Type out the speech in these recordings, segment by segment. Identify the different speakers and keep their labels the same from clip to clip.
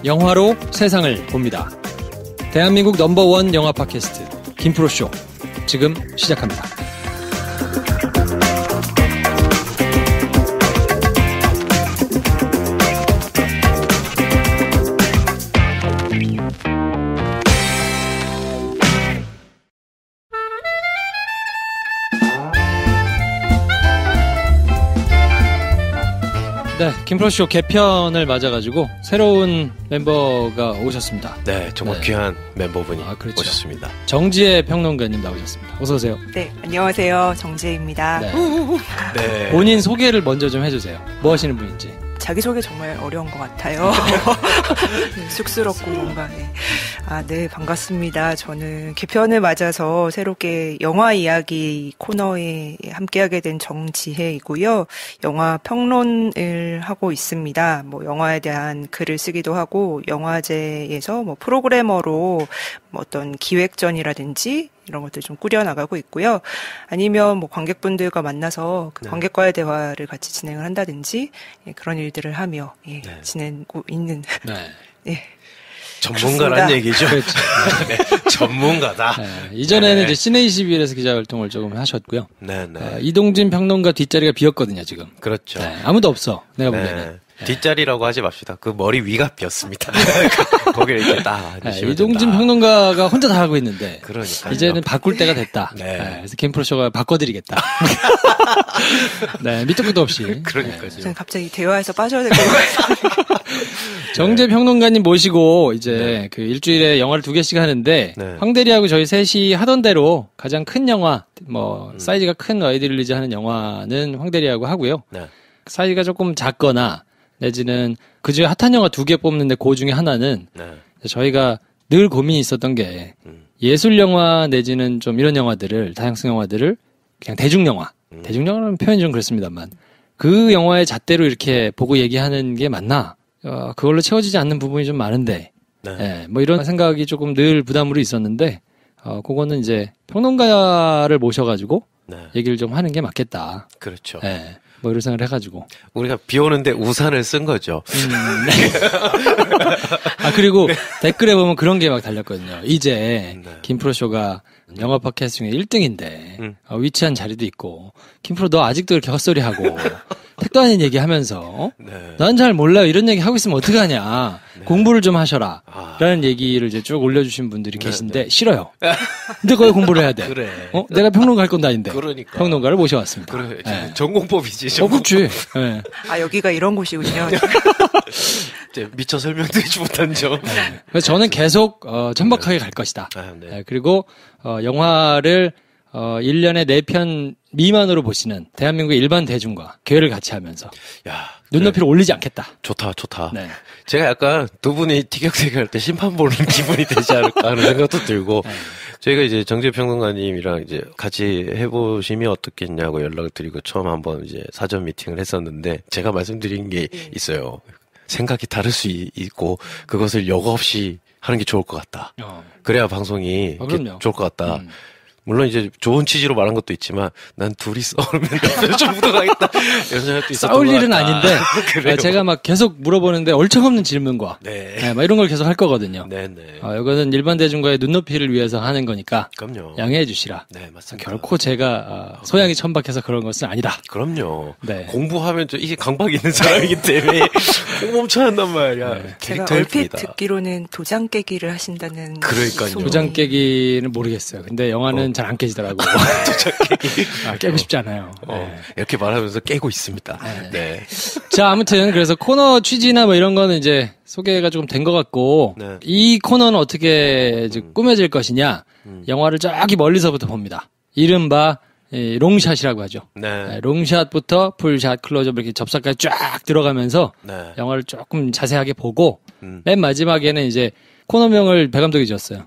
Speaker 1: 영화로 세상을 봅니다. 대한민국 넘버원 영화 팟캐스트 김프로쇼 지금 시작합니다. 네, 김프로쇼 개편을 맞아가지고 새로운 멤버가 오셨습니다.
Speaker 2: 네, 정말
Speaker 1: 네.
Speaker 2: 귀한 멤버분이
Speaker 1: 그렇죠.
Speaker 2: 오셨습니다.
Speaker 1: 정지혜 평론가님 나오셨습니다. 어서 오세요.
Speaker 3: 네, 안녕하세요. 정지혜입니다.
Speaker 1: 네.
Speaker 2: 네.
Speaker 1: 본인 소개를 먼저 좀 해주세요. 뭐 하시는 분인지.
Speaker 3: 자기소개 정말 어려운 것 같아요. 네, 쑥스럽고 뭔가. 네. 네, 반갑습니다. 저는 개편을 맞아서 새롭게 영화 이야기 코너에 함께하게 된 정지혜이고요. 영화 평론을 하고 있습니다. 뭐 영화에 대한 글을 쓰기도 하고 영화제에서 뭐 프로그래머로 뭐 어떤 기획전이라든지 이런 것들 좀 꾸려나가고 있고요. 아니면 뭐 관객분들과 만나서 그 관객과의 대화를 같이 진행을 한다든지 그런 일들을 하며 지내고 있는 네.
Speaker 2: 전문가란 얘기죠.
Speaker 1: 그렇죠.
Speaker 2: 네, 전문가다.
Speaker 1: 네, 이전에는 이제 시네21에서 기자 활동을 조금 하셨고요.
Speaker 2: 네.
Speaker 1: 이동진 평론가 뒷자리가 비었거든요, 지금.
Speaker 2: 그렇죠.
Speaker 1: 네, 아무도 없어. 내가 보기에는.
Speaker 2: 네. 뒷자리라고 하지 맙시다. 그 머리 위가 비었습니다. 거기를 이렇게 딱 해주시면
Speaker 1: 이동진
Speaker 2: 된다.
Speaker 1: 평론가가 혼자 다 하고 있는데
Speaker 2: 그러니까
Speaker 1: 이제는 바꿀 때가 됐다.
Speaker 2: 네.
Speaker 1: 그래서 김프로쇼가 바꿔드리겠다. 네, 밑도 끝도 없이.
Speaker 2: 그러니까요.
Speaker 3: 저는 갑자기 대화에서 빠져야 될 것 같아요.
Speaker 1: 정재 평론가님 모시고 이제 그 일주일에 영화를 2개씩 하는데 황대리하고 저희 셋이 하던 대로 가장 큰 영화, 뭐 사이즈가 큰 와이드 릴리즈 하는 영화는 황대리하고 하고요. 사이즈가 조금 작거나 내지는 그중에 핫한 영화 2개 뽑는데 그 중에 하나는 저희가 늘 고민이 있었던 게 예술 영화 내지는 좀 이런 영화들을 다양성 영화들을 그냥 대중영화 대중영화라는 표현이 좀 그렇습니다만 그 영화의 잣대로 이렇게 보고 얘기하는 게 맞나? 그걸로 채워지지 않는 부분이 좀 많은데 뭐 이런 생각이 조금 늘 부담으로 있었는데 그거는 이제 평론가를 모셔가지고 얘기를 좀 하는 게 맞겠다.
Speaker 2: 그렇죠.
Speaker 1: 뭐 이런 생각을 해가지고
Speaker 2: 우리가 비 오는데 우산을 쓴 거죠.
Speaker 1: 그리고 댓글에 보면 그런 게 막 달렸거든요. 이제 김프로쇼가 영화 팟캐스트 중에 1등인데 위치한 자리도 있고 김프로 너 아직도 이렇게 헛소리하고 택도 아닌 얘기하면서 난 잘 몰라요 이런 얘기 하고 있으면 어떡하냐 공부를 좀 하셔라 라는 얘기를 이제 쭉 올려주신 분들이 계신데 싫어요. 근데 거기 공부를 해야 돼.
Speaker 2: 그래.
Speaker 1: 내가 평론가 할 건도 아닌데
Speaker 2: 그러니까.
Speaker 1: 평론가를 모셔왔습니다.
Speaker 2: 그래. 전공법이지. 전공법.
Speaker 1: 그렇지.
Speaker 3: 여기가 이런 곳이군요.
Speaker 2: 미처 설명드리지 못한 점.
Speaker 1: 그래서 저는 계속 천박하게 갈 것이다. 그리고 영화를 1년에 4편 미만으로 보시는 대한민국의 일반 대중과 교회를 같이 하면서 눈높이를 올리지 않겠다.
Speaker 2: 좋다.
Speaker 1: 네.
Speaker 2: 제가 약간 두 분이 티격태격 할 때 심판 보는 기분이 되지 않을까 하는 생각도 들고 저희가 이제 정재 평론가님이랑 이제 같이 해보시면 어떻겠냐고 연락을 드리고 처음 한번 이제 사전 미팅을 했었는데 제가 말씀드린 게 있어요. 생각이 다를 수 있고 그것을 여과 없이 하는 게 좋을 것 같다. 그래야 방송이 좋을 것 같다. 물론 이제 좋은 취지로 말한 것도 있지만 난 둘이 싸우면 좀 묻어가겠다 이런 생각도 있었던
Speaker 1: 싸울
Speaker 2: 것
Speaker 1: 일은
Speaker 2: 같다.
Speaker 1: 아닌데 제가 막 계속 물어보는데 얼척없는 질문과 막 이런 걸 계속 할 거거든요. 이거는 일반 대중과의 눈높이를 위해서 하는 거니까
Speaker 2: 그럼요.
Speaker 1: 양해해 주시라.
Speaker 2: 네, 맞습니다.
Speaker 1: 결코 제가 소양이 천박해서 그런 것은 아니다.
Speaker 2: 그럼요. 공부하면 이게 강박이 있는 사람이기 때문에 꼭 멈춰야 한단 말이야.
Speaker 3: 제가 얼핏 듣기로는 도장 깨기를 하신다는
Speaker 2: 그러니까요.
Speaker 1: 도장 깨기는 모르겠어요. 근데 영화는 잘 안 깨지더라고요.
Speaker 2: 도장 깨기.
Speaker 1: 깨고 싶지 않아요.
Speaker 2: 이렇게 말하면서 깨고 있습니다.
Speaker 1: 자, 아무튼 그래서 코너 취지나 뭐 이런 거는 이제 소개가 조금 된 것 같고 이 코너는 어떻게 이제 꾸며질 것이냐 영화를 저기 멀리서부터 봅니다. 이른바 롱샷이라고 하죠. 롱샷부터 풀샷, 클로즈업 이렇게 접사까지 쫙 들어가면서 영화를 조금 자세하게 보고 맨 마지막에는 이제 코너명을 배 감독이 지었어요.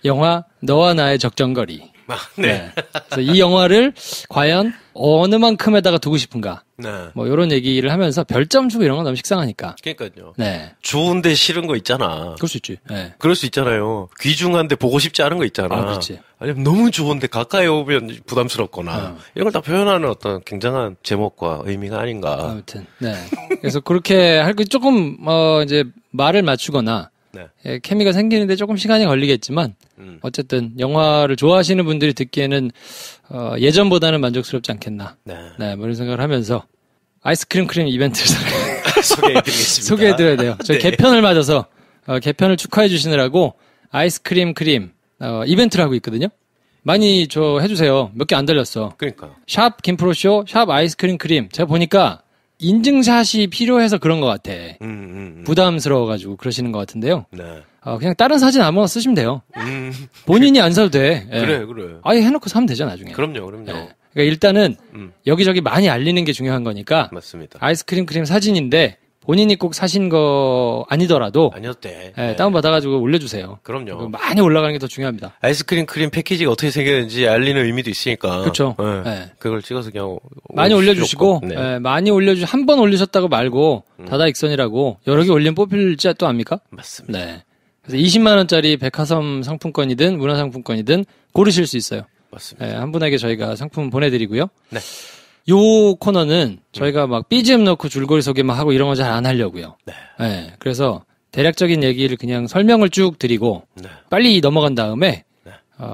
Speaker 1: 영화 너와 나의 적정거리.
Speaker 2: 네.
Speaker 1: 그래서 이 영화를 과연 어느 만큼에다가 두고 싶은가.
Speaker 2: 네.
Speaker 1: 뭐 이런 얘기를 하면서 별점 주고 이런 건 너무 식상하니까.
Speaker 2: 그러니까요.
Speaker 1: 네.
Speaker 2: 좋은데 싫은 거 있잖아.
Speaker 1: 그럴 수 있지. 네.
Speaker 2: 그럴 수 있잖아요. 귀중한데 보고 싶지 않은 거 있잖아.
Speaker 1: 그렇지.
Speaker 2: 아니면 너무 좋은데 가까이 오면 부담스럽거나 이런 걸 다 표현하는 어떤 굉장한 제목과 의미가 아닌가.
Speaker 1: 아무튼. 네. 그래서 그렇게 할 거 조금 이제 말을 맞추거나
Speaker 2: 네.
Speaker 1: 예, 케미가 생기는데 조금 시간이 걸리겠지만 어쨌든 영화를 좋아하시는 분들이 듣기에는 예전보다는 만족스럽지 않겠나.
Speaker 2: 네.
Speaker 1: 네, 뭐 이런 생각을 하면서 아이스크림 크림 이벤트를
Speaker 2: 소개해드리겠습니다.
Speaker 1: 소개해드려야 돼요. 저희
Speaker 2: 네.
Speaker 1: 개편을 맞아서 개편을 축하해 주시느라고 아이스크림 크림 이벤트를 하고 있거든요. 많이 해주세요. 몇 개 안 달렸어.
Speaker 2: 그러니까.
Speaker 1: 샵 김프로쇼, 샵 아이스크림 크림. 제가 보니까 인증샷이 필요해서 그런 것 같아. 부담스러워가지고 그러시는 것 같은데요.
Speaker 2: 네.
Speaker 1: 그냥 다른 사진 아무거나 쓰시면 돼요. 본인이 안 사도 돼. 예.
Speaker 2: 그래.
Speaker 1: 아예 해놓고 사면 되죠, 나중에.
Speaker 2: 그럼요.
Speaker 1: 예. 그러니까 일단은 여기저기 많이 알리는 게 중요한 거니까.
Speaker 2: 맞습니다.
Speaker 1: 아이스크림 크림 사진인데 본인이 꼭 사신 거 아니더라도.
Speaker 2: 아니어도 돼.
Speaker 1: 예, 다운받아가지고 올려주세요.
Speaker 2: 그럼요.
Speaker 1: 많이 올라가는 게 더 중요합니다.
Speaker 2: 아이스크림 크림 패키지가 어떻게 생겼는지 알리는 의미도 있으니까.
Speaker 1: 그렇죠.
Speaker 2: 네.
Speaker 1: 예.
Speaker 2: 그걸 찍어서 그냥
Speaker 1: 많이 올려주시고,
Speaker 2: 네.
Speaker 1: 예, 많이 한 번 올리셨다고 말고, 다다익선이라고 여러 개 올리면 뽑힐지 또 압니까?
Speaker 2: 맞습니다.
Speaker 1: 네. 그래서 20만원짜리 백화점 상품권이든 문화상품권이든 고르실 수 있어요.
Speaker 2: 맞습니다.
Speaker 1: 예, 한 분에게 저희가 상품 보내드리고요.
Speaker 2: 네.
Speaker 1: 요 코너는 저희가 막 BGM 넣고 줄거리 소개 막 하고 이런 거 잘 안 하려고요.
Speaker 2: 네.
Speaker 1: 예, 그래서 대략적인 얘기를 그냥 설명을 쭉 드리고,
Speaker 2: 네.
Speaker 1: 빨리 넘어간 다음에,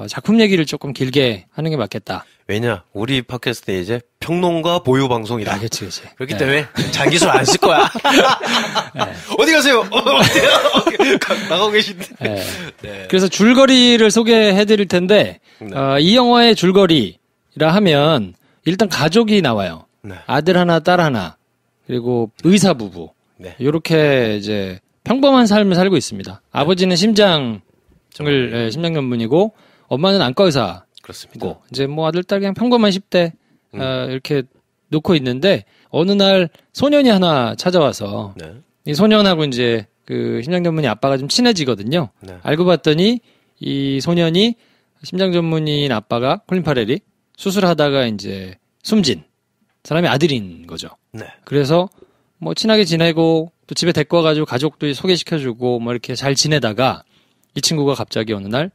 Speaker 1: 작품 얘기를 조금 길게 하는 게 맞겠다.
Speaker 2: 왜냐, 우리 팟캐스트에 이제 평론가 보유 방송이다.
Speaker 1: 그렇지.
Speaker 2: 그렇기 때문에 장기술 안 쓸 거야. 어디 가세요? 나가고 계신데.
Speaker 1: 네. 그래서 줄거리를 소개해 드릴 텐데, 이 영화의 줄거리라 하면, 일단 가족이 나와요.
Speaker 2: 네.
Speaker 1: 아들 하나, 딸 하나, 그리고 의사 부부.
Speaker 2: 네.
Speaker 1: 요렇게 이제 평범한 삶을 살고 있습니다. 아버지는 심장 전문이고, 엄마는 안과 의사고,
Speaker 2: 그렇습니다.
Speaker 1: 이제 뭐 아들, 딸 그냥 평범한 10대, 이렇게 놓고 있는데, 어느 날 소년이 하나 찾아와서,
Speaker 2: 네.
Speaker 1: 이 소년하고 이제 그 심장 전문의 아빠가 좀 친해지거든요.
Speaker 2: 네.
Speaker 1: 알고 봤더니 이 소년이 심장 전문의인 아빠가 콜린 파렐이 수술하다가 이제 숨진 사람의 아들인 거죠.
Speaker 2: 네.
Speaker 1: 그래서 뭐 친하게 지내고 또 집에 데리고 와가지고 가족도 소개시켜주고 뭐 이렇게 잘 지내다가 이 친구가 갑자기 어느 날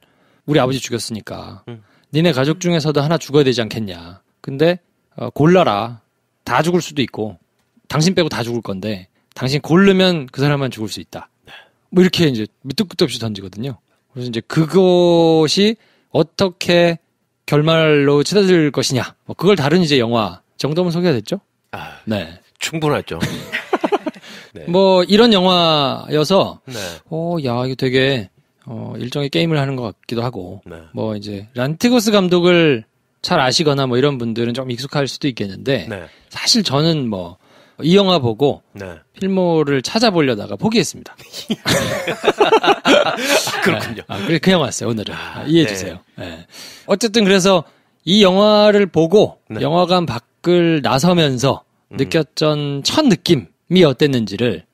Speaker 1: 우리 아버지 죽였으니까 니네 가족 중에서도 하나 죽어야 되지 않겠냐. 근데 골라라. 다 죽을 수도 있고 당신 빼고 다 죽을 건데 당신 고르면 그 사람만 죽을 수 있다. 뭐 이렇게 이제 밑도 끝도 없이 던지거든요. 그래서 이제 그것이 어떻게 결말로 치닫을 것이냐. 뭐 그걸 다룬 이제 영화 정도면 소개가 됐죠? 네.
Speaker 2: 충분하죠.
Speaker 1: 네. 뭐 이런 영화여서
Speaker 2: 네.
Speaker 1: 야 이거 되게 일종의 게임을 하는 것 같기도 하고
Speaker 2: 네.
Speaker 1: 뭐 이제 란티고스 감독을 잘 아시거나 뭐 이런 분들은 좀 익숙할 수도 있겠는데
Speaker 2: 네.
Speaker 1: 사실 저는 뭐 이 영화 보고
Speaker 2: 네.
Speaker 1: 필모를 찾아보려다가 포기했습니다.
Speaker 2: 그렇군요.
Speaker 1: 그래 그 영화였어요 오늘은. 이해해 주세요. 네. 어쨌든 그래서 이 영화를 보고
Speaker 2: 네.
Speaker 1: 영화관 밖을 나서면서 느꼈던 첫 느낌이 어땠는지를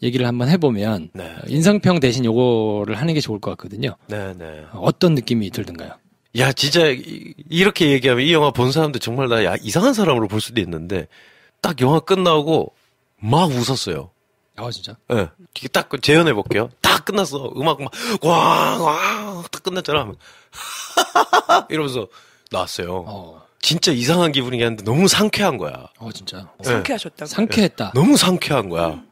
Speaker 1: 얘기를 한번 해보면
Speaker 2: 네.
Speaker 1: 인상평 대신 요거를 하는 게 좋을 것 같거든요.
Speaker 2: 네, 네.
Speaker 1: 어떤 느낌이 들던가요?
Speaker 2: 야, 진짜 이렇게 얘기하면 이 영화 본 사람들 정말 나 이상한 사람으로 볼 수도 있는데 딱 영화 끝나고 막 웃었어요.
Speaker 1: 진짜?
Speaker 2: 예. 네. 딱 재현해 볼게요. 딱 끝났어. 음악 막 꽝꽝 딱 끝났잖아. 이러면서 나왔어요. 진짜 이상한 기분이었는데 너무 상쾌한 거야.
Speaker 1: 진짜.
Speaker 3: 상쾌하셨다고?
Speaker 1: 상쾌했다.
Speaker 2: 너무 상쾌한 거야.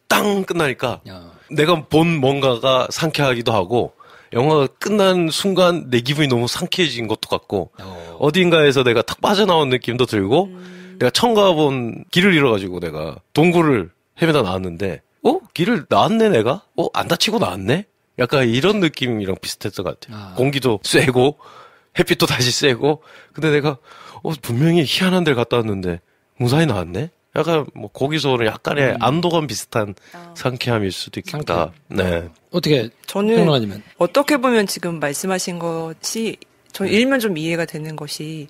Speaker 2: 땅 끝나니까 내가 본 뭔가가 상쾌하기도 하고 영화가 끝난 순간 내 기분이 너무 상쾌해진 것도 같고 어딘가에서 내가 탁 빠져나온 느낌도 들고 내가 처음 가본 길을 잃어가지고 내가 동굴을 헤매다 나왔는데 길을 나왔네 내가? 안 다치고 나왔네? 약간 이런 느낌이랑 비슷했던 것 같아요. 공기도 쐬고 햇빛도 다시 쐬고 근데 내가 분명히 희한한 데를 갔다 왔는데 무사히 나왔네? 약간 뭐 거기서는 약간의 안도감 비슷한 상쾌함일 수도 있겠다. 네.
Speaker 1: 어떻게
Speaker 3: 저는
Speaker 1: 평론가님은?
Speaker 3: 어떻게 보면 지금 말씀하신 것이 저는 일면 좀 이해가 되는 것이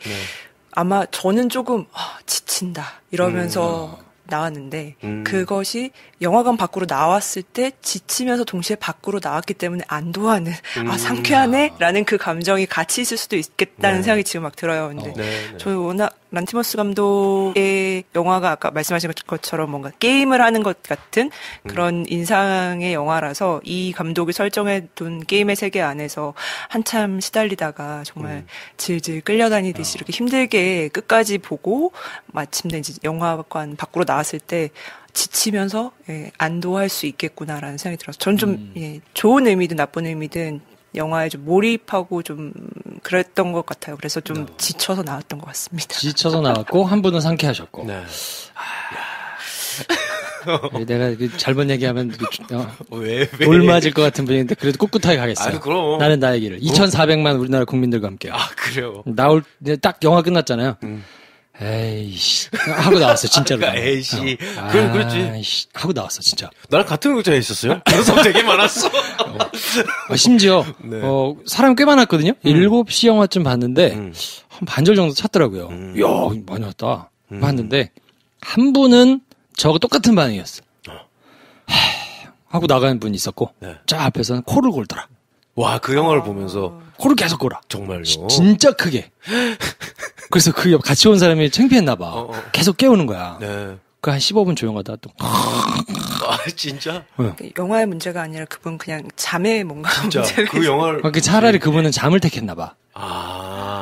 Speaker 3: 아마 저는 조금 지친다 이러면서 나왔는데 그것이 영화관 밖으로 나왔을 때 지치면서 동시에 밖으로 나왔기 때문에 안도하는 상쾌하네 라는 그 감정이 같이 있을 수도 있겠다는 생각이 지금 막 들어요. 근데 저희 워낙 란티머스 감독의 영화가 아까 말씀하신 것처럼 뭔가 게임을 하는 것 같은 그런 인상의 영화라서 이 감독이 설정해둔 게임의 세계 안에서 한참 시달리다가 정말 질질 끌려다니듯이 이렇게 힘들게 끝까지 보고 마침내 이제 영화관 밖으로 나왔을 때 지치면서 안도할 수 있겠구나라는 생각이 들어서 저는 좀 좋은 의미든 나쁜 의미든 영화에 좀 몰입하고 좀 그랬던 것 같아요. 그래서 좀 지쳐서 나왔던 것 같습니다.
Speaker 1: 지쳐서 나왔고 한 분은 상쾌하셨고. 네. 내가 잘못 얘기하면 돌 맞을 것 같은 분인데 그래도 꿋꿋하게 가겠어요.
Speaker 2: 그럼.
Speaker 1: 나는 나의 길을. 2,400만 우리나라 국민들과 함께.
Speaker 2: 그래요.
Speaker 1: 나올 딱 영화 끝났잖아요. 에이씨 하고 나왔어 진짜로.
Speaker 2: 그러니까 에이씨. 그럼 그렇지.
Speaker 1: 하고 나왔어 진짜.
Speaker 2: 나랑 같은 극장에 있었어요? 그래서 되게 많았어.
Speaker 1: 심지어 사람이 꽤 많았거든요. 7시 영화쯤 봤는데 한 반절 정도 찼더라고요. 이야 많이 왔다. 봤는데 한 분은 저하고 똑같은 반응이었어. 하고 나가는 분이 있었고 저 앞에서는 코를 골더라.
Speaker 2: 와, 그 영화를 보면서
Speaker 1: 코를 계속 골아.
Speaker 2: 정말요?
Speaker 1: 진짜 크게. 그래서 그 같이 온 사람이 창피했나 봐. 계속 깨우는 거야. 네. 그 한 15분 조용하다 또.
Speaker 2: 진짜?
Speaker 3: 영화의 문제가 아니라 그분 그냥 잠에 뭔가
Speaker 2: 진짜
Speaker 3: 문제가
Speaker 2: 그 영화를
Speaker 1: 차라리 그분은 잠을 택했나 봐.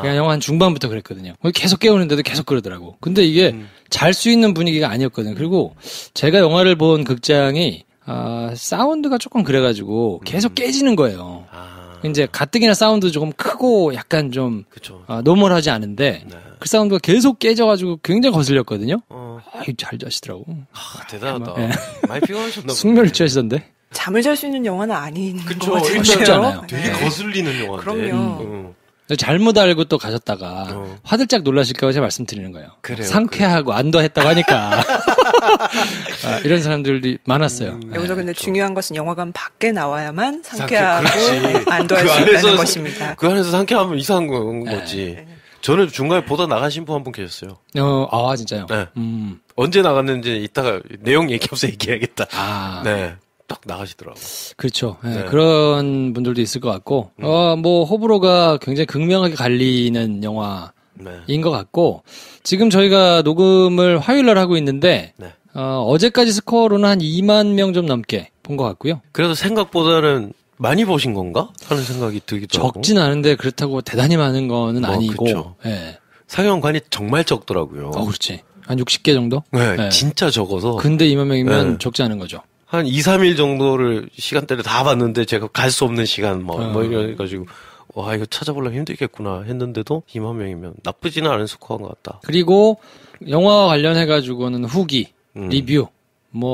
Speaker 1: 그냥 영화 한 중반부터 그랬거든요. 계속 깨우는데도 계속 그러더라고. 근데 이게 잘 수 있는 분위기가 아니었거든요. 그리고 제가 영화를 본 극장이 사운드가 조금 그래가지고 계속 깨지는 거예요. 이제 가뜩이나 사운드 조금 크고 약간 좀 노멀하지 않은데 그 사운드가 계속 깨져가지고 굉장히 거슬렸거든요. 잘 자시더라고.
Speaker 2: 대단하다. 많이 피곤하셨나 보네.
Speaker 1: 숙면을 취하시던데.
Speaker 3: 잠을 잘 수 있는 영화는 아닌 것 같아요.
Speaker 1: 쉽지 않아요.
Speaker 2: 되게 거슬리는 영화인데.
Speaker 3: 그럼요.
Speaker 1: 잘못 알고 또 가셨다가 화들짝 놀라실까 제가 말씀드리는 거예요.
Speaker 2: 그래요.
Speaker 1: 상쾌하고 안도했다고 하니까 이런 사람들이 많았어요.
Speaker 3: 여기서 근데 중요한 것은 영화관 밖에 나와야만 상쾌하고 안도할 수 있다는 것입니다.
Speaker 2: 그 안에서 상쾌하면 이상한 거지. 저는 중간에 보다 나간 신부 한 분 계셨어요.
Speaker 1: 진짜요?
Speaker 2: 네. 언제 나갔는지 이따가 내용 얘기하면서 얘기해야겠다. 네. 딱 나가시더라고요.
Speaker 1: 그렇죠. 네. 그런 분들도 있을 것 같고, 호불호가 굉장히 극명하게 갈리는 영화인 것 같고, 지금 저희가 녹음을 화요일날 하고 있는데, 어제까지 스코어로는 한 2만 명 좀 넘게 본 것 같고요.
Speaker 2: 그래도 생각보다는 많이 보신 건가? 하는 생각이 들기도 하고.
Speaker 1: 적진 않은데 그렇다고 대단히 많은 거는 아니고,
Speaker 2: 그쵸. 상영관이 정말 적더라고요.
Speaker 1: 그렇지. 한 60개 정도?
Speaker 2: 네, 진짜 적어서.
Speaker 1: 근데 2만 명이면 적지 않은 거죠.
Speaker 2: 한 2, 3일 정도를 시간대를 다 봤는데 제가 갈 수 없는 시간 이래가지고 와 이거 찾아보려면 힘들겠구나 했는데도 2만 명이면 나쁘지는 않은 스코어인 것 같다.
Speaker 1: 그리고 영화 관련해가지고는 후기, 리뷰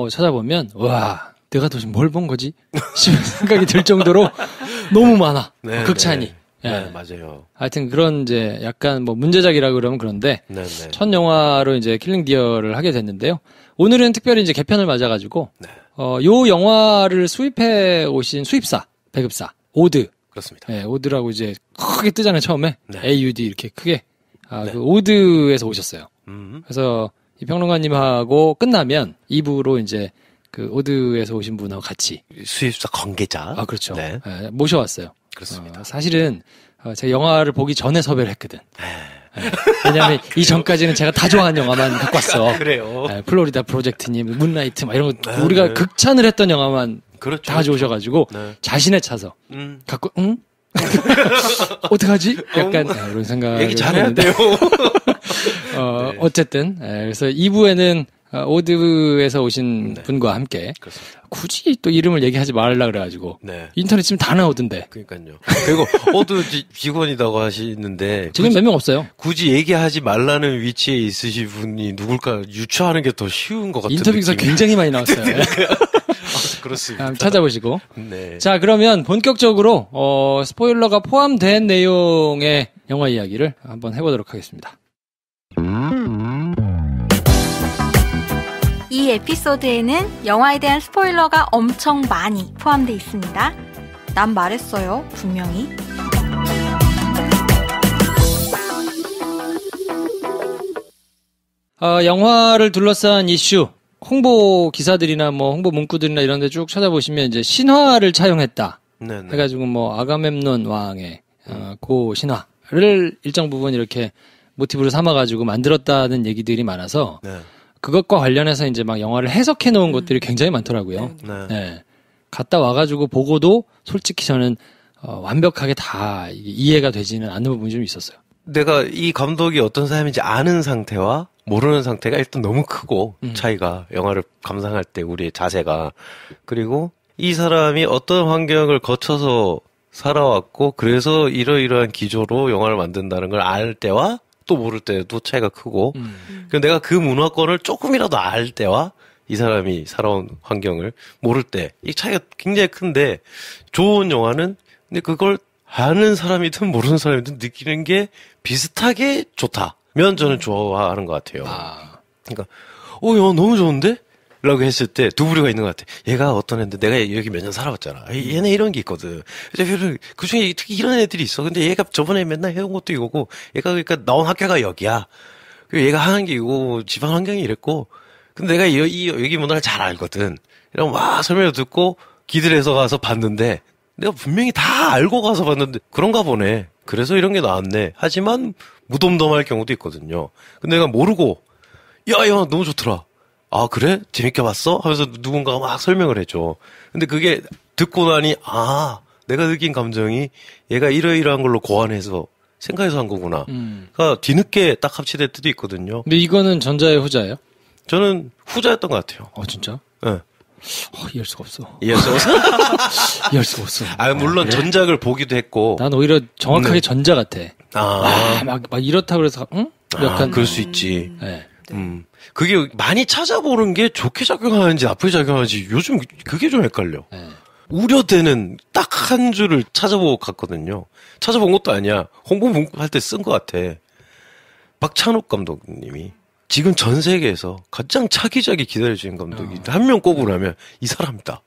Speaker 1: 찾아보면 와 내가 도대체 뭘 본 거지? 싶은 생각이 들 정도로 너무 많아. 극찬이.
Speaker 2: 네, 맞아요.
Speaker 1: 하여튼 그런 이제 약간 문제작이라 그러면 그런데 첫 영화로 이제 킬링 디어를 하게 됐는데요. 오늘은 특별히 이제 개편을 맞아가지고 요 영화를 수입해 오신 수입사, 배급사 오드.
Speaker 2: 그렇습니다.
Speaker 1: 네, 오드라고 이제 크게 뜨잖아요 처음에. AUD 이렇게 크게. 그 오드에서 오셨어요. 그래서 이 평론가님하고 끝나면 2부로 이제 그 오드에서 오신 분하고 같이
Speaker 2: 수입사 관계자.
Speaker 1: 그렇죠. 모셔왔어요.
Speaker 2: 그렇습니다.
Speaker 1: 사실은 제가 영화를 보기 전에 섭외를 했거든. 왜냐하면 이전까지는 제가 다 좋아하는 영화만 갖고 왔어.
Speaker 2: 그래요.
Speaker 1: 플로리다 프로젝트님, 문라이트 이런 거 우리가 극찬을 했던 영화만 다 가져오셔가지고 자신의 차서 갖고 어떡하지? 약간 이런 생각을
Speaker 2: 얘기 잘해야 돼요.
Speaker 1: 어쨌든 그래서 2부에는 오드에서 오신 분과 함께
Speaker 2: 그렇습니다.
Speaker 1: 굳이 또 이름을 얘기하지 말라 그래가지고 인터넷 치면 다 나오던데.
Speaker 2: 그러니까요. 그리고 오드 직원이라고 하시는데
Speaker 1: 지금 몇 명 없어요.
Speaker 2: 굳이 얘기하지 말라는 위치에 있으신 분이 누굴까 유추하는 게 더 쉬운 것 같은
Speaker 1: 인터뷰 기사 굉장히 많이 나왔어요.
Speaker 2: 그렇습니다.
Speaker 1: 찾아보시고. 자, 그러면 본격적으로 스포일러가 포함된 내용의 영화 이야기를 한번 해보도록 하겠습니다.
Speaker 4: 이 에피소드에는 영화에 대한 스포일러가 엄청 많이 포함되어 있습니다. 난 말했어요, 분명히.
Speaker 1: 영화를 둘러싼 이슈, 홍보 기사들이나 뭐 홍보 문구들이나 이런 데 쭉 찾아보시면 이제 신화를 차용했다.
Speaker 2: 네네.
Speaker 1: 해가지고 뭐 아가멤논 왕의 고 신화를 일정 부분 이렇게 모티브로 삼아가지고 만들었다는 얘기들이 많아서
Speaker 2: 네.
Speaker 1: 그것과 관련해서 이제 막 영화를 해석해 놓은 것들이 굉장히 많더라고요.
Speaker 2: 네.
Speaker 1: 네. 갔다 와가지고 보고도 솔직히 저는 완벽하게 다 이해가 되지는 않는 부분이 좀 있었어요.
Speaker 2: 내가 이 감독이 어떤 사람인지 아는 상태와 모르는 상태가 일단 너무 크고 차이가 영화를 감상할 때 우리의 자세가 그리고 이 사람이 어떤 환경을 거쳐서 살아왔고 그래서 이러이러한 기조로 영화를 만든다는 걸 알 때와 또 모를 때도 차이가 크고 그래서 내가 그 문화권을 조금이라도 알 때와 이 사람이 살아온 환경을 모를 때 이 차이가 굉장히 큰데 좋은 영화는 근데 그걸 아는 사람이든 모르는 사람이든 느끼는 게 비슷하게 좋다면 저는 좋아하는 것 같아요. 그러니까 영화 너무 좋은데? 라고 했을 때 두 부류가 있는 것 같아. 얘가 어떤 애인데 내가 여기 몇 년 살아봤잖아. 얘네 이런 게 있거든. 그 중에 특히 이런 애들이 있어. 근데 얘가 저번에 맨날 해온 것도 이거고 얘가 그러니까 나온 학교가 여기야. 그리고 얘가 하는 게 이거고 집안 환경이 이랬고 근데 내가 여기 문화를 잘 알거든. 이러면 막 설명을 듣고 기대를 해서 가서 봤는데 내가 분명히 다 알고 가서 봤는데 그런가 보네. 그래서 이런 게 나왔네. 하지만 무덤덤할 경우도 있거든요. 근데 내가 모르고 야 너무 좋더라. 아 그래? 재밌게 봤어? 하면서 누군가가 막 설명을 해줘. 근데 그게 듣고 나니 내가 느낀 감정이 얘가 이러이러한 걸로 고안해서 생각해서 한 거구나. 그러니까 뒤늦게 딱 합치될 때도 있거든요.
Speaker 1: 근데 이거는 전자의 후자예요?
Speaker 2: 저는 후자였던 것 같아요.
Speaker 1: 진짜?
Speaker 2: 네.
Speaker 1: 이해할 수가 없어.
Speaker 2: 이해할 수가 없어?
Speaker 1: 이해할 수가 없어.
Speaker 2: 물론
Speaker 1: 그래?
Speaker 2: 전작을 보기도 했고.
Speaker 1: 난 오히려 정확하게 전자 같아. 막 이렇다 그래서, 응? 약간.
Speaker 2: 그럴 수 있지.
Speaker 1: 네.
Speaker 2: 그게 많이 찾아보는 게 좋게 작용하는지 나쁘게 작용하는지 요즘 그게 좀 헷갈려.
Speaker 1: 네.
Speaker 2: 우려되는 딱 한 줄을 찾아보고 갔거든요. 찾아본 것도 아니야. 홍보 문구 할 때 쓴 것 같아. 박찬욱 감독님이 지금 전 세계에서 가장 차기작이 기다려지는 감독이 한 명 꼽으라면 이 사람이다.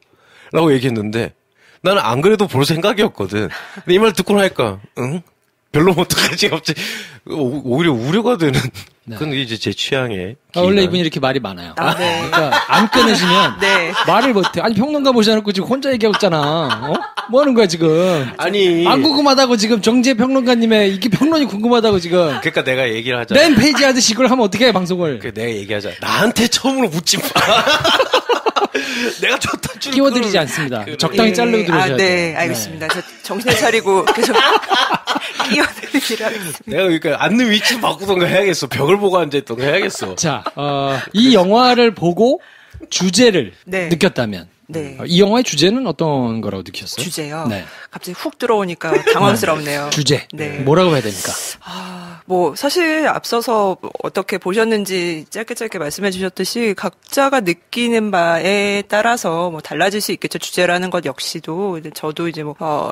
Speaker 2: 라고 얘기했는데 나는 안 그래도 볼 생각이었거든. 근데 이 말 듣고 나니까 응? 별로 어떡하지 갑자기 오히려 우려가 되는 그건 이제 제 취향에
Speaker 1: 원래 이분이 이렇게 말이 많아요.
Speaker 3: 네.
Speaker 1: 그러니까 안 끊으시면
Speaker 3: 네.
Speaker 1: 말을 못해. 아니 평론가 모셔놓고 지금 혼자 얘기하고 있잖아. 뭐 하는 거야 지금?
Speaker 2: 아니
Speaker 1: 안 궁금하다고 지금 정재 평론가님의 이게 평론이 궁금하다고 지금.
Speaker 2: 그러니까 내가 얘기를 하자.
Speaker 1: 램페이지 하듯이 이걸 하면 어떻게 해 방송을?
Speaker 2: 내가 얘기하자. 나한테 처음으로 묻지 마. 내가 좋다 줄
Speaker 1: 끼워드리지 않습니다. 적당히 자르고 들으셔야 돼요.
Speaker 3: 네, 알겠습니다. 저 정신을 차리고 계속 끼워드리기로 하겠습니다.
Speaker 2: 내가 그러니까 앉는 위치 바꾸던가 해야겠어. 벽을 보고 앉아있던가 해야겠어.
Speaker 1: 자, 이 영화를 보고 주제를
Speaker 3: 네.
Speaker 1: 느꼈다면
Speaker 3: 네.
Speaker 1: 이 영화의 주제는 어떤 거라고 느끼셨어요?
Speaker 3: 주제요?
Speaker 1: 네.
Speaker 3: 갑자기 훅 들어오니까 당황스럽네요.
Speaker 1: 주제.
Speaker 3: 네.
Speaker 1: 뭐라고 해야 됩니까?
Speaker 3: 사실 앞서서 어떻게 보셨는지 짧게 말씀해 주셨듯이 각자가 느끼는 바에 따라서 뭐 달라질 수 있겠죠. 주제라는 것 역시도. 저도 이제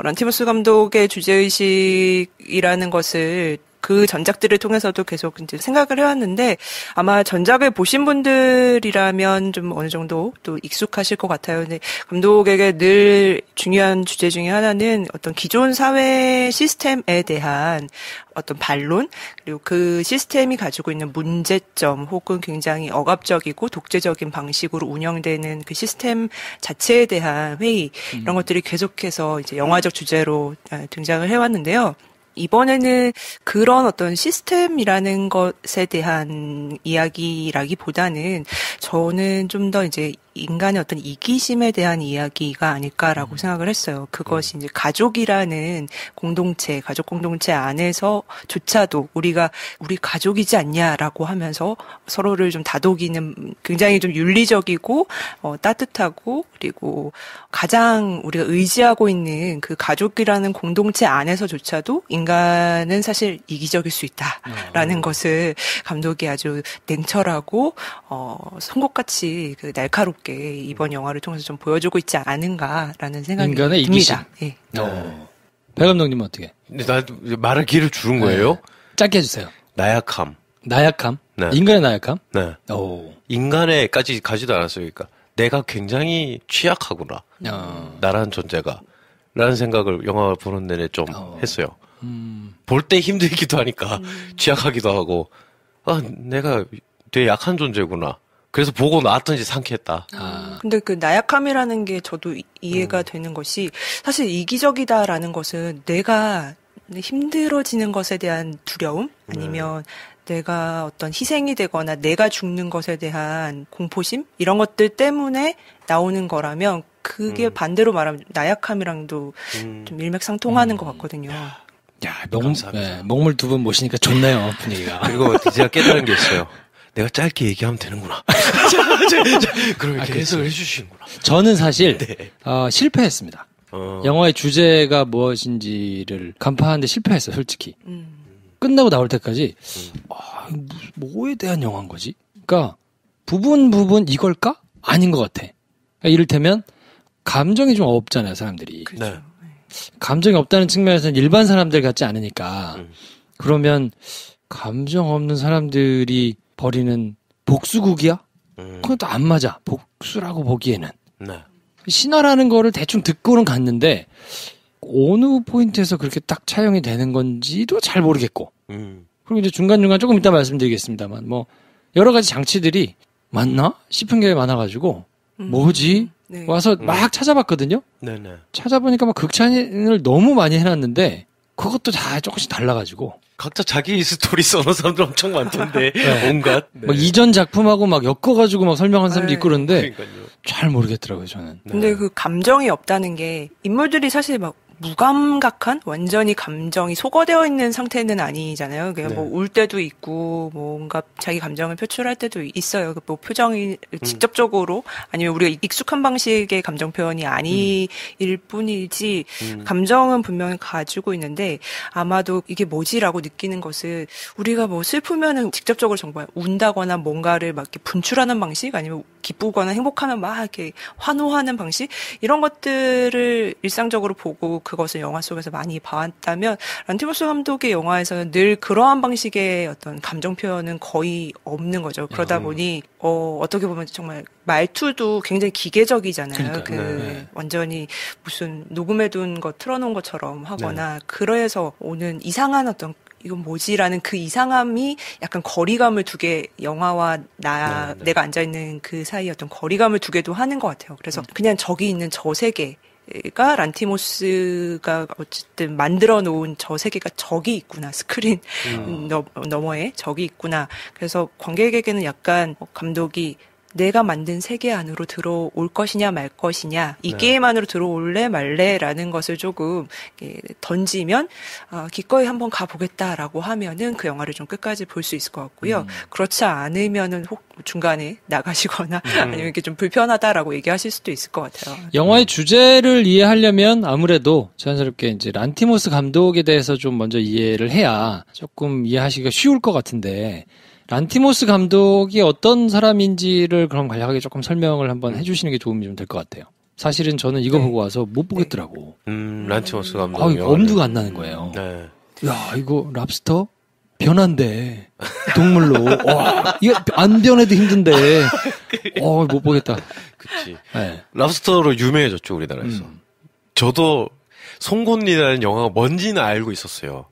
Speaker 3: 란티모스 감독의 주제의식이라는 것을 그 전작들을 통해서도 계속 이제 생각을 해왔는데 아마 전작을 보신 분들이라면 좀 어느 정도 또 익숙하실 것 같아요. 근데 감독에게 늘 중요한 주제 중에 하나는 어떤 기존 사회 시스템에 대한 어떤 반론 그리고 그 시스템이 가지고 있는 문제점 혹은 굉장히 억압적이고 독재적인 방식으로 운영되는 그 시스템 자체에 대한 회의 이런 것들이 계속해서 이제 영화적 주제로 등장을 해왔는데요. 이번에는 그런 어떤 시스템이라는 것에 대한 이야기라기보다는 저는 좀 더 이제 인간의 어떤 이기심에 대한 이야기가 아닐까라고 생각을 했어요. 그것이 이제 가족이라는 공동체, 가족 공동체 안에서조차도 우리 가족이지 않냐라고 하면서 서로를 좀 다독이는 굉장히 좀 윤리적이고 따뜻하고 그리고 가장 우리가 의지하고 있는 그 가족이라는 공동체 안에서조차도 인간은 사실 이기적일 수 있다라는 것을 감독이 아주 냉철하고 송곳같이 그 날카롭게 이번 영화를 통해서 좀 보여주고 있지 않은가라는 생각이
Speaker 1: 인간의
Speaker 3: 듭니다.
Speaker 1: 이기심. 배 감독님은 어떻게?
Speaker 2: 나 말할 기회를 주는 거예요?
Speaker 1: 네. 짧게 해주세요.
Speaker 2: 나약함.
Speaker 1: 나약함?
Speaker 2: 네.
Speaker 1: 인간의 나약함?
Speaker 2: 네. 인간에까지 가지도 않았어요. 그러니까 내가 굉장히 취약하구나. 나라는 존재가. 라는 생각을 영화 보는 내내 좀 했어요. 볼 때 힘들기도 하니까 취약하기도 하고 내가 되게 약한 존재구나. 그래서 보고 나왔던지 상쾌했다.
Speaker 3: 근데 그 나약함이라는 게 저도 이해가 되는 것이 사실 이기적이다라는 것은 내가 힘들어지는 것에 대한 두려움 아니면 내가 어떤 희생이 되거나 내가 죽는 것에 대한 공포심 이런 것들 때문에 나오는 거라면 그게 반대로 말하면 나약함이랑도 좀 일맥상통하는 것 같거든요.
Speaker 1: 야, 먹물 두 분 모시니까 좋네요, 분위기가.
Speaker 2: 그리고 제가 깨달은 게 있어요. 내가 짧게 얘기하면 되는구나. 그렇게 해석을 해주시는구나.
Speaker 1: 저는 사실 실패했습니다. 영화의 주제가 무엇인지를 간파하는데 실패했어요, 솔직히. 끝나고 나올 때까지 뭐에 대한 영화인 거지? 그러니까 부분 이걸까? 아닌 것 같아. 그러니까 이를테면 감정이 좀 없잖아요, 사람들이.
Speaker 3: 그렇죠.
Speaker 1: 감정이 없다는 측면에서는 일반 사람들 같지 않으니까 그러면 감정 없는 사람들이 벌이는 복수극이야? 그건 또 안 맞아. 복수라고 보기에는.
Speaker 2: 네.
Speaker 1: 신화라는 거를 대충 듣고는 갔는데 어느 포인트에서 그렇게 딱 차용이 되는 건지도 잘 모르겠고 그리고 이제 중간중간 조금 이따 말씀드리겠습니다만 뭐 여러 가지 장치들이 맞나? 싶은 게 많아가지고 뭐지?
Speaker 3: 네.
Speaker 1: 와서 막 찾아봤거든요.
Speaker 2: 네네.
Speaker 1: 찾아보니까 막 극찬을 너무 많이 해놨는데 그것도 다 조금씩 달라가지고
Speaker 2: 각자 자기 스토리 써놓은 사람들 엄청 많던데 온갖. 네.
Speaker 1: 막 이전 작품하고 막 엮어가지고 막 설명한 사람도 있고 그러는데
Speaker 2: 그러니까요.
Speaker 1: 잘 모르겠더라고요 저는.
Speaker 3: 근데 그 감정이 없다는 게 인물들이 사실 막 무감각한 완전히 감정이 소거되어 있는 상태는 아니잖아요. 그냥 뭐 울 때도 있고 뭔가 자기 감정을 표출할 때도 있어요. 뭐 표정이 직접적으로 아니면 우리가 익숙한 방식의 감정 표현이 아닐 뿐이지 감정은 분명히 가지고 있는데 아마도 이게 뭐지라고 느끼는 것을 우리가 뭐 슬프면은 직접적으로 정말 운다거나 뭔가를 막 이렇게 분출하는 방식 아니면 기쁘거나 행복하면 막 이렇게 환호하는 방식 이런 것들을 일상적으로 보고 그것을 영화 속에서 많이 봐왔다면 란티모스 감독의 영화에서는 늘 그러한 방식의 어떤 감정 표현은 거의 없는 거죠. 그러다 보니 어떻게 보면 정말 말투도 굉장히 기계적이잖아요. 완전히 무슨 녹음해둔 거 틀어놓은 것처럼 하거나 그래서 오는 이상한 어떤 이건 뭐지라는 그 이상함이 약간 거리감을 두게 영화와 내가 앉아있는 그 사이에 어떤 거리감을 두게도 하는 것 같아요. 그래서 그냥 저기 있는 저 세계가 란티모스가 어쨌든 만들어 놓은 저 세계가 저기 있구나. 스크린 너머에 저기 있구나. 그래서 관객에게는 약간 감독이 내가 만든 세계 안으로 들어올 것이냐 말 것이냐 이 게임 안으로 들어올래 말래라는 것을 조금 던지면 기꺼이 한번 가보겠다라고 하면은 그 영화를 좀 끝까지 볼 수 있을 것 같고요. 그렇지 않으면은 혹 중간에 나가시거나 아니면 이렇게 좀 불편하다라고 얘기하실 수도 있을 것 같아요.
Speaker 1: 영화의 주제를 이해하려면 아무래도 자연스럽게 이제 란티모스 감독에 대해서 좀 먼저 이해를 해야 조금 이해하시기가 쉬울 것 같은데 란티모스 감독이 어떤 사람인지를 그럼 간략하게 조금 설명을 한번 해주시는 게 도움이 좀 될 것 같아요. 사실은 저는 이거 보고 와서 못 보겠더라고.
Speaker 2: 란티모스 감독.
Speaker 1: 엄두가 안 나는 거예요.
Speaker 2: 네.
Speaker 1: 야, 이거 랍스터? 변한데. 동물로. 와, 이거 안 변해도 힘든데. 못 보겠다.
Speaker 2: 그치.
Speaker 1: 네.
Speaker 2: 랍스터로 유명해졌죠, 우리나라에서. 저도 송곳니라는 영화가 뭔지는 알고 있었어요.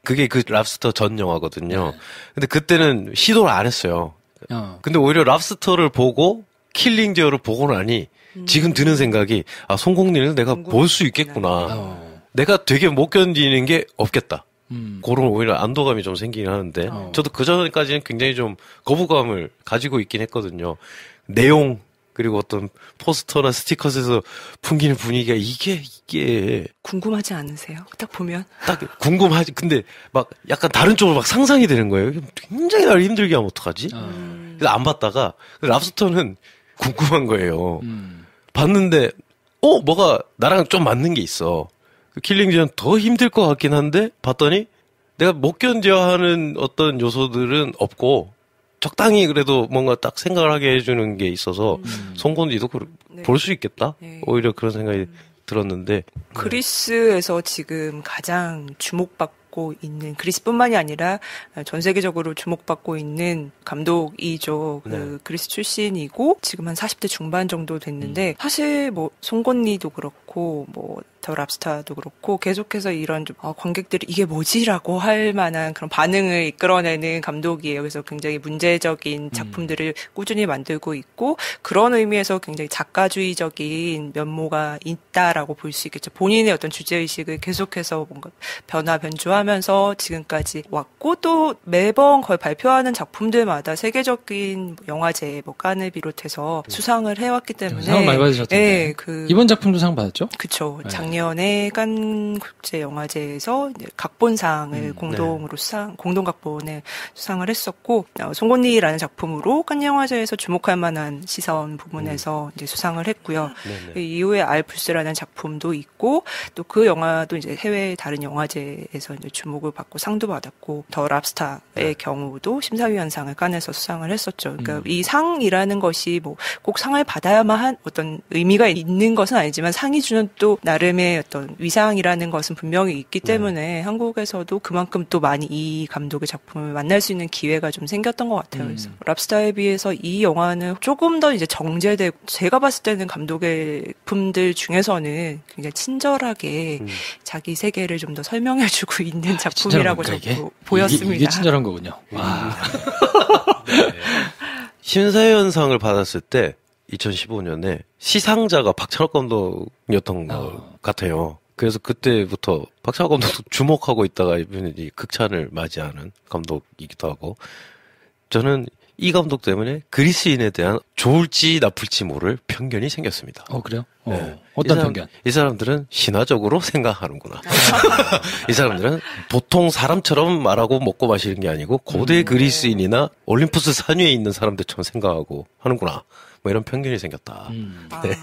Speaker 2: 그게 그 랍스터 전 영화거든요. 근데 그때는 시도를 안 했어요. 근데 오히려 랍스터를 보고 킬링 제어를 보고 나니 지금 드는 생각이 송곳니를 내가 볼 수 있겠구나. 내가 되게 못 견디는 게 없겠다. 그런 오히려 안도감이 좀 생기긴 하는데 저도 그 전까지는 굉장히 좀 거부감을 가지고 있긴 했거든요. 내용 그리고 어떤 포스터나 스티커에서 풍기는 분위기가 이게
Speaker 3: 궁금하지 않으세요? 딱 보면
Speaker 2: 딱 궁금하지. 근데 막 약간 다른 쪽으로 막 상상이 되는 거예요. 굉장히 나를 힘들게 하면 어떡하지? 그래서 안 봤다가 랍스터는 궁금한 거예요. 봤는데 뭐가 나랑 좀 맞는 게 있어. 킬링지는 더 힘들 것 같긴 한데 봤더니 내가 못 견뎌하는 어떤 요소들은 없고 적당히 그래도 뭔가 딱 생각을 하게 해주는 게 있어서 송곳니도 볼 수 있겠다. 오히려 그런 생각이 들었는데
Speaker 3: 그리스에서 지금 가장 주목받고 있는 그리스뿐만이 아니라 전 세계적으로 주목받고 있는 감독이죠. 그리스 출신이고 지금 한 40대 중반 정도 됐는데 사실 뭐 송곳니도 그렇고 뭐 더 랍스타도 그렇고 계속해서 이런 좀 관객들이 이게 뭐지라고 할 만한 그런 반응을 이끌어내는 감독이에요. 그래서 굉장히 문제적인 작품들을 꾸준히 만들고 있고 그런 의미에서 굉장히 작가주의적인 면모가 있다라고 볼 수 있겠죠. 본인의 어떤 주제의식을 계속해서 뭔가 변주하면서 지금까지 왔고 또 매번 거의 발표하는 작품들마다 세계적인 영화제 칸을 비롯해서 수상을 해왔기 때문에
Speaker 1: 상을 많이 받으셨던데 이번 작품도 상 받았죠?
Speaker 3: 그렇죠. 작년에 칸 국제영화제에서 각본상을 공동으로 공동각본에 수상을 했었고 송곳니라는 작품으로 칸 영화제에서 주목할 만한 시선 부분에서 이제 수상을 했고요. 이후에 알프스라는 작품도 있고 또 그 영화도 이제 해외 다른 영화제에서 이제 주목을 받고 상도 받았고 더 랍스타의 경우도 심사위원상을 칸에서 수상을 했었죠. 그러니까 이 상이라는 것이 뭐 꼭 상을 받아야만 한 어떤 의미가 있는 것은 아니지만 상이 주는 또 나름의 어떤 위상이라는 것은 분명히 있기 때문에 한국에서도 그만큼 또 많이 이 감독의 작품을 만날 수 있는 기회가 좀 생겼던 것 같아요. 그래서 랍스타에 비해서 이 영화는 조금 더 이제 정제되고 제가 봤을 때는 감독의 작품들 중에서는 굉장히 친절하게 자기 세계를 좀 더 설명해주고 있는 작품이라고 저도 보였습니다.
Speaker 1: 이게 친절한 거군요.
Speaker 2: 심사위원상을 받았을 때 2015년에 시상자가 박찬욱 감독이었던 것 같아요. 그래서 그때부터 박찬욱 감독도 주목하고 있다가 이번에 극찬을 맞이하는 감독이기도 하고 저는 이 감독 때문에 그리스인에 대한 좋을지 나쁠지 모를 편견이 생겼습니다.
Speaker 1: 그래요? 어떤 편견?
Speaker 2: 이 사람들은 신화적으로 생각하는구나. 이 사람들은 보통 사람처럼 말하고 먹고 마시는 게 아니고 고대 그리스인이나 올림푸스 산 위에 있는 사람들처럼 생각하고 하는구나. 뭐 이런 편견이 생겼다. 네.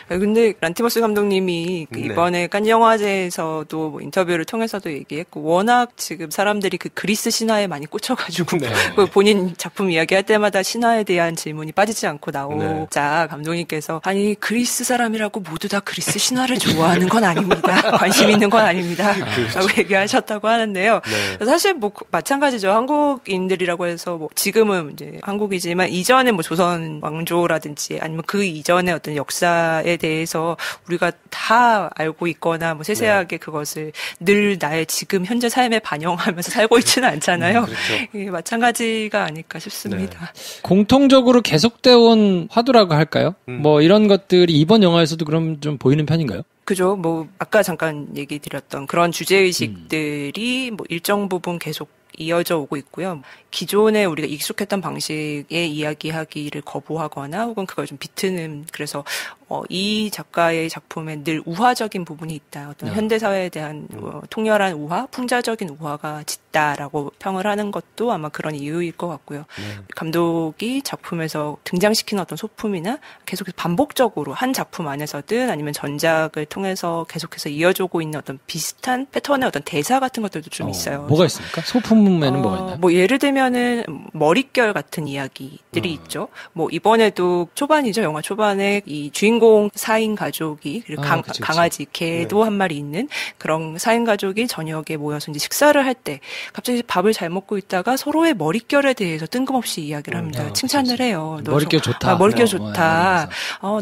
Speaker 3: 근데 란티머스 감독님이 이번에 칸 영화제에서도 뭐 인터뷰를 통해서도 얘기했고 워낙 지금 사람들이 그 그리스 신화에 많이 꽂혀가지고 그 본인 작품 이야기할 때마다 신화에 대한 질문이 빠지지 않고 나오자 감독님께서 아니 그리스 사람이라고 모두 다 그리스 신화를 좋아하는 건 아닙니다. 관심 있는 건 아닙니다. 라고 얘기하셨다고 하는데요. 사실 뭐 마찬가지죠. 한국인들이라고 해서 뭐 지금은 이제 한국이지만 이전에 뭐 조선 왕조라든지 아니면 그 이전의 어떤 역사에 대해서 우리가 다 알고 있거나 뭐 세세하게 그것을 늘 나의 지금 현재 삶에 반영하면서 살고 있지는 않잖아요. 그렇죠. 마찬가지가 아닐까 싶습니다.
Speaker 1: 공통적으로 계속되어 온 화두라고 할까요? 뭐 이런 것들이 이번 영화에서도 그럼 좀 보이는 편인가요?
Speaker 3: 그죠. 뭐 아까 잠깐 얘기 드렸던 그런 주제의식들이 뭐 일정 부분 계속 이어져 오고 있고요. 기존에 우리가 익숙했던 방식의 이야기하기를 거부하거나 혹은 그걸 좀 비트는 그래서 이 작가의 작품에 늘 우화적인 부분이 있다. 어떤 현대사회에 대한 통렬한 우화, 풍자적인 우화가 짙다라고 평을 하는 것도 아마 그런 이유일 것 같고요. 감독이 작품에서 등장시키는 어떤 소품이나 계속해서 반복적으로 한 작품 안에서든 아니면 전작을 통해서 계속해서 이어져오고 있는 어떤 비슷한 패턴의 어떤 대사 같은 것들도 좀 있어요.
Speaker 1: 뭐가 있습니까? 소품에는 뭐가 있나요?
Speaker 3: 뭐 예를 들면은 머릿결 같은 이야기들이 있죠. 뭐 이번에도 초반이죠. 영화 초반에 이 주인공 4인 가족이 그리고 그치. 강아지 개도 한 마리 있는 그런 4인 가족이 저녁에 모여서 이제 식사를 할 때 갑자기 밥을 잘 먹고 있다가 서로의 머릿결에 대해서 뜬금없이 이야기를 합니다. 칭찬을
Speaker 1: 그치.
Speaker 3: 해요.
Speaker 1: 머릿결 좋다.
Speaker 3: 머릿결 좋다.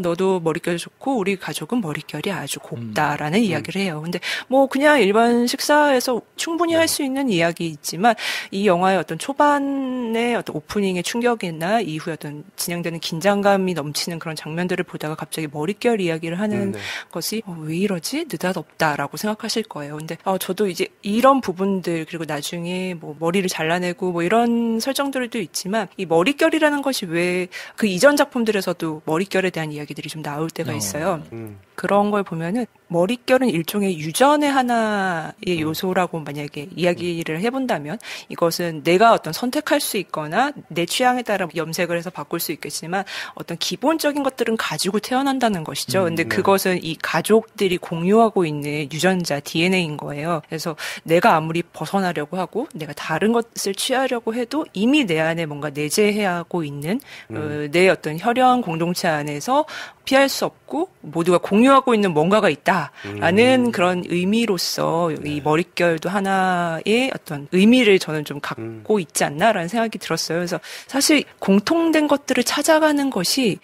Speaker 3: 너도 머릿결 좋고 우리 가족은 머릿결이 아주 곱다라는 이야기를 해요. 근데 뭐 그냥 일반 식사에서 충분히 할 수 있는 이야기이지만 이 영화의 어떤 초반의 어떤 오프닝의 충격이나 이후에 어떤 진행되는 긴장감이 넘치는 그런 장면들을 보다가 갑자기 머릿결 이야기를 하는 것이 왜 이러지? 느닷없다라고 생각하실 거예요. 근데 저도 이제 이런 부분들 그리고 나중에 뭐 머리를 잘라내고 뭐 이런 설정들도 있지만 이 머릿결이라는 것이 왜 그 이전 작품들에서도 머릿결에 대한 이야기들이 좀 나올 때가 있어요. 그런 걸 보면은 머릿결은 일종의 유전의 하나의 요소라고 만약에 이야기를 해본다면 이것은 내가 어떤 선택할 수 있거나 내 취향에 따라 염색을 해서 바꿀 수 있겠지만 어떤 기본적인 것들은 가지고 태어난다는 것이죠. 근데 그것은 이 가족들이 공유하고 있는 유전자 DNA인 거예요. 그래서 내가 아무리 벗어나려고 하고 내가 다른 것을 취하려고 해도 이미 내 안에 뭔가 내재하고 있는 내 어떤 혈연 공동체 안에서 피할 수 없고 모두가 공유 공유하고 있는 뭔가가 있다라는 그런 의미로서 이 머릿결도 하나의 어떤 의미를 저는 좀 갖고 있지 않나라는 생각이 들었어요. 그래서 사실 공통된 것들을 찾아가는 것이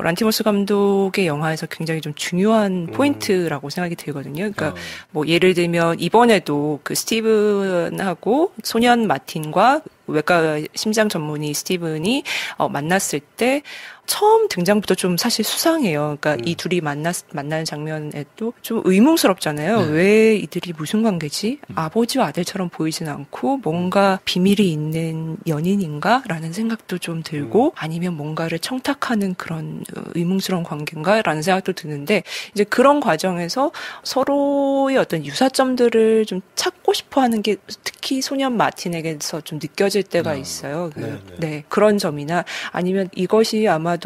Speaker 3: 란티모스 감독의 영화에서 굉장히 좀 중요한 포인트라고 생각이 들거든요. 그러니까 뭐 예를 들면 이번에도 그 스티븐하고 소년 마틴과 외과 심장 전문의 스티븐이 만났을 때 처음 등장부터 좀 사실 수상해요. 그러니까 이 둘이 만나는 장면에도 좀 의문스럽잖아요. 왜 이들이 무슨 관계지? 아버지와 아들처럼 보이진 않고 뭔가 비밀이 있는 연인인가라는 생각도 좀 들고 아니면 뭔가를 청탁하는 그런 의문스러운 관계인가라는 생각도 드는데 이제 그런 과정에서 서로의 어떤 유사점들을 좀 찾고 싶어하는 게 특히 소년 마틴에게서 좀 느껴질 때가 있어요. 네, 그런 점이나 아니면 이것이 아마도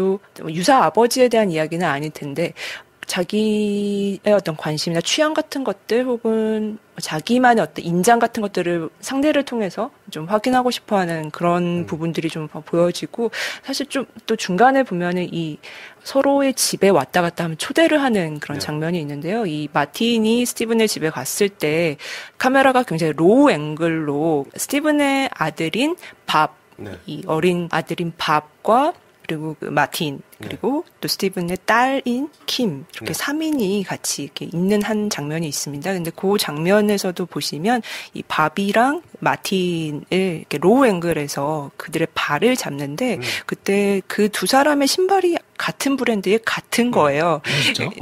Speaker 3: 유사 아버지에 대한 이야기는 아닐 텐데 자기의 어떤 관심이나 취향 같은 것들 혹은 자기만의 어떤 인장 같은 것들을 상대를 통해서 좀 확인하고 싶어하는 그런 부분들이 좀 보여지고 사실 좀 또 중간에 보면은 이 서로의 집에 왔다 갔다 하면 초대를 하는 그런 장면이 있는데요. 이 마틴이 스티븐의 집에 갔을 때 카메라가 굉장히 로우 앵글로 스티븐의 아들인 밥, 이 어린 아들인 밥과 그리고 그 마틴 그리고 또 스티븐의 딸인 킴 이렇게 3인이 같이 이렇게 있는 한 장면이 있습니다. 근데 그 장면에서도 보시면 이 밥이랑 마틴을 이렇게 로우 앵글에서 그들의 발을 잡는데 그때 그 두 사람의 신발이 같은 브랜드의 같은 거예요.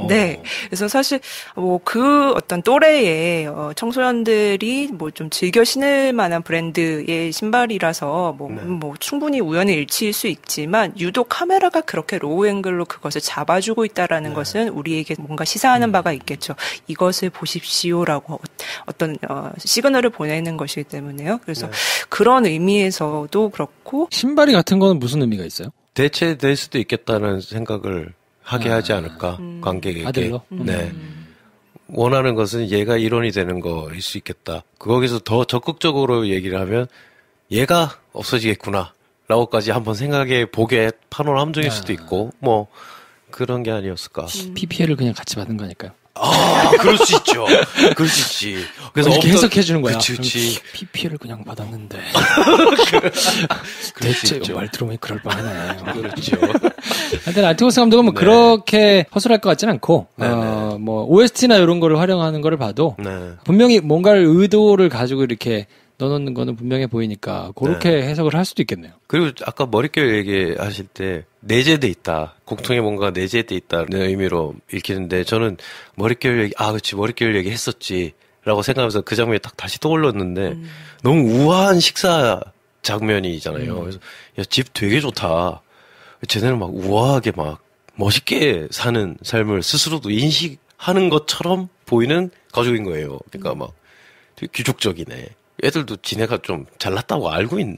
Speaker 3: 네. 그래서 사실 뭐 그 어떤 또래의 청소년들이 뭐 좀 즐겨 신을 만한 브랜드의 신발이라서 뭐 충분히 우연의 일치일 수 있지만 유독 카메라가 그렇게 로우 앵글로 그것을 잡아주고 있다라는 것은 우리에게 뭔가 시사하는 바가 있겠죠. 이것을 보십시오라고 어떤 시그널을 보내는 것이기 때문에요. 그래서 그런 의미에서도 그렇고
Speaker 1: 신발이 같은 거는 무슨 의미가 있어요?
Speaker 2: 대체될 수도 있겠다는 생각을 하게 하지 않을까 관객에게.
Speaker 1: 아들로?
Speaker 2: 네. 원하는 것은 얘가 일원이 되는 거일 수 있겠다. 거기서 더 적극적으로 얘기를 하면 얘가 없어지겠구나 라고까지 한번 생각해 보게 판원 함정일 수도 있고 뭐 그런 게 아니었을까.
Speaker 1: PPL을 그냥 같이 받은 거니까요.
Speaker 2: 아, 그럴 수 있죠. 그럴 수 있지.
Speaker 1: 그래서 이렇게 해석해 주는 거야.
Speaker 2: 그치.
Speaker 1: PPL을 그냥 받았는데. 대체 말 들어보니 그럴 뻔하네.
Speaker 2: 그렇죠.
Speaker 1: 하여튼 란티모스 감독은 뭐 그렇게 허술할 것 같지는 않고, 뭐 OST나 이런 거를 활용하는 거를 봐도 분명히 뭔가를 의도를 가지고 이렇게 넣어놓는 거는 분명해 보이니까 그렇게 해석을 할 수도 있겠네요.
Speaker 2: 그리고 아까 머릿결 얘기하실 때 내재돼 있다. 공통의 뭔가 내재돼 있다는 의미로 읽히는데 저는 머릿결 얘기, 그렇지 머릿결 얘기 했었지 라고 생각하면서 그 장면이 딱 다시 떠올랐는데 너무 우아한 식사 장면이잖아요. 그래서 야, 집 되게 좋다. 쟤네는 막 우아하게 막 멋있게 사는 삶을 스스로도 인식하는 것처럼 보이는 가족인 거예요. 그러니까 막 되게 귀족적이네. 애들도 지네가 좀 잘났다고 알고 있네.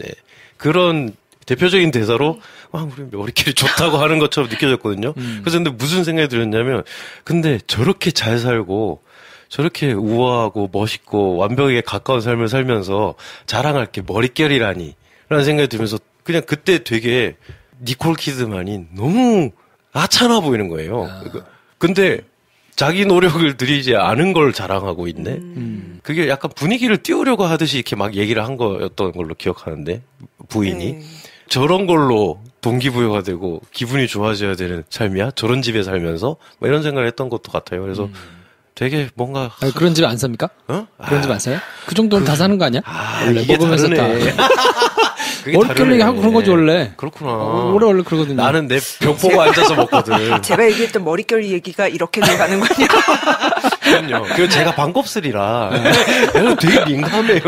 Speaker 2: 그런 대표적인 대사로 우리 머리끼리 좋다고 하는 것처럼 느껴졌거든요. 그래서 근데 무슨 생각이 들었냐면 근데 저렇게 잘 살고 저렇게 우아하고 멋있고 완벽에 가까운 삶을 살면서 자랑할 게 머릿결이라니 라는 생각이 들면서 그냥 그때 되게 니콜 키드만이 너무 하찮아 보이는 거예요. 근데 자기 노력을 들이지 않은 걸 자랑하고 있네. 그게 약간 분위기를 띄우려고 하듯이 이렇게 막 얘기를 한 거였던 걸로 기억하는데 부인이 저런 걸로 동기부여가 되고 기분이 좋아져야 되는 삶이야? 저런 집에 살면서? 뭐 이런 생각을 했던 것도 같아요. 그래서 되게 뭔가
Speaker 1: 그런 집에 안 삽니까? 그런 집 안 사요? 그 정도는 다 사는 거 아니야? 원래
Speaker 2: 이게
Speaker 1: 먹으면서
Speaker 2: 다르네.
Speaker 1: 다 머릿결 얘기 하고 그런 거지 원래.
Speaker 2: 그렇구나.
Speaker 1: 원래 그러거든요.
Speaker 2: 나는 내 벽 보고 앉아서 먹거든.
Speaker 3: 제가 얘기했던 머릿결 얘기가 이렇게 가는군요.
Speaker 2: 그럼요. 그리고 제가 반곱슬이라 되게 민감해요.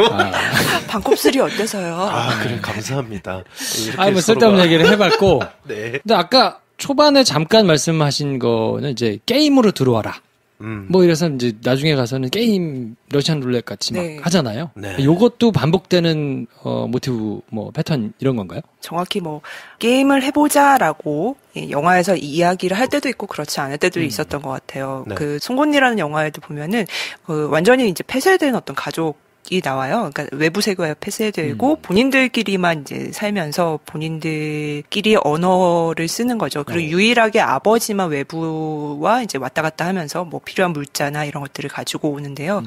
Speaker 3: 반곱슬이 어때서요?
Speaker 2: 그래 감사합니다.
Speaker 1: 뭐 쓸데없는 얘기를 해봤고.
Speaker 2: 네.
Speaker 1: 근데 아까 초반에 잠깐 말씀하신 거는 이제 게임으로 들어와라. 뭐 이래서 이제 나중에 가서는 게임 러시안 룰렛 같이 막 하잖아요.
Speaker 2: 네.
Speaker 1: 요것도 반복되는 모티브 뭐 패턴 이런 건가요?
Speaker 3: 정확히 뭐 게임을 해보자라고 영화에서 이야기를 할 때도 있고 그렇지 않을 때도 있었던 것 같아요. 그 송곳니라는 영화에도 보면은 완전히 이제 폐쇄된 어떤 가족 나와요. 그러니까 외부 세계와 폐쇄되고 본인들끼리만 이제 살면서 본인들끼리 언어를 쓰는 거죠. 그리고 유일하게 아버지만 외부와 이제 왔다 갔다 하면서 뭐 필요한 물자나 이런 것들을 가지고 오는데요.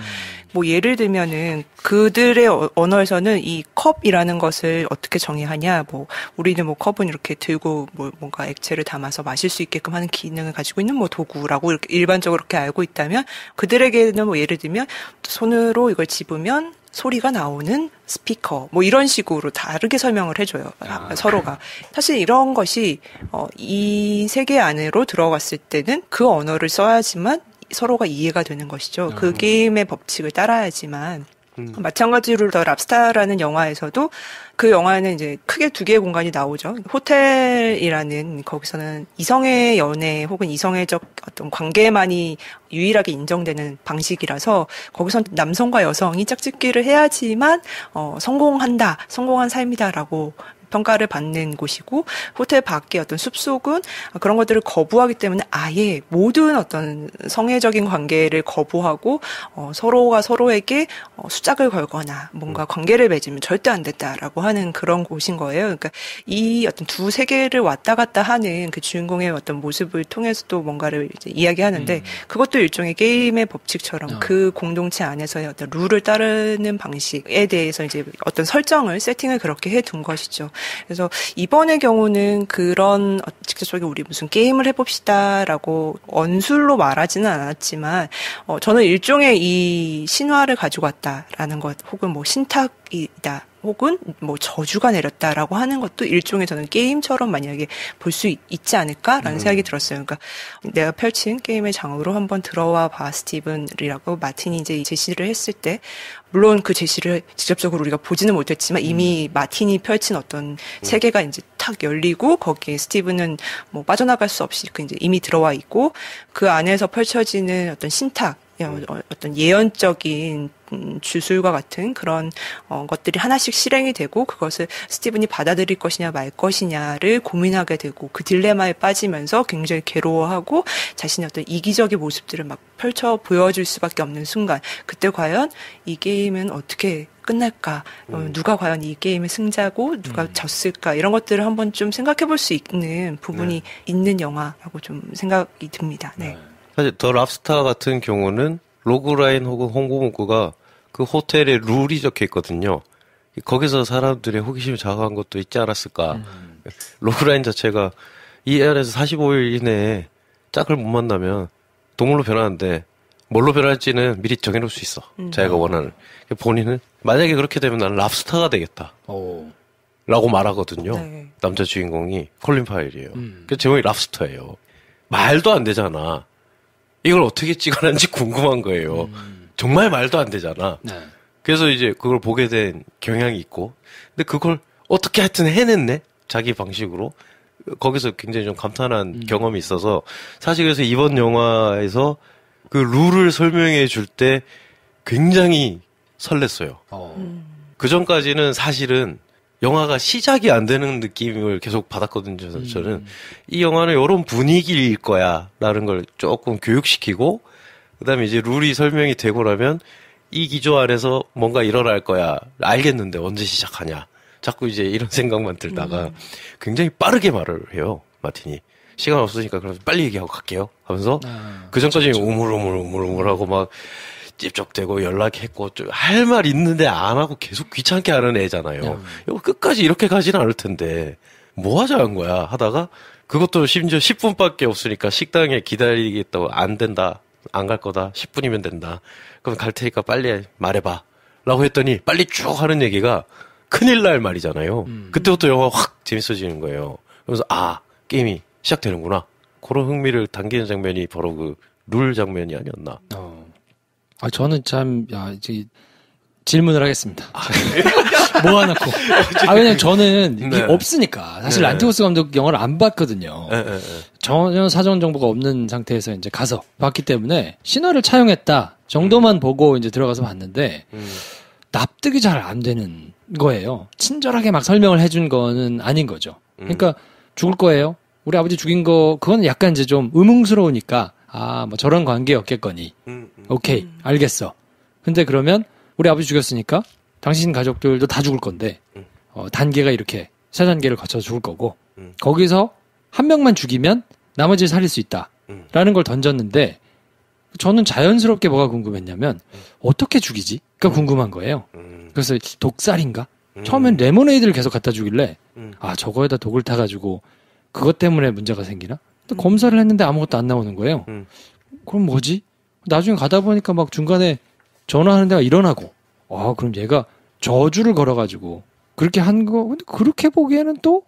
Speaker 3: 뭐 예를 들면은 그들의 언어에서는 이 컵이라는 것을 어떻게 정의하냐. 뭐 우리는 뭐 컵은 이렇게 들고 뭐 뭔가 액체를 담아서 마실 수 있게끔 하는 기능을 가지고 있는 뭐 도구라고 이렇게 일반적으로 그렇게 알고 있다면 그들에게는 뭐 예를 들면 손으로 이걸 집으면 소리가 나오는 스피커 뭐 이런 식으로 다르게 설명을 해줘요. 서로가. 사실 이런 것이 이 세계 안으로 들어갔을 때는 그 언어를 써야지만 서로가 이해가 되는 것이죠. 그 게임의 법칙을 따라야지만. 마찬가지로 더 랍스타라는 영화에서도 그 영화에는 이제 크게 두 개의 공간이 나오죠. 호텔이라는 거기서는 이성의 연애 혹은 이성애적 어떤 관계만이 유일하게 인정되는 방식이라서 거기선 남성과 여성이 짝짓기를 해야지만 성공한 삶이다라고 평가를 받는 곳이고 호텔 밖의 어떤 숲속은 그런 것들을 거부하기 때문에 아예 모든 어떤 성애적인 관계를 거부하고 서로가 서로에게 수작을 걸거나 뭔가 관계를 맺으면 절대 안 됐다라고 하는 그런 곳인 거예요. 그러니까 이 어떤 두 세계를 왔다 갔다 하는 그 주인공의 어떤 모습을 통해서도 뭔가를 이제 이야기하는데 그것도 일종의 게임의 법칙처럼 그 공동체 안에서의 어떤 룰을 따르는 방식에 대해서 이제 어떤 세팅을 그렇게 해둔 것이죠. 그래서 이번의 경우는 그런 직접적인 우리 무슨 게임을 해봅시다라고 언술로 말하지는 않았지만 저는 일종의 이 신화를 가지고 왔다라는 것 혹은 뭐 신탁이다 혹은 뭐 저주가 내렸다라고 하는 것도 일종의 저는 게임처럼 만약에 볼 수 있지 않을까라는 생각이 들었어요. 그러니까 내가 펼친 게임의 장으로 한번 들어와 봐 스티븐이라고 마틴이 이제 제시를 했을 때 물론 그 제시를 직접적으로 우리가 보지는 못했지만 이미 마틴이 펼친 어떤 세계가 이제 탁 열리고 거기에 스티븐은 뭐 빠져나갈 수 없이 이제 이미 들어와 있고 그 안에서 펼쳐지는 어떤 신탁 어떤 예언적인 주술과 같은 그런 것들이 하나씩 실행이 되고 그것을 스티븐이 받아들일 것이냐 말 것이냐를 고민하게 되고 그 딜레마에 빠지면서 굉장히 괴로워하고 자신의 어떤 이기적인 모습들을 막 펼쳐 보여줄 수밖에 없는 순간 그때 과연 이 게임은 어떻게 끝날까? 누가 과연 이 게임의 승자고 누가 졌을까? 이런 것들을 한번 좀 생각해 볼 수 있는 부분이 있는 영화라고 좀 생각이 듭니다. 네.
Speaker 2: 사실 더 랍스타 같은 경우는 로그라인 혹은 홍보 문구가 그 호텔에 룰이 적혀 있거든요. 거기서 사람들의 호기심을 자극한 것도 있지 않았을까. 로그라인 자체가 이 안에서 45일 이내에 짝을 못 만나면 동물로 변하는데 뭘로 변할지는 미리 정해놓을 수 있어. 자기가 원하는. 본인은 만약에 그렇게 되면 나는 랍스타가 되겠다. 라고 말하거든요. 네. 남자 주인공이 콜린 파일이에요. 그 제목이 랍스타예요. 말도 안 되잖아. 이걸 어떻게 찍어놨는지 궁금한 거예요. 정말 말도 안 되잖아. 네. 그래서 이제 그걸 보게 된 경향이 있고, 근데 그걸 어떻게 하여튼 해냈네? 자기 방식으로. 거기서 굉장히 좀 감탄한 경험이 있어서, 사실 그래서 이번 영화에서 그 룰을 설명해 줄 때 굉장히 설렜어요. 그 전까지는 사실은 영화가 시작이 안 되는 느낌을 계속 받았거든요. 저는 이 영화는 이런 분위기일 거야라는 걸 조금 교육시키고 그다음에 이제 룰이 설명이 되고 나면 이 기조 안에서 뭔가 일어날 거야. 알겠는데 언제 시작하냐. 자꾸 이제 이런 생각만 들다가 굉장히 빠르게 말을 해요. 마틴이. 시간 없으니까 그럼 빨리 얘기하고 갈게요. 하면서 그 전까지는 우물우물하고 막 찝쩍대고 연락했고 할 말 있는데 안 하고 계속 귀찮게 하는 애잖아요. 이거 끝까지 이렇게 가지는 않을 텐데 뭐 하자는 거야 하다가 그것도 심지어 10분밖에 없으니까 식당에 기다리겠다고 안 된다. 안 갈 거다. 10분이면 된다. 그럼 갈 테니까 빨리 말해봐. 라고 했더니 빨리 쭉 하는 얘기가 큰일 날 말이잖아요. 그때부터 영화가 확 재밌어지는 거예요. 그래서 게임이 시작되는구나. 그런 흥미를 당기는 장면이 바로 그 룰 장면이 아니었나.
Speaker 1: 저는 이제 질문을 하겠습니다. 모아놓고. 왜냐면 저는 이게 없으니까. 사실 란티고스 감독 영화를 안 봤거든요. 전혀 사전 정보가 없는 상태에서 이제 가서 봤기 때문에 신화를 차용했다 정도만 보고 이제 들어가서 봤는데, 납득이 잘 안 되는 거예요. 친절하게 막 설명을 해준 거는 아닌 거죠. 그러니까 죽을 거예요. 우리 아버지 죽인 거, 그건 약간 이제 좀 의문스러우니까, 뭐 저런 관계였겠거니. 오케이, 알겠어. 근데 그러면 우리 아버지 죽였으니까 당신 가족들도 다 죽을 건데 단계가 이렇게 3단계를 거쳐서 죽을 거고 거기서 한 명만 죽이면 나머지를 살릴 수 있다라는 걸 던졌는데 저는 자연스럽게 뭐가 궁금했냐면 어떻게 죽이지? 가 궁금한 거예요. 그래서 독살인가? 처음엔 레모네이드를 계속 갖다 주길래 저거에다 독을 타가지고 그것 때문에 문제가 생기나? 검사를 했는데 아무것도 안 나오는 거예요. 그럼 뭐지? 나중에 가다 보니까 막 중간에 전화하는 데가 일어나고 그럼 얘가 저주를 걸어가지고 그렇게 한 거. 근데 그렇게 보기에는 또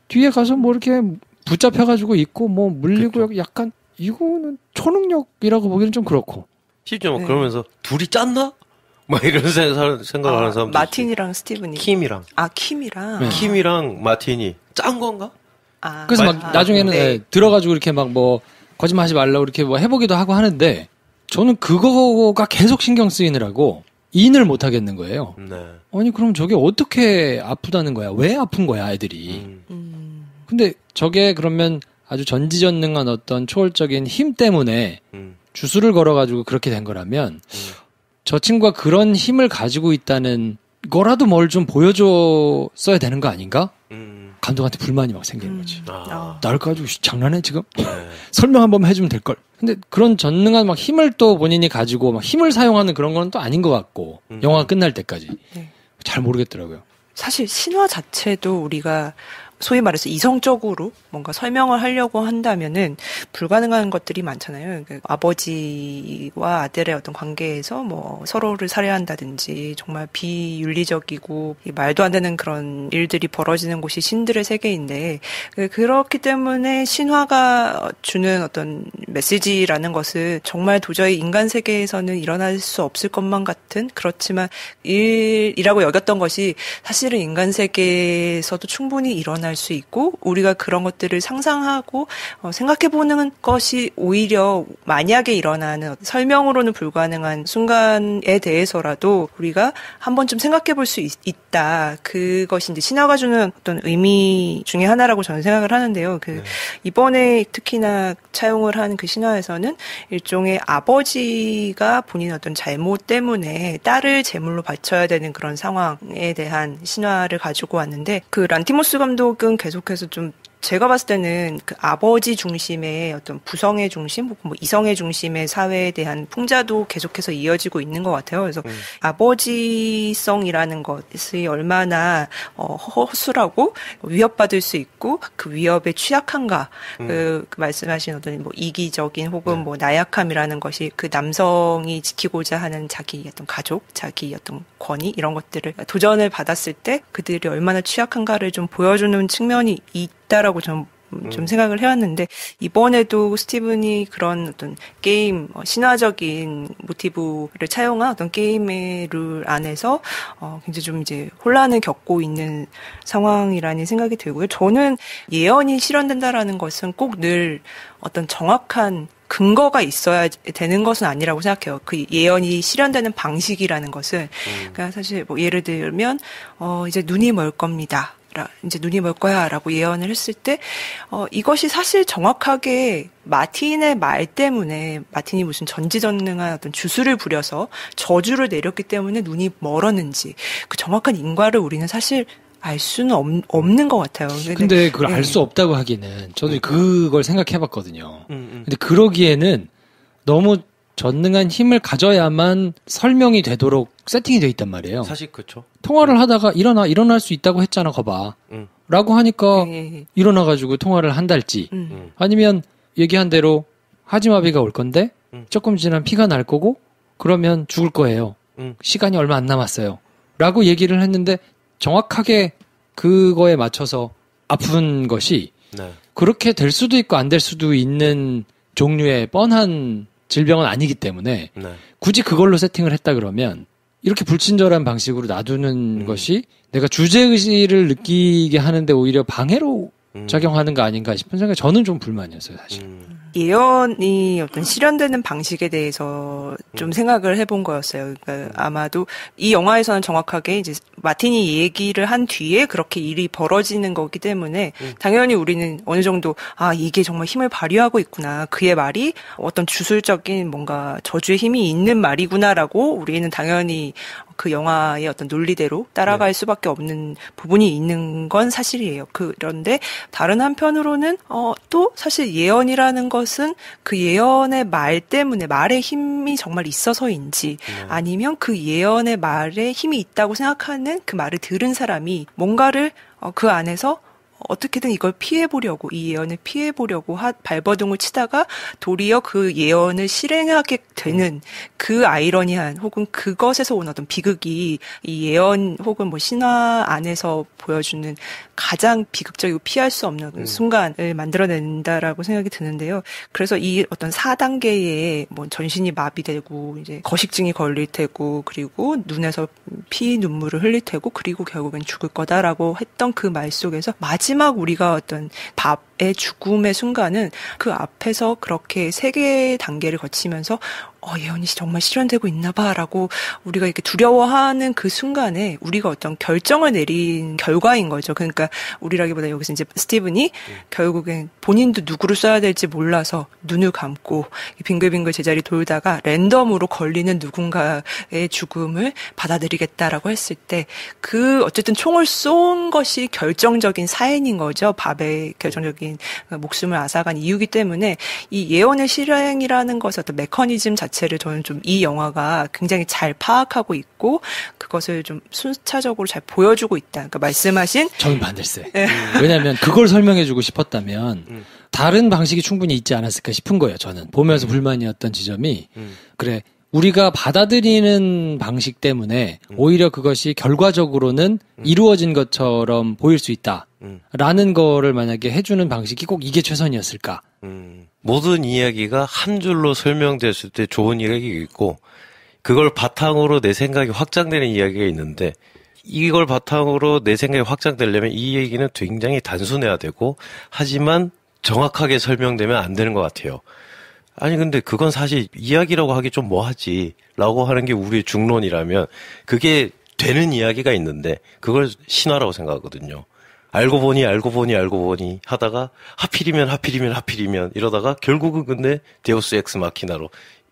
Speaker 1: 뒤에 가서 뭐 이렇게 붙잡혀가지고 있고 뭐 물리고 그렇죠. 약간 이거는 초능력이라고 보기는 좀 그렇고.
Speaker 2: 실제 막 그러면서 둘이 짰나? 막 이런 생각하는 사람들.
Speaker 3: 마틴이랑 스티븐이.
Speaker 2: 킴이랑.
Speaker 3: 킴이랑.
Speaker 2: 네. 킴이랑 마틴이 짠 건가?
Speaker 1: 그래서 막 나중에는 들어가지고 이렇게 막 뭐 거짓말하지 말라고 이렇게 뭐 해보기도 하고 하는데 저는 그거가 계속 신경 쓰이느라고 인을 못 하겠는 거예요.
Speaker 2: 네.
Speaker 1: 아니 그럼 저게 어떻게 아프다는 거야? 왜 아픈 거야, 애들이? 근데 저게 그러면 아주 전지전능한 어떤 초월적인 힘 때문에 주술을 걸어가지고 그렇게 된 거라면 저 친구가 그런 힘을 가지고 있다는 거라도 뭘 좀 보여줬어야 되는 거 아닌가? 감독한테 불만이 막 생기는 거지. 나를 가지고 장난해 지금?
Speaker 2: 네.
Speaker 1: 설명 한번 해주면 될 걸. 근데 그런 전능한 막 힘을 또 본인이 가지고 막 힘을 사용하는 그런 건 또 아닌 것 같고 영화가 끝날 때까지 잘 모르겠더라고요.
Speaker 3: 사실 신화 자체도 우리가 소위 말해서 이성적으로 뭔가 설명을 하려고 한다면은 불가능한 것들이 많잖아요. 그러니까 아버지와 아들의 어떤 관계에서 뭐 서로를 살해한다든지 정말 비윤리적이고 말도 안 되는 그런 일들이 벌어지는 곳이 신들의 세계인데 그렇기 때문에 신화가 주는 어떤 메시지라는 것은 정말 도저히 인간 세계에서는 일어날 수 없을 것만 같은 그렇지만 일이라고 여겼던 것이 사실은 인간 세계에서도 충분히 일어날 수 있고 우리가 그런 것들을 상상하고 생각해보는 것이 오히려 만약에 일어나는 설명으로는 불가능한 순간에 대해서라도 우리가 한 번쯤 생각해볼 수 있다. 그것이 이제 신화가 주는 어떤 의미 중에 하나라고 저는 생각을 하는데요. 이번에 특히나 차용을 한 그 신화에서는 일종의 아버지가 본인의 어떤 잘못 때문에 딸을 제물로 바쳐야 되는 그런 상황에 대한 신화를 가지고 왔는데 그 란티모스 감독은 계속해서 좀 제가 봤을 때는 그 아버지 중심의 어떤 부성의 중심 혹은 뭐 이성의 중심의 사회에 대한 풍자도 계속해서 이어지고 있는 것 같아요. 그래서 아버지성이라는 것이 얼마나 허술하고 위협받을 수 있고 그 위협에 취약한가 그 말씀하신 어떤 뭐 이기적인 혹은 뭐 나약함이라는 것이 그 남성이 지키고자 하는 자기 어떤 가족, 자기 어떤 권위 이런 것들을 도전을 받았을 때 그들이 얼마나 취약한가를 좀 보여주는 측면이 있다라고 좀 생각을 해왔는데 이번에도 스티븐이 그런 어떤 게임 신화적인 모티브를 차용한 어떤 게임의 룰 안에서 굉장히 좀 이제 혼란을 겪고 있는 상황이라는 생각이 들고요. 저는 예언이 실현된다라는 것은 꼭 늘 어떤 정확한 근거가 있어야 되는 것은 아니라고 생각해요. 그 예언이 실현되는 방식이라는 것은 그러니까 사실 뭐 예를 들면 이제 눈이 멀 겁니다. 이제 눈이 멀 거야 라고 예언을 했을 때 이것이 사실 정확하게 마틴의 말 때문에 마틴이 무슨 전지전능한 어떤 주술을 부려서 저주를 내렸기 때문에 눈이 멀었는지 그 정확한 인과를 우리는 사실 알 수는 없는 것 같아요.
Speaker 1: 근데 그걸 알 수 없다고 하기는 저도 그걸 생각해봤거든요. 근데 그러기에는 너무 전능한 힘을 가져야만 설명이 되도록 세팅이 돼 있단 말이에요.
Speaker 2: 사실 그렇죠.
Speaker 1: 통화를 하다가 일어날 수 있다고 했잖아, 거봐. 라고 하니까 일어나가지고 통화를 한달지. 아니면 얘기한 대로 하지마비가 올 건데 조금 지나면 피가 날 거고 그러면 죽을 거예요. 시간이 얼마 안 남았어요. 라고 얘기를 했는데 정확하게 그거에 맞춰서 아픈 것이 그렇게 될 수도 있고 안 될 수도 있는 종류의 뻔한 질병은 아니기 때문에 굳이 그걸로 세팅을 했다 그러면 이렇게 불친절한 방식으로 놔두는 것이 내가 주제의식을 느끼게 하는데 오히려 방해로 작용하는 거 아닌가 싶은 생각이 저는 좀 불만이었어요, 사실.
Speaker 3: 예언이 어떤 실현되는 방식에 대해서 좀 생각을 해본 거였어요. 그러니까 아마도 이 영화에서는 정확하게 이제 마틴이 얘기를 한 뒤에 그렇게 일이 벌어지는 거기 때문에 당연히 우리는 어느 정도 이게 정말 힘을 발휘하고 있구나. 그의 말이 어떤 주술적인 뭔가 저주의 힘이 있는 말이구나라고 우리는 당연히 그 영화의 어떤 논리대로 따라갈 수밖에 없는 부분이 있는 건 사실이에요. 그런데 다른 한편으로는 또 사실 예언이라는 것은 그 예언의 말 때문에 말의 힘이 정말 있어서인지 아니면 그 예언의 말에 힘이 있다고 생각하는 그 말을 들은 사람이 뭔가를 그 안에서 어떻게든 이걸 피해보려고, 이 예언을 피해보려고 발버둥을 치다가 도리어 그 예언을 실행하게 되는 그 아이러니한 혹은 그것에서 온 어떤 비극이 이 예언 혹은 뭐 신화 안에서 보여주는 가장 비극적이고 피할 수 없는 순간을 만들어낸다라고 생각이 드는데요. 그래서 이 어떤 4단계의 뭐 전신이 마비되고 이제 거식증이 걸릴 테고 그리고 눈에서 피 눈물을 흘릴 테고 그리고 결국엔 죽을 거다라고 했던 그 말 속에서 마지막 우리가 어떤 밥의 죽음의 순간은 그 앞에서 그렇게 3개의 단계를 거치면서 예언이 정말 실현되고 있나 봐라고 우리가 이렇게 두려워하는 그 순간에 우리가 어떤 결정을 내린 결과인 거죠. 그러니까 우리라기보다 여기서 이제 스티븐이 결국엔 본인도 누구를 써야 될지 몰라서 눈을 감고 빙글빙글 제자리 돌다가 랜덤으로 걸리는 누군가의 죽음을 받아들이겠다라고 했을 때 그 어쨌든 총을 쏜 것이 결정적인 사인인 거죠. 밥의 결정적인 목숨을 앗아간 이유기 때문에 이 예언의 실행이라는 것의 어떤 메커니즘 자체를 저는 좀 이 영화가 굉장히 잘 파악하고 있고 그것을 좀 순차적으로 잘 보여주고 있다. 그러니까 말씀하신
Speaker 1: 저는 반대세. 왜냐하면 그걸 설명해주고 싶었다면 다른 방식이 충분히 있지 않았을까 싶은 거예요. 저는 보면서 불만이었던 지점이 그래 우리가 받아들이는 방식 때문에 오히려 그것이 결과적으로는 이루어진 것처럼 보일 수 있다라는 거를 만약에 해주는 방식이 꼭 이게 최선이었을까?
Speaker 2: 모든 이야기가 한 줄로 설명됐을 때 좋은 이야기가 있고 그걸 바탕으로 내 생각이 확장되는 이야기가 있는데 이걸 바탕으로 내 생각이 확장되려면 이 얘기는 굉장히 단순해야 되고 하지만 정확하게 설명되면 안 되는 것 같아요. 아니 근데 그건 사실 이야기라고 하기 좀 뭐하지 라고 하는 게 우리의 중론이라면 그게 되는 이야기가 있는데 그걸 신화라고 생각하거든요. 알고 보니 하다가 하필이면 이러다가 결국은 근데 데우스 엑스 마키나로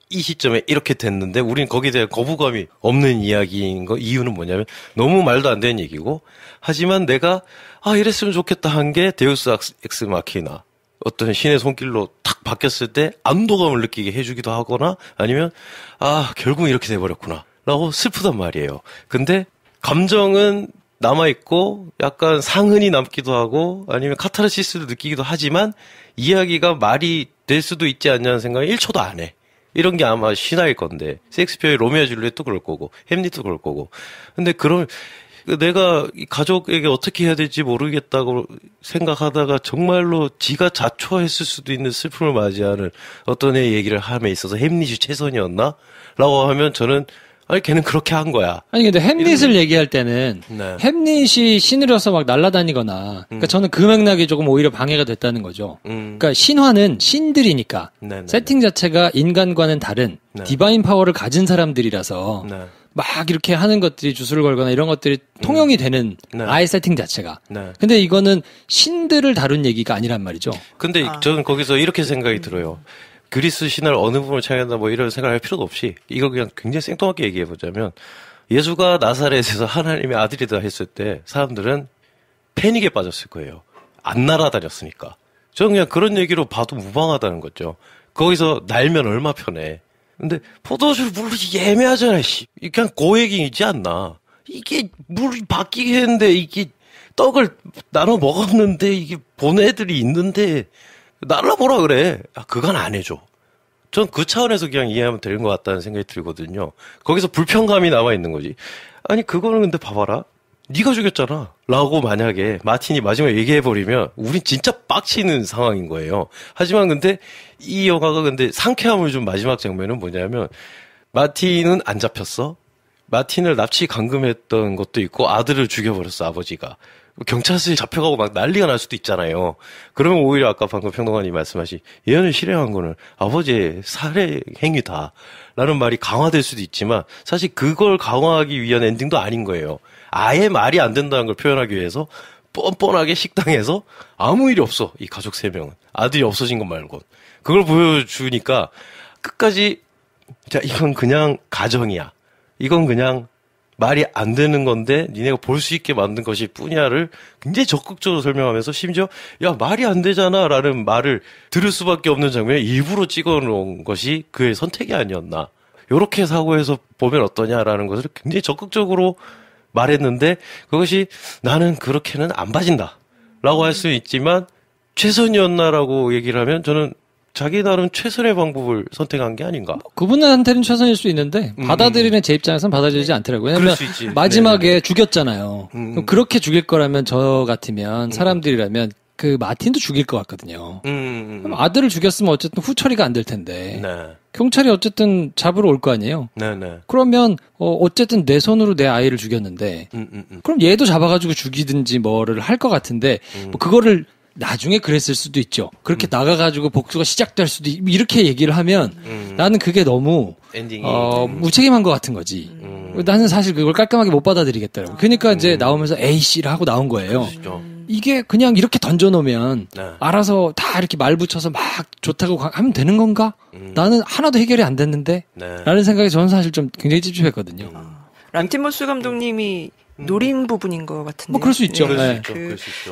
Speaker 2: 이 시점에 이렇게 됐는데 우린 거기에 대한 거부감이 없는 이야기인 거 이유는 뭐냐면 너무 말도 안 되는 얘기고 하지만 내가 이랬으면 좋겠다 한 게 데우스 엑스 마키나 어떤 신의 손길로 탁 바뀌었을 때 안도감을 느끼게 해주기도 하거나 아니면 결국 이렇게 돼버렸구나 라고 슬프단 말이에요. 근데 감정은 남아있고 약간 상흔이 남기도 하고 아니면 카타르시스도 느끼기도 하지만 이야기가 말이 될 수도 있지 않냐는 생각을 1초도 안 해. 이런 게 아마 신화일 건데 셰익스피어의 로미오 줄리엣도 그럴 거고 햄릿도 그럴 거고 근데 그럼 내가 가족에게 어떻게 해야 될지 모르겠다고 생각하다가 정말로 지가 자초했을 수도 있는 슬픔을 맞이하는 어떤 애 얘기를 함에 있어서 햄릿이 최선이었나? 라고 하면 저는 걔는 그렇게 한 거야.
Speaker 1: 아니 근데 햄릿을 얘기할 때는 햄릿이 신으로서 막 날아다니거나 그러니까 저는 그 맥락이 조금 오히려 방해가 됐다는 거죠. 그러니까 신화는 신들이니까 세팅 자체가 인간과는 다른 디바인 파워를 가진 사람들이라서 막 이렇게 하는 것들이 주술을 걸거나 이런 것들이 통용이 되는 아예 세팅 자체가. 근데 이거는 신들을 다룬 얘기가 아니란 말이죠.
Speaker 2: 근데 저는 거기서 이렇게 생각이 들어요. 그리스 신화를 어느 부분을 차이한다 뭐 이런 생각을 할 필요도 없이 이거 그냥 굉장히 생뚱하게 얘기해 보자면 예수가 나사렛에서 하나님의 아들이다 했을 때 사람들은 패닉에 빠졌을 거예요. 안 날아다녔으니까. 저는 그냥 그런 얘기로 봐도 무방하다는 거죠. 거기서 날면 얼마 편해. 근데 포도주 물이 예매하잖아. 그냥 고액이지 않나. 이게 물이 바뀌게 했는데 이게 떡을 나눠 먹었는데 이게 본 애들이 있는데 날라보라 그래. 그건 안 해줘. 전 그 차원에서 그냥 이해하면 되는 것 같다는 생각이 들거든요. 거기서 불편감이 남아있는 거지. 아니 그거는 근데 봐봐라. 네가 죽였잖아. 라고 만약에 마틴이 마지막에 얘기해버리면 우린 진짜 빡치는 상황인 거예요. 하지만 근데 이 영화가 근데 상쾌함을 준 마지막 장면은 뭐냐면 마틴은 안 잡혔어. 마틴을 납치 감금했던 것도 있고 아들을 죽여버렸어 아버지가. 경찰서에 잡혀가고 막 난리가 날 수도 있잖아요. 그러면 오히려 아까 방금 평론가님 말씀하신 예언을 실행한 거는 아버지의 살해 행위다라는 말이 강화될 수도 있지만 사실 그걸 강화하기 위한 엔딩도 아닌 거예요. 아예 말이 안 된다는 걸 표현하기 위해서 뻔뻔하게 식당에서 아무 일이 없어. 이 가족 3명은. 아들이 없어진 것 말고. 그걸 보여주니까 끝까지 자 이건 그냥 가정이야. 이건 그냥 말이 안 되는 건데 니네가 볼 수 있게 만든 것일 뿐이야를 굉장히 적극적으로 설명하면서 심지어 야 말이 안 되잖아 라는 말을 들을 수밖에 없는 장면을 일부러 찍어놓은 것이 그의 선택이 아니었나. 요렇게 사고해서 보면 어떠냐라는 것을 굉장히 적극적으로 말했는데 그것이 나는 그렇게는 안 봐진다 라고 할 수 있지만 최선이었나라고 얘기를 하면 저는 자기 나름 최선의 방법을 선택한 게 아닌가.
Speaker 1: 그분한테는 최선일 수 있는데 받아들이는 제 입장에서는 받아들이지 않더라고요. 왜냐면 마지막에 네네. 죽였잖아요. 그럼 그렇게 죽일 거라면 저 같으면 사람들이라면 그 마틴도 죽일 것 같거든요. 그럼 아들을 죽였으면 어쨌든 후처리가 안 될 텐데 네. 경찰이 어쨌든 잡으러 올 거 아니에요. 네네. 그러면 어쨌든 내 손으로 내 아이를 죽였는데 그럼 얘도 잡아가지고 죽이든지 뭐를 할 것 같은데 뭐 그거를 나중에 그랬을 수도 있죠. 그렇게 나가가지고 복수가 시작될 수도 이렇게 얘기를 하면 나는 그게 너무 무책임한 것 같은 거지. 나는 사실 그걸 깔끔하게 못 받아들이겠더라고요. 그러니까 이제 나오면서 A씨를 하고 나온 거예요. 이게 그냥 이렇게 던져놓으면 네. 알아서 다 이렇게 말 붙여서 막 좋다고 하면 되는 건가? 나는 하나도 해결이 안 됐는데 네. 라는 생각이 저는 사실 좀 굉장히 찝찝했거든요.
Speaker 3: 란티모스 감독님이 노린 부분인 것 같은데.
Speaker 1: 뭐 그럴 수 있죠.
Speaker 3: 네.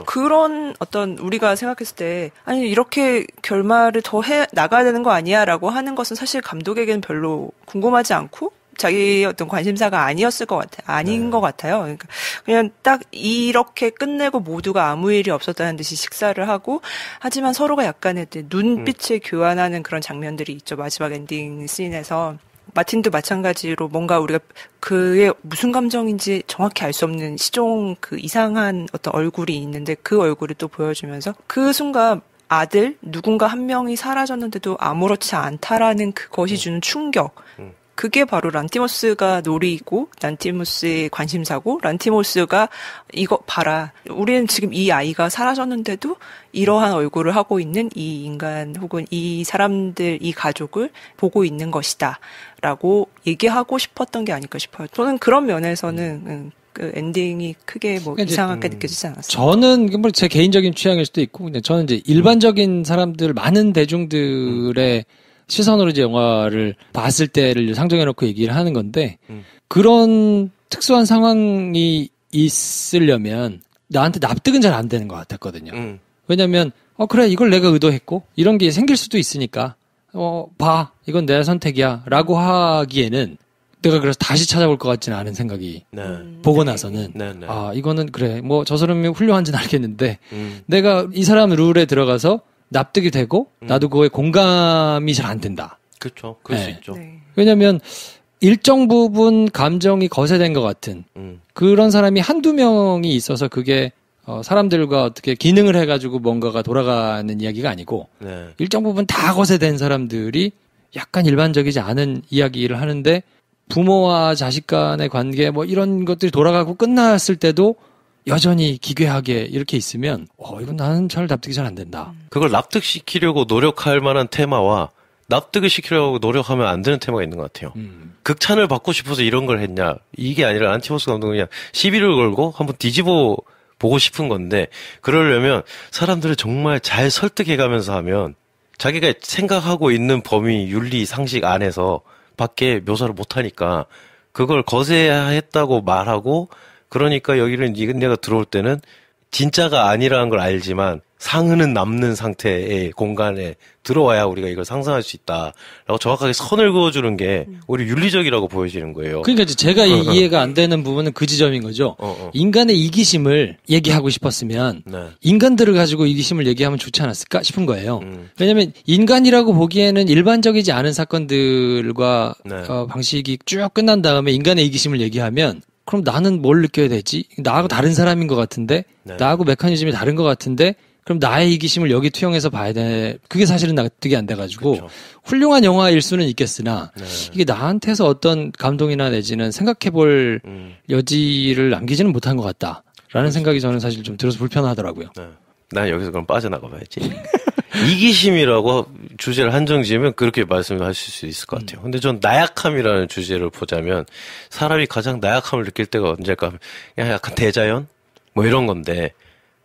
Speaker 3: 그런 어떤 우리가 생각했을 때 아니 이렇게 결말을 더 해 나가야 되는 거 아니야라고 하는 것은 사실 감독에게는 별로 궁금하지 않고 자기의 어떤 관심사가 아니었을 것 같아요. 아닌 네. 것 같아요. 그러니까 그냥 딱 이렇게 끝내고 모두가 아무 일이 없었다는 듯이 식사를 하고 하지만 서로가 약간의 눈빛을 교환하는 그런 장면들이 있죠. 마지막 엔딩 씬에서. 마틴도 마찬가지로 뭔가 우리가 그의 무슨 감정인지 정확히 알 수 없는 시종 그 이상한 어떤 얼굴이 있는데 그 얼굴을 또 보여주면서 그 순간 아들 누군가 한 명이 사라졌는데도 아무렇지 않다라는 그것이 주는 충격. 그게 바로 란티모스가 노리고 란티모스의 관심사고 란티모스가 이거 봐라. 우리는 지금 이 아이가 사라졌는데도 이러한 얼굴을 하고 있는 이 인간 혹은 이 사람들, 이 가족을 보고 있는 것이다. 라고 얘기하고 싶었던 게 아닐까 싶어요. 저는 그런 면에서는 그 엔딩이 크게 뭐 이상하게 느껴지지 않았어요.
Speaker 1: 저는 뭐 제 개인적인 취향일 수도 있고 근데 저는 이제 일반적인 사람들 많은 대중들의 시선으로 이제 영화를 봤을 때를 상정해놓고 얘기를 하는 건데 그런 특수한 상황이 있으려면 나한테 납득은 잘 안 되는 것 같았거든요. 왜냐면 그래 이걸 내가 의도했고 이런 게 생길 수도 있으니까 봐 이건 내 선택이야 라고 하기에는 내가 그래서 다시 찾아볼 것 같지는 않은 생각이 보고 나서는 이거는 그래 뭐 저 사람이 훌륭한지는 알겠는데 내가 이 사람 룰에 들어가서 납득이 되고 나도 그거에 공감이 잘 안 된다.
Speaker 2: 그렇죠. 그럴 수 있죠.
Speaker 3: 네.
Speaker 1: 왜냐하면 일정 부분 감정이 거세된 것 같은 그런 사람이 한두 명이 있어서 그게 사람들과 어떻게 기능을 해가지고 뭔가가 돌아가는 이야기가 아니고 네. 일정 부분 다 거세된 사람들이 약간 일반적이지 않은 이야기를 하는데 부모와 자식 간의 관계 뭐 이런 것들이 돌아가고 끝났을 때도 여전히 기괴하게 이렇게 있으면 이건 나는 잘 납득이 잘 안 된다.
Speaker 2: 그걸 납득시키려고 노력할 만한 테마와 납득을 시키려고 노력하면 안 되는 테마가 있는 것 같아요. 극찬을 받고 싶어서 이런 걸 했냐. 이게 아니라 란티모스 감독은 그냥 시비를 걸고 한번 뒤집어 보고 싶은 건데 그러려면 사람들을 정말 잘 설득해가면서 하면 자기가 생각하고 있는 범위, 윤리, 상식 안에서 밖에 묘사를 못하니까 그걸 거세했다고 말하고 그러니까 여기는 내가 들어올 때는 진짜가 아니라는 걸 알지만 상흔은 남는 상태의 공간에 들어와야 우리가 이걸 상상할 수 있다라고 정확하게 선을 그어주는 게 오히려 윤리적이라고 보여지는 거예요.
Speaker 1: 그러니까 이제 제가 이해가 안 되는 부분은 그 지점인 거죠. 인간의 이기심을 얘기하고 싶었으면 네. 인간들을 가지고 이기심을 얘기하면 좋지 않았을까 싶은 거예요. 왜냐하면 인간이라고 보기에는 일반적이지 않은 사건들과 네. 방식이 쭉 끝난 다음에 인간의 이기심을 얘기하면 그럼 나는 뭘 느껴야 되지? 나하고 다른 사람인 것 같은데 네. 나하고 메커니즘이 다른 것 같은데 그럼 나의 이기심을 여기 투영해서 봐야 돼. 그게 사실은 납득이 안 돼가지고
Speaker 2: 그렇죠.
Speaker 1: 훌륭한 영화일 수는 있겠으나 이게 나한테서 어떤 감동이나 내지는 생각해볼 여지를 남기지는 못한 것 같다라는 생각이 저는 사실 좀 들어서 불편하더라고요.
Speaker 2: 난 여기서 그럼 빠져나가 봐야지. 이기심이라고 주제를 한정지으면 그렇게 말씀하실 수 있을 것 같아요. 근데 전 나약함이라는 주제를 보자면 사람이 가장 나약함을 느낄 때가 언제일까 하면 약간 대자연? 뭐 이런 건데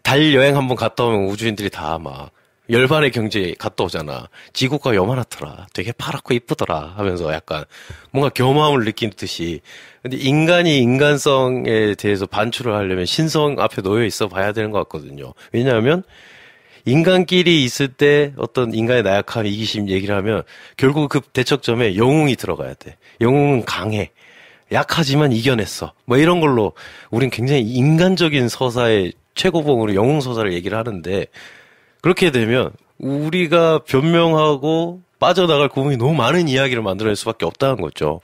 Speaker 2: 달 여행 한번 갔다 오면 우주인들이 다 막 열반의 경지에 갔다 오잖아. 지구가 요만하더라. 되게 파랗고 이쁘더라 하면서 약간 뭔가 겸함을 느낀 듯이. 근데 인간이 인간성에 대해서 반출을 하려면 신성 앞에 놓여 있어 봐야 되는 것 같거든요. 왜냐하면 인간끼리 있을 때 어떤 인간의 나약함, 이기심 얘기를 하면 결국 그 대척점에 영웅이 들어가야 돼. 영웅은 강해. 약하지만 이겨냈어. 뭐 이런 걸로 우린 굉장히 인간적인 서사의 최고봉으로 영웅 서사를 얘기를 하는데 그렇게 되면 우리가 변명하고 빠져나갈 구멍이 너무 많은 이야기를 만들어낼 수밖에 없다는 거죠.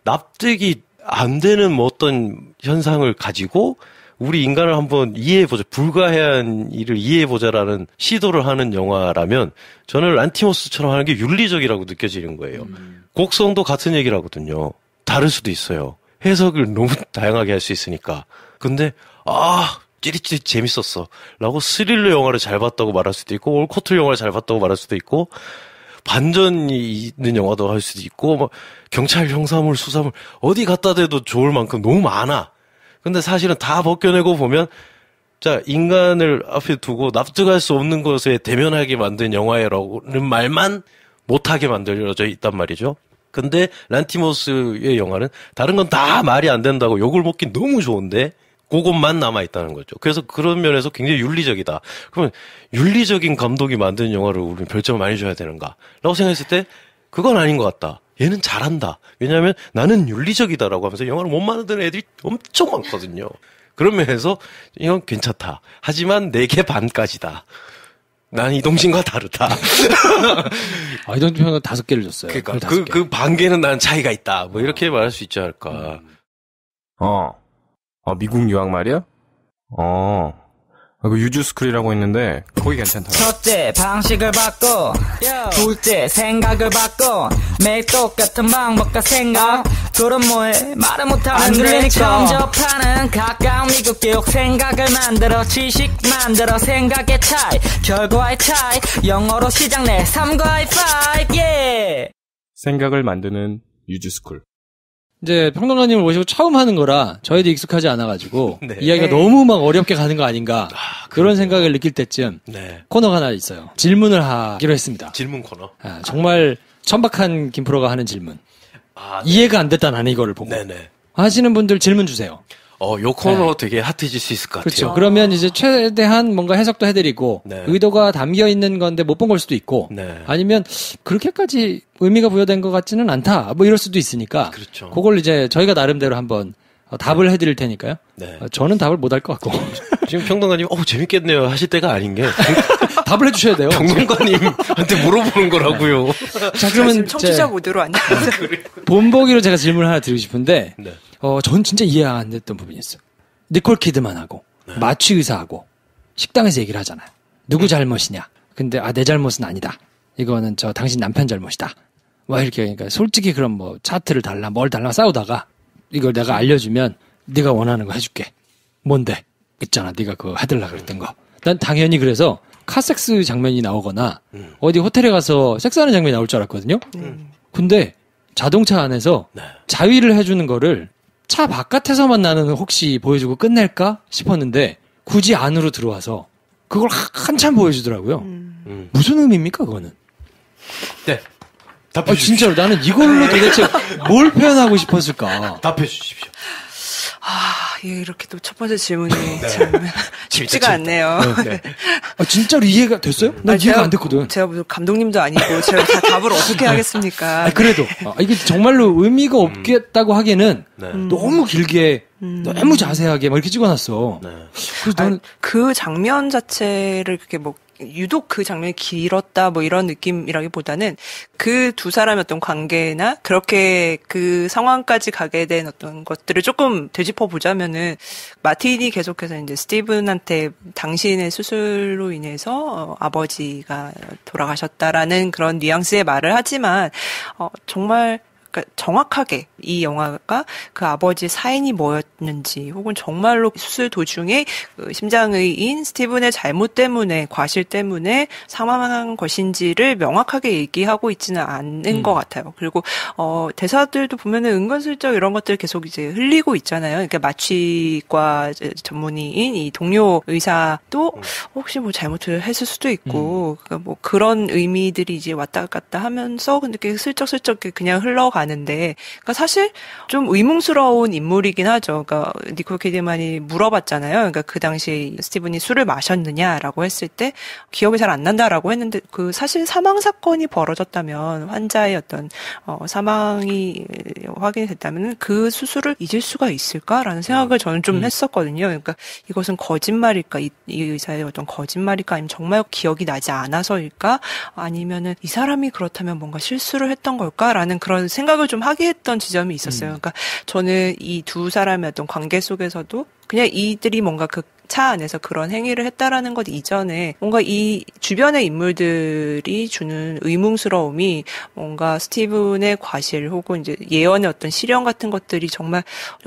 Speaker 2: 납득이 안 되는 뭐 어떤 현상을 가지고 우리 인간을 한번 이해해보자. 불가해한 일을 이해해보자라는 시도를 하는 영화라면 저는 란티모스처럼 하는 게 윤리적이라고 느껴지는 거예요. 곡성도 같은 얘기를 하거든요. 다를 수도 있어요. 해석을 너무 다양하게 할 수 있으니까. 근데 찌릿찌릿 재밌었어 라고 스릴러 영화를 잘 봤다고 말할 수도 있고 올코트 영화를 잘 봤다고 말할 수도 있고 반전이 있는 영화도 할 수도 있고 막 경찰 형사물 수사물 어디 갖다 대도 좋을 만큼 너무 많아. 근데 사실은 다 벗겨내고 보면 자 인간을 앞에 두고 납득할 수 없는 것에 대면하게 만든 영화라는 말만 못하게 만들어져 있단 말이죠. 근데 란티모스의 영화는 다른 건 다 말이 안 된다고 욕을 먹긴 너무 좋은데 그것만 남아있다는 거죠. 그래서 그런 면에서 굉장히 윤리적이다. 그러면 윤리적인 감독이 만든 영화를 우리는 별점을 많이 줘야 되는가? 라고 생각했을 때 그건 아닌 것 같다. 얘는 잘한다. 왜냐하면 나는 윤리적이다라고 하면서 영화를 못 만드는 애들이 엄청 많거든요. 그런 면에서 이건 괜찮다. 하지만 4개 반까지다. 난 이동진과 다르다.
Speaker 1: 이동진은 5개를 줬어요.
Speaker 2: 그러니까 그 반개는 난 차이가 있다. 뭐 이렇게 말할 수 있지 않을까.
Speaker 5: 미국 유학 말이야? 그 유주스쿨이라고 있는데 거기 괜찮다.
Speaker 6: 첫째 방식을 바꿔, 둘째 생각을 바꿔. 매일 똑같은 방법과 생각. 그럼 뭐해? 말을 못하는 그러니까 처음 접하는 가까운 미국 교육. 생각을 만들어 지식 만들어 생각의 차이 결과의 차이. 영어로 시작 내 3과 하이파이브. 예.
Speaker 5: 생각을 만드는 유주스쿨.
Speaker 1: 이제 평론가님을 모시고 처음 하는 거라 저희도 익숙하지 않아가지고
Speaker 2: 네.
Speaker 1: 이야기가 너무 막 어렵게 가는 거 아닌가 그런 생각을 느낄 때쯤 코너가 하나 있어요. 질문을 하기로 했습니다.
Speaker 2: 질문 코너.
Speaker 1: 정말 천박한 김프로가 하는 질문. 이해가 안 됐다 나는 이거를 보고.
Speaker 2: 네네.
Speaker 1: 하시는 분들 질문 주세요.
Speaker 2: 요 코너 되게 핫해질 수 있을 것 같아요.
Speaker 1: 그렇죠. 그러면 이제 최대한 뭔가 해석도 해드리고 의도가 담겨 있는 건데 못 본 걸 수도 있고 아니면 그렇게까지 의미가 부여된 것 같지는 않다 뭐 이럴 수도 있으니까
Speaker 2: 그렇죠.
Speaker 1: 그걸 이제 저희가 나름대로 한번 답을 해드릴 테니까요. 저는 답을 못 할 것 같고
Speaker 2: 지금 평론가님 재밌겠네요 하실 때가 아닌 게
Speaker 1: 답을 해주셔야 돼요.
Speaker 2: 평론가님한테 물어보는 거라고요.
Speaker 1: 자 그러면
Speaker 3: 청취자 모드로 앉아서
Speaker 1: 본보기로 제가 질문을 하나 드리고 싶은데 전 진짜 이해 안 됐던 부분이었어요. 니콜 키드만하고 마취 의사하고 식당에서 얘기를 하잖아요. 누구 잘못이냐. 근데 내 잘못은 아니다. 이거는 당신 남편 잘못이다. 뭐 이렇게 그러니까 솔직히 그럼 뭐 차트를 달라 뭘 달라 싸우다가 이걸 내가 알려주면 네가 원하는 거 해줄게. 뭔데? 있잖아 네가 그거 해달라 그랬던 거. 난 당연히 그래서 카섹스 장면이 나오거나 어디 호텔에 가서 섹스하는 장면이 나올 줄 알았거든요. 근데 자동차 안에서 자위를 해주는 거를 차 바깥에서만 나는 혹시 보여주고 끝낼까 싶었는데 굳이 안으로 들어와서 그걸 한참 보여주더라고요. 무슨 의미입니까 그거는?
Speaker 2: 네. 답해 주십시오.
Speaker 1: 진짜로 나는 이걸로 도대체 뭘 표현하고 싶었을까?
Speaker 2: 답해 주십시오.
Speaker 3: 이렇게 또 첫 번째 질문이 참 쉽지가 않네요.
Speaker 1: 진짜로 이해가 됐어요? 난 이해가 안 됐거든.
Speaker 3: 제가 무슨 감독님도 아니고 제가 다 답을 어떻게 하겠습니까?
Speaker 1: 그래도 이게 정말로 의미가 없겠다고 하기에는 너무 길게 너무 자세하게 막 이렇게 찍어놨어. 그래서 나는
Speaker 3: 그 장면 자체를 그렇게 뭐 유독 그 장면이 길었다 뭐 이런 느낌이라기보다는 그 두 사람의 어떤 관계나 그렇게 그 상황까지 가게 된 어떤 것들을 조금 되짚어 보자면은 마틴이 계속해서 이제 스티븐한테 당신의 수술로 인해서 아버지가 돌아가셨다라는 그런 뉘앙스의 말을 하지만 정말 그러니까 정확하게 이 영화가 그 아버지의 사인이 뭐였는지 혹은 정말로 수술 도중에 그 심장의인 스티븐의 잘못 때문에 과실 때문에 사망한 것인지를 명확하게 얘기하고 있지는 않는 것 같아요. 그리고 대사들도 보면은 은근슬쩍 이런 것들 계속 이제 흘리고 있잖아요. 그러니까 마취과 전문의인 이 동료 의사도 혹시 뭐 잘못을 했을 수도 있고 그러니까 뭐 그런 의미들이 이제 왔다 갔다 하면서 근데 슬쩍슬쩍 그냥 흘러가. 는데 그러니까 사실 좀 의문스러운 인물이긴 하죠. 그러니까 니콜 키드만이 물어봤잖아요. 그러니까 그 당시 스티븐이 술을 마셨느냐라고 했을 때 기억이 잘 안 난다라고 했는데 그 사실 사망 사건이 벌어졌다면 환자의 어떤 사망이 확인이 됐다면 그 수술을 잊을 수가 있을까라는 생각을 저는 좀 했었거든요. 그러니까 이것은 거짓말일까? 이 의사의 어떤 거짓말일까? 아니면 정말 기억이 나지 않아서일까? 아니면은 이 사람이 그렇다면 뭔가 실수를 했던 걸까라는 그런 생각을 좀 하게 했던 지점이 있었어요. 그러니까 저는 이 두 사람의 어떤 관계 속에서도 그냥 이들이 뭔가 그 차 안에서 그런 행위를 했다라는 것 이전에 뭔가 이 주변의 인물들이 주는 의문스러움이 뭔가 스티븐의 과실 혹은 이제 예언의 어떤 실현 같은 것들이 정말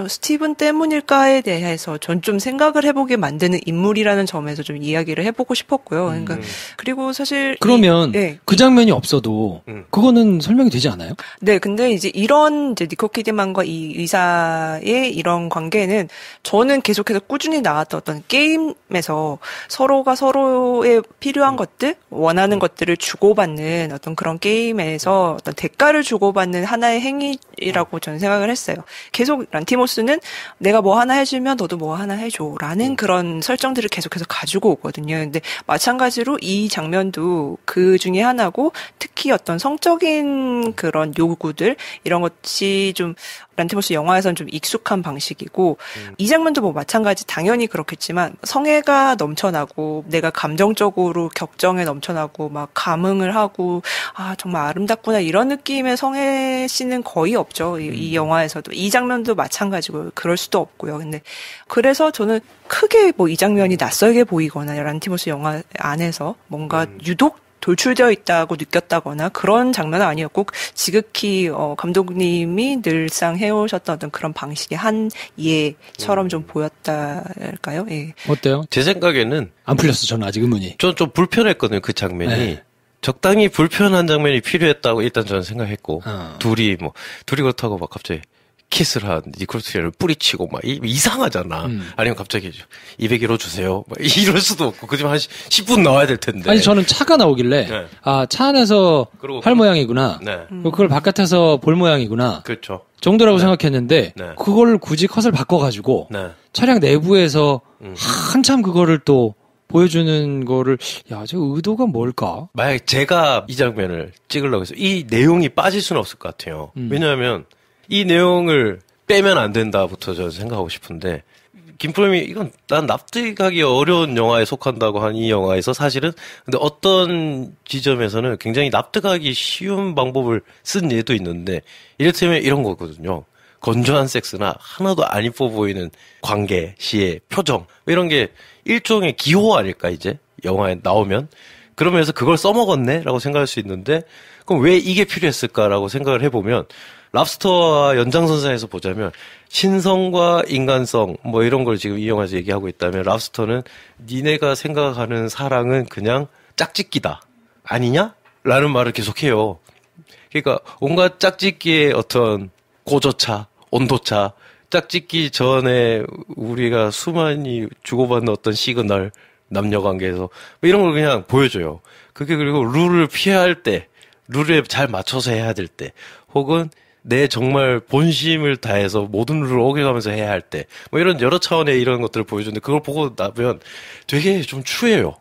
Speaker 3: 스티븐 때문일까에 대해서 전 좀 생각을 해보게 만드는 인물이라는 점에서 좀 이야기를 해보고 싶었고요. 그러니까 그리고 사실
Speaker 1: 그러면 그 장면이 없어도 그거는 설명이 되지 않아요?
Speaker 3: 네, 근데 이제 이런 이제 니콜 키드만과 이 의사의 이런 관계는 저는 계속해서 꾸준히 나왔던 어떤 게임에서 서로가 서로의 필요한 것들, 원하는 것들을 주고받는 어떤 그런 게임에서 어떤 대가를 주고받는 하나의 행위라고 저는 생각을 했어요. 계속 란티모스는 내가 뭐 하나 해주면 너도 뭐 하나 해줘라는 그런 설정들을 계속해서 가지고 오거든요. 근데 마찬가지로 이 장면도 그 중에 하나고 특히 어떤 성적인 그런 요구들 이런 것이 좀 란티모스 영화에서는 좀 익숙한 방식이고 이 장면도 뭐 마찬가지 당연히 그렇겠지만 성애가 넘쳐나고 내가 감정적으로 격정에 넘쳐나고 막 감흥을 하고 아 정말 아름답구나 이런 느낌의 성애 씬은 거의 없죠. 이 영화에서도 이 장면도 마찬가지고 그럴 수도 없고요. 근데 그래서 저는 크게 뭐 이 장면이 낯설게 보이거나 란티모스 영화 안에서 뭔가 유독 돌출되어 있다고 느꼈다거나 그런 장면은 아니었고 지극히 감독님이 늘상 해오셨던 어떤 그런 방식의 한 예처럼 좀 보였달까요? 예.
Speaker 1: 어때요?
Speaker 2: 제 생각에는
Speaker 1: 안 풀렸어. 저는 아직 의문이.
Speaker 2: 좀 불편했거든요. 그 장면이. 네. 적당히 불편한 장면이 필요했다고 일단 저는 생각했고 둘이 그렇다고 막 갑자기 키스를 한 니콜 키드만을 뿌리치고 막 이상하잖아. 아니면 갑자기 200유로 주세요. 막 이럴 수도 없고 그지만 한 10분 나와야 될 텐데.
Speaker 1: 아니 저는 차가 나오길래 네. 아, 차 안에서 팔 모양이구나. 네. 그걸 바깥에서 볼 모양이구나.
Speaker 2: 그렇죠.
Speaker 1: 정도라고
Speaker 2: 네.
Speaker 1: 생각했는데
Speaker 2: 네.
Speaker 1: 그걸 굳이 컷을 바꿔가지고
Speaker 2: 네.
Speaker 1: 차량 내부에서 한참 그거를 또 보여주는 거를 야, 저 의도가 뭘까?
Speaker 2: 만약에 제가 이 장면을 찍으려고 해서 이 내용이 빠질 수는 없을 것 같아요. 왜냐하면 이 내용을 빼면 안 된다부터 저는 생각하고 싶은데 김프롬이 이건 난 납득하기 어려운 영화에 속한다고 한 이 영화에서 사실은 근데 어떤 지점에서는 굉장히 납득하기 쉬운 방법을 쓴 예도 있는데 이를테면 이런 거거든요. 건조한 섹스나 하나도 안 이뻐 보이는 관계, 시의 표정 이런 게 일종의 기호 아닐까 이제 영화에 나오면 그러면서 그걸 써먹었네 라고 생각할 수 있는데 그럼 왜 이게 필요했을까라고 생각을 해보면 랍스터와 연장선상에서 보자면 신성과 인간성 뭐 이런 걸 지금 이 영화에서 얘기하고 있다면 랍스터는 니네가 생각하는 사랑은 그냥 짝짓기다 아니냐? 라는 말을 계속해요. 그러니까 온갖 짝짓기의 어떤 고저차, 온도차 짝짓기 전에 우리가 수많이 주고받는 어떤 시그널 남녀관계에서 이런 걸 그냥 보여줘요. 그게 그리고 룰을 피해야 할 때 룰에 잘 맞춰서 해야 될 때 혹은 내 정말 본심을 다해서 모든 룰을 어겨가면서 해야 할 때 뭐 이런 여러 차원의 이런 것들을 보여주는데 그걸 보고 나면 되게 좀 추해요.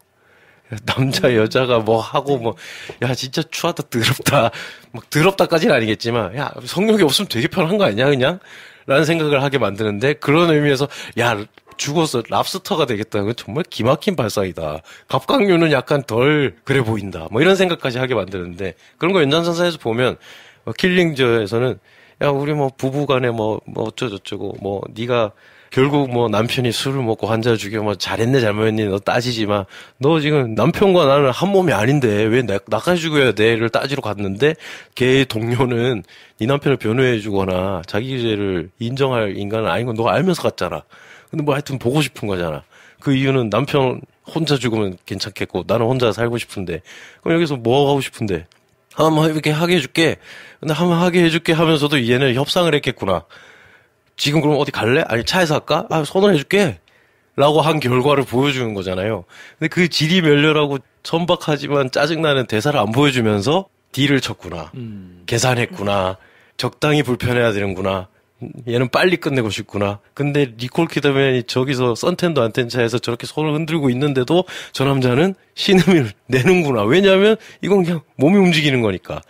Speaker 2: 남자 여자가 뭐 하고 뭐 야 진짜 추하다 더럽다 막 더럽다까지는 아니겠지만 야 성욕이 없으면 되게 편한 거 아니야 그냥? 라는 생각을 하게 만드는데 그런 의미에서 야 막 죽어서 랍스터가 되겠다는 건 정말 기막힌 발상이다. 갑각류는 약간 덜 그래 보인다. 뭐 이런 생각까지 하게 만드는데 그런 거 연장선상에서 보면 킬링저에서는 야 우리 뭐 부부간에 뭐 어쩌고저쩌고 뭐 네가 결국 뭐 남편이 술을 먹고 환자 죽여 뭐 잘했네 잘못했니 너 따지지 마. 너 지금 남편과 나는 한 몸이 아닌데 왜 나까지 죽여야 돼를 따지러 갔는데 걔의 동료는 네 남편을 변호해주거나 자기 죄를 인정할 인간은 아닌 건 너가 알면서 갔잖아. 근데 뭐 하여튼 보고 싶은 거잖아. 그 이유는 남편 혼자 죽으면 괜찮겠고 나는 혼자 살고 싶은데 그럼 여기서 뭐 하고 싶은데 한번 이렇게 하게 해줄게. 근데 한번 하게 해줄게 하면서도 얘는 협상을 했겠구나. 지금 그럼 어디 갈래? 아니 차에서 할까? 아 손을 해줄게 라고 한 결과를 보여주는 거잖아요. 근데 그 질이 멸렬하고 천박하지만 짜증나는 대사를 안 보여주면서 딜을 쳤구나. 계산했구나. 적당히 불편해야 되는구나. 얘는 빨리 끝내고 싶구나. 근데 니콜 키드맨이 저기서 선텐도 안 텐 차에서 저렇게 손을 흔들고 있는데도 저 남자는 신음을 내는구나. 왜냐하면 이건 그냥 몸이 움직이는 거니까.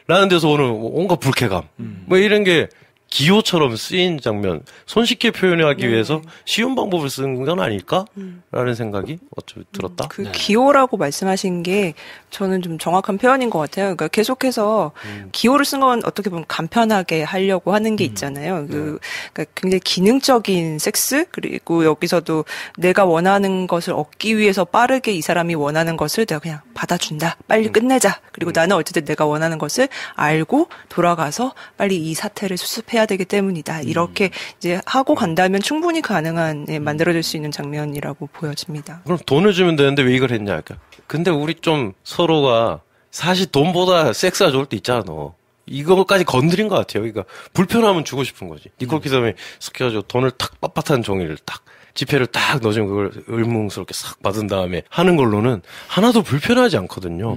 Speaker 2: 라는 데서 오는 온갖 불쾌감. 뭐 이런 게 기호처럼 쓰인 장면, 손쉽게 표현하기 위해서 쉬운 방법을 쓰는 건 아닐까라는 생각이 어쩌면 들었다.
Speaker 3: 그 기호라고 말씀하신 게 저는 좀 정확한 표현인 것 같아요. 그러니까 계속해서 기호를 쓴 건 어떻게 보면 간편하게 하려고 하는 게 있잖아요. 그러니까 굉장히 기능적인 섹스 그리고 여기서도 내가 원하는 것을 얻기 위해서 빠르게 이 사람이 원하는 것을 내가 그냥 받아준다. 빨리 끝내자. 그리고 나는 어쨌든 내가 원하는 것을 알고 돌아가서 빨리 이 사태를 수습해야 되기 때문이다. 이렇게 이제 하고 간다면 충분히 가능한 만들어질 수 있는 장면이라고 보여집니다.
Speaker 2: 그럼 돈을 주면 되는데 왜 이걸 했냐? 근데 우리 좀 서로가 사실 돈보다 섹스가 좋을 때 있잖아. 너. 이거까지 건드린 것 같아요. 그러니까 불편하면 주고 싶은 거지. 니콜 키드맨이 스켜가지고 돈을 탁 빳빳한 종이를 딱 지폐를 딱 넣어주면 그걸 의문스럽게 싹 받은 다음에 하는 걸로는 하나도 불편하지 않거든요.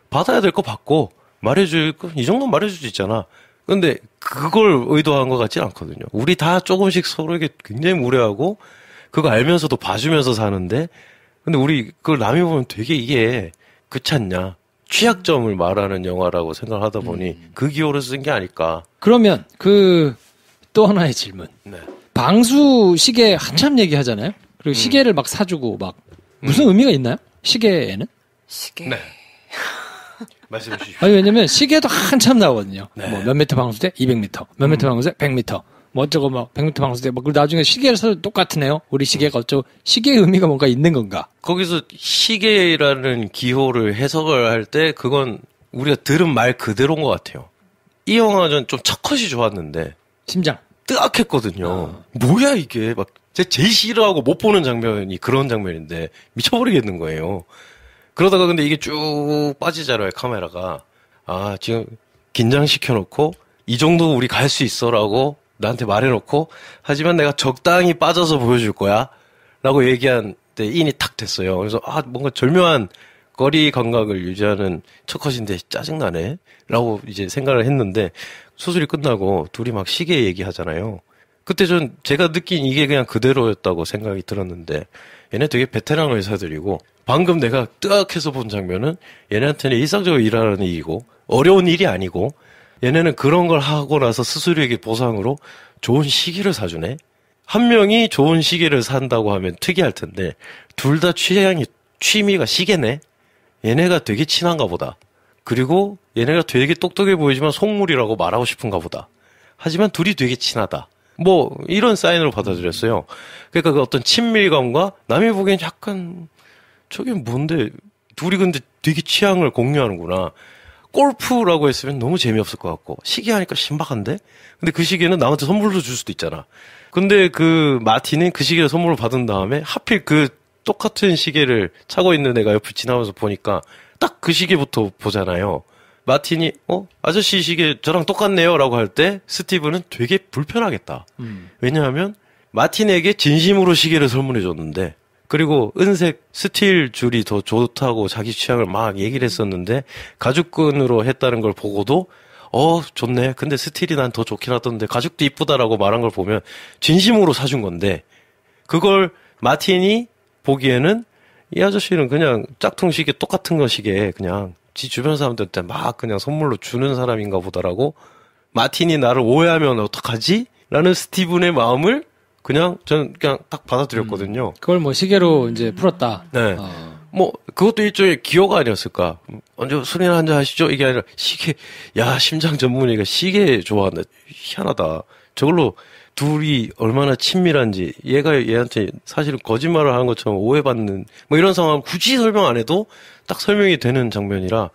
Speaker 2: 받아야 될 거 받고 말해줄 거 이 정도는 말해줄 수 있잖아. 근데 그걸 의도한 것 같진 않거든요. 우리 다 조금씩 서로에게 굉장히 무례하고 그거 알면서도 봐주면서 사는데 근데 우리 그걸 남이 보면 되게 이게 그렇지 않냐. 취약점을 말하는 영화라고 생각하다 보니 그 기호를 쓴 게 아닐까.
Speaker 1: 그러면 또 하나의 질문. 네. 방수 시계 한참 얘기하잖아요. 그리고 시계를 막 사주고 막 무슨 의미가 있나요? 시계에는?
Speaker 3: 시계.
Speaker 2: 네. 말씀해 주십시오.
Speaker 1: 아니 왜냐면 시계도 한참 나오거든요.
Speaker 2: 네.
Speaker 1: 뭐 몇 미터 방수대 200m, 몇 미터 방수대 100m. 뭐 어쩌고 막 100m 방수대 뭐 그리고 나중에 시계를 사도 똑같으네요. 우리 시계가 어쩌고 시계의 의미가 뭔가 있는 건가?
Speaker 2: 거기서 시계라는 기호를 해석을 할 때 그건 우리가 들은 말 그대로인 것 같아요. 이 영화는 좀 첫 컷이 좋았는데
Speaker 1: 심장
Speaker 2: 뜨악했거든요. 뭐야 이게 막 제일 싫어하고 못 보는 장면이 그런 장면인데 미쳐버리겠는 거예요. 그러다가 근데 이게 쭉 빠지잖아요, 카메라가. 아, 지금 긴장시켜놓고, 이 정도 우리 갈 수 있어라고 나한테 말해놓고, 하지만 내가 적당히 빠져서 보여줄 거야. 라고 얘기한 때 인이 탁 됐어요. 그래서, 뭔가 절묘한 거리 감각을 유지하는 첫 컷인데 짜증나네. 라고 이제 생각을 했는데, 수술이 끝나고 둘이 막 시계 얘기하잖아요. 그때 제가 느낀 이게 그냥 그대로였다고 생각이 들었는데, 얘네 되게 베테랑 의사들이고, 방금 내가 뜨악해서 본 장면은 얘네한테는 일상적으로 일하는 일이고 어려운 일이 아니고 얘네는 그런 걸 하고 나서 스스로에게 보상으로 좋은 시계를 사주네. 한 명이 좋은 시계를 산다고 하면 특이할 텐데 둘 다 취미가 시계네. 얘네가 되게 친한가 보다. 그리고 얘네가 되게 똑똑해 보이지만 속물이라고 말하고 싶은가 보다. 하지만 둘이 되게 친하다. 뭐 이런 사인으로 받아들였어요. 그러니까 그 어떤 친밀감과 남이 보기엔 약간 저게 뭔데 둘이 근데 되게 취향을 공유하는구나. 골프라고 했으면 너무 재미없을 것 같고 시계 하니까 신박한데? 근데 그 시계는 남한테 선물로 줄 수도 있잖아. 근데 그 마틴은 그 시계를 선물로 받은 다음에 하필 그 똑같은 시계를 차고 있는 애가 옆을 지나면서 보니까 딱 그 시계부터 보잖아요. 마틴이 아저씨 시계 저랑 똑같네요 라고 할 때 스티브는 되게 불편하겠다. 왜냐하면 마틴에게 진심으로 시계를 선물해 줬는데 그리고 은색 스틸 줄이 더 좋다고 자기 취향을 막 얘기를 했었는데 가죽끈으로 했다는 걸 보고도 좋네. 근데 스틸이 난 더 좋긴 하던데 가죽도 이쁘다라고 말한 걸 보면 진심으로 사준 건데 그걸 마틴이 보기에는 이 아저씨는 그냥 짝퉁 시계 똑같은 거 시계 그냥 지 주변 사람들한테 막 그냥 선물로 주는 사람인가 보다라고 마틴이 나를 오해하면 어떡하지? 라는 스티븐의 마음을 그냥 저는 그냥 딱 받아들였거든요.
Speaker 1: 그걸 뭐 시계로 이제 풀었다.
Speaker 2: 네. 뭐 그것도 일종의 기호가 아니었을까. 먼저 술이나 한잔 하시죠. 이게 아니라 시계. 야, 심장 전문의가 시계 좋아한다. 희한하다. 저걸로 둘이 얼마나 친밀한지, 얘가 얘한테 사실 거짓말을 하는 것처럼 오해받는 뭐 이런 상황 굳이 설명 안 해도 딱 설명이 되는 장면이라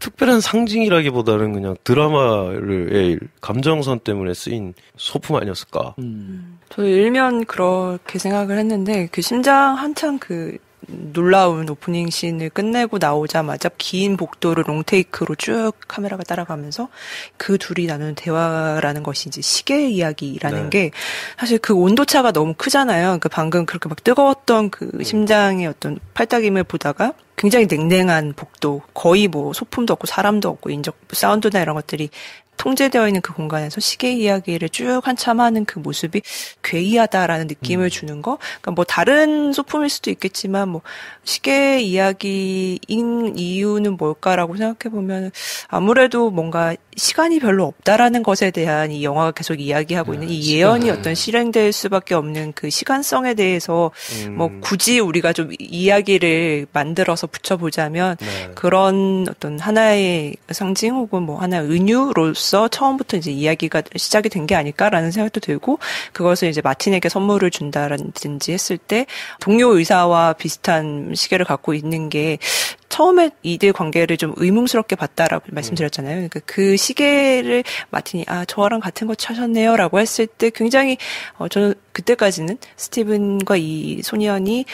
Speaker 2: 특별한 상징이라기보다는 그냥 드라마의 감정선 때문에 쓰인 소품 아니었을까.
Speaker 3: 저 일면 그렇게 생각을 했는데 그 심장 한창 그 놀라운 오프닝 씬을 끝내고 나오자마자 긴 복도를 롱테이크로 쭉 카메라가 따라가면서 그 둘이 나누는 대화라는 것이 이제 시계 이야기라는 게 사실 그 온도차가 너무 크잖아요. 그러니까 방금 그렇게 막 뜨거웠던 그 심장의 어떤 팔딱임을 보다가 굉장히 냉랭한 복도, 거의 뭐 소품도 없고 사람도 없고 인적 사운드나 이런 것들이 통제되어 있는 그 공간에서 시계 이야기를 쭉 한참 하는 그 모습이 괴이하다라는 느낌을 주는 거. 그러니까 뭐 다른 소품일 수도 있겠지만 뭐 시계 이야기인 이유는 뭘까라고 생각해 보면 아무래도 뭔가 시간이 별로 없다라는 것에 대한 이 영화가 계속 이야기하고 있는 이 예언이 어떤 실행될 수밖에 없는 그 시간성에 대해서 뭐 굳이 우리가 좀 이야기를 만들어서 붙여보자면 그런 어떤 하나의 상징 혹은 뭐 하나의 은유로서 처음부터 이제 이야기가 시작이 된 게 아닐까라는 생각도 들고 그것을 이제 마틴에게 선물을 준다든지 했을 때 동료 의사와 비슷한 시계를 갖고 있는 게 처음에 이들 관계를 좀 의문스럽게 봤다라고 말씀드렸잖아요. 그러니까 그 시계를 마틴이 저랑 같은 거 차셨네요라고 했을 때 굉장히 저는 그때까지는 스티븐과 이 소년이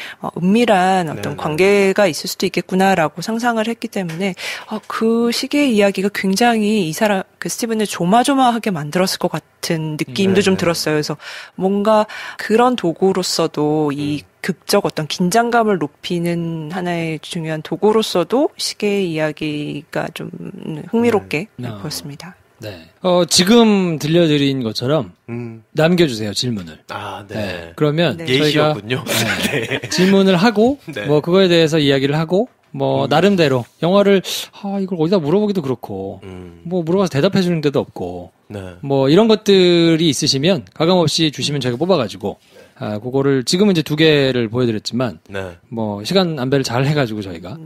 Speaker 3: 은밀한 어떤 관계가 있을 수도 있겠구나라고 상상을 했기 때문에 그 시계 이야기가 굉장히 이 사람 그 스티븐을 조마조마하게 만들었을 것 같은 느낌도 좀 들었어요. 그래서 뭔가 그런 도구로서도 이 극적 어떤 긴장감을 높이는 하나의 중요한 도구로서도 시계 이야기가 좀 흥미롭게 보였습니다.
Speaker 1: 네. 지금 들려드린 것처럼 남겨주세요, 질문을.
Speaker 2: 네.
Speaker 1: 그러면
Speaker 2: 예시였군요.
Speaker 1: 저희가 질문을 하고 뭐 그거에 대해서 이야기를 하고 뭐 나름대로 영화를 이걸 어디다 물어보기도 그렇고 뭐 물어봐서 대답해 주는 데도 없고 뭐 이런 것들이 있으시면 가감없이 주시면 저희가 뽑아가지고 그거를 지금은 이제 2개를 보여드렸지만 뭐 시간 안배를 잘 해가지고 저희가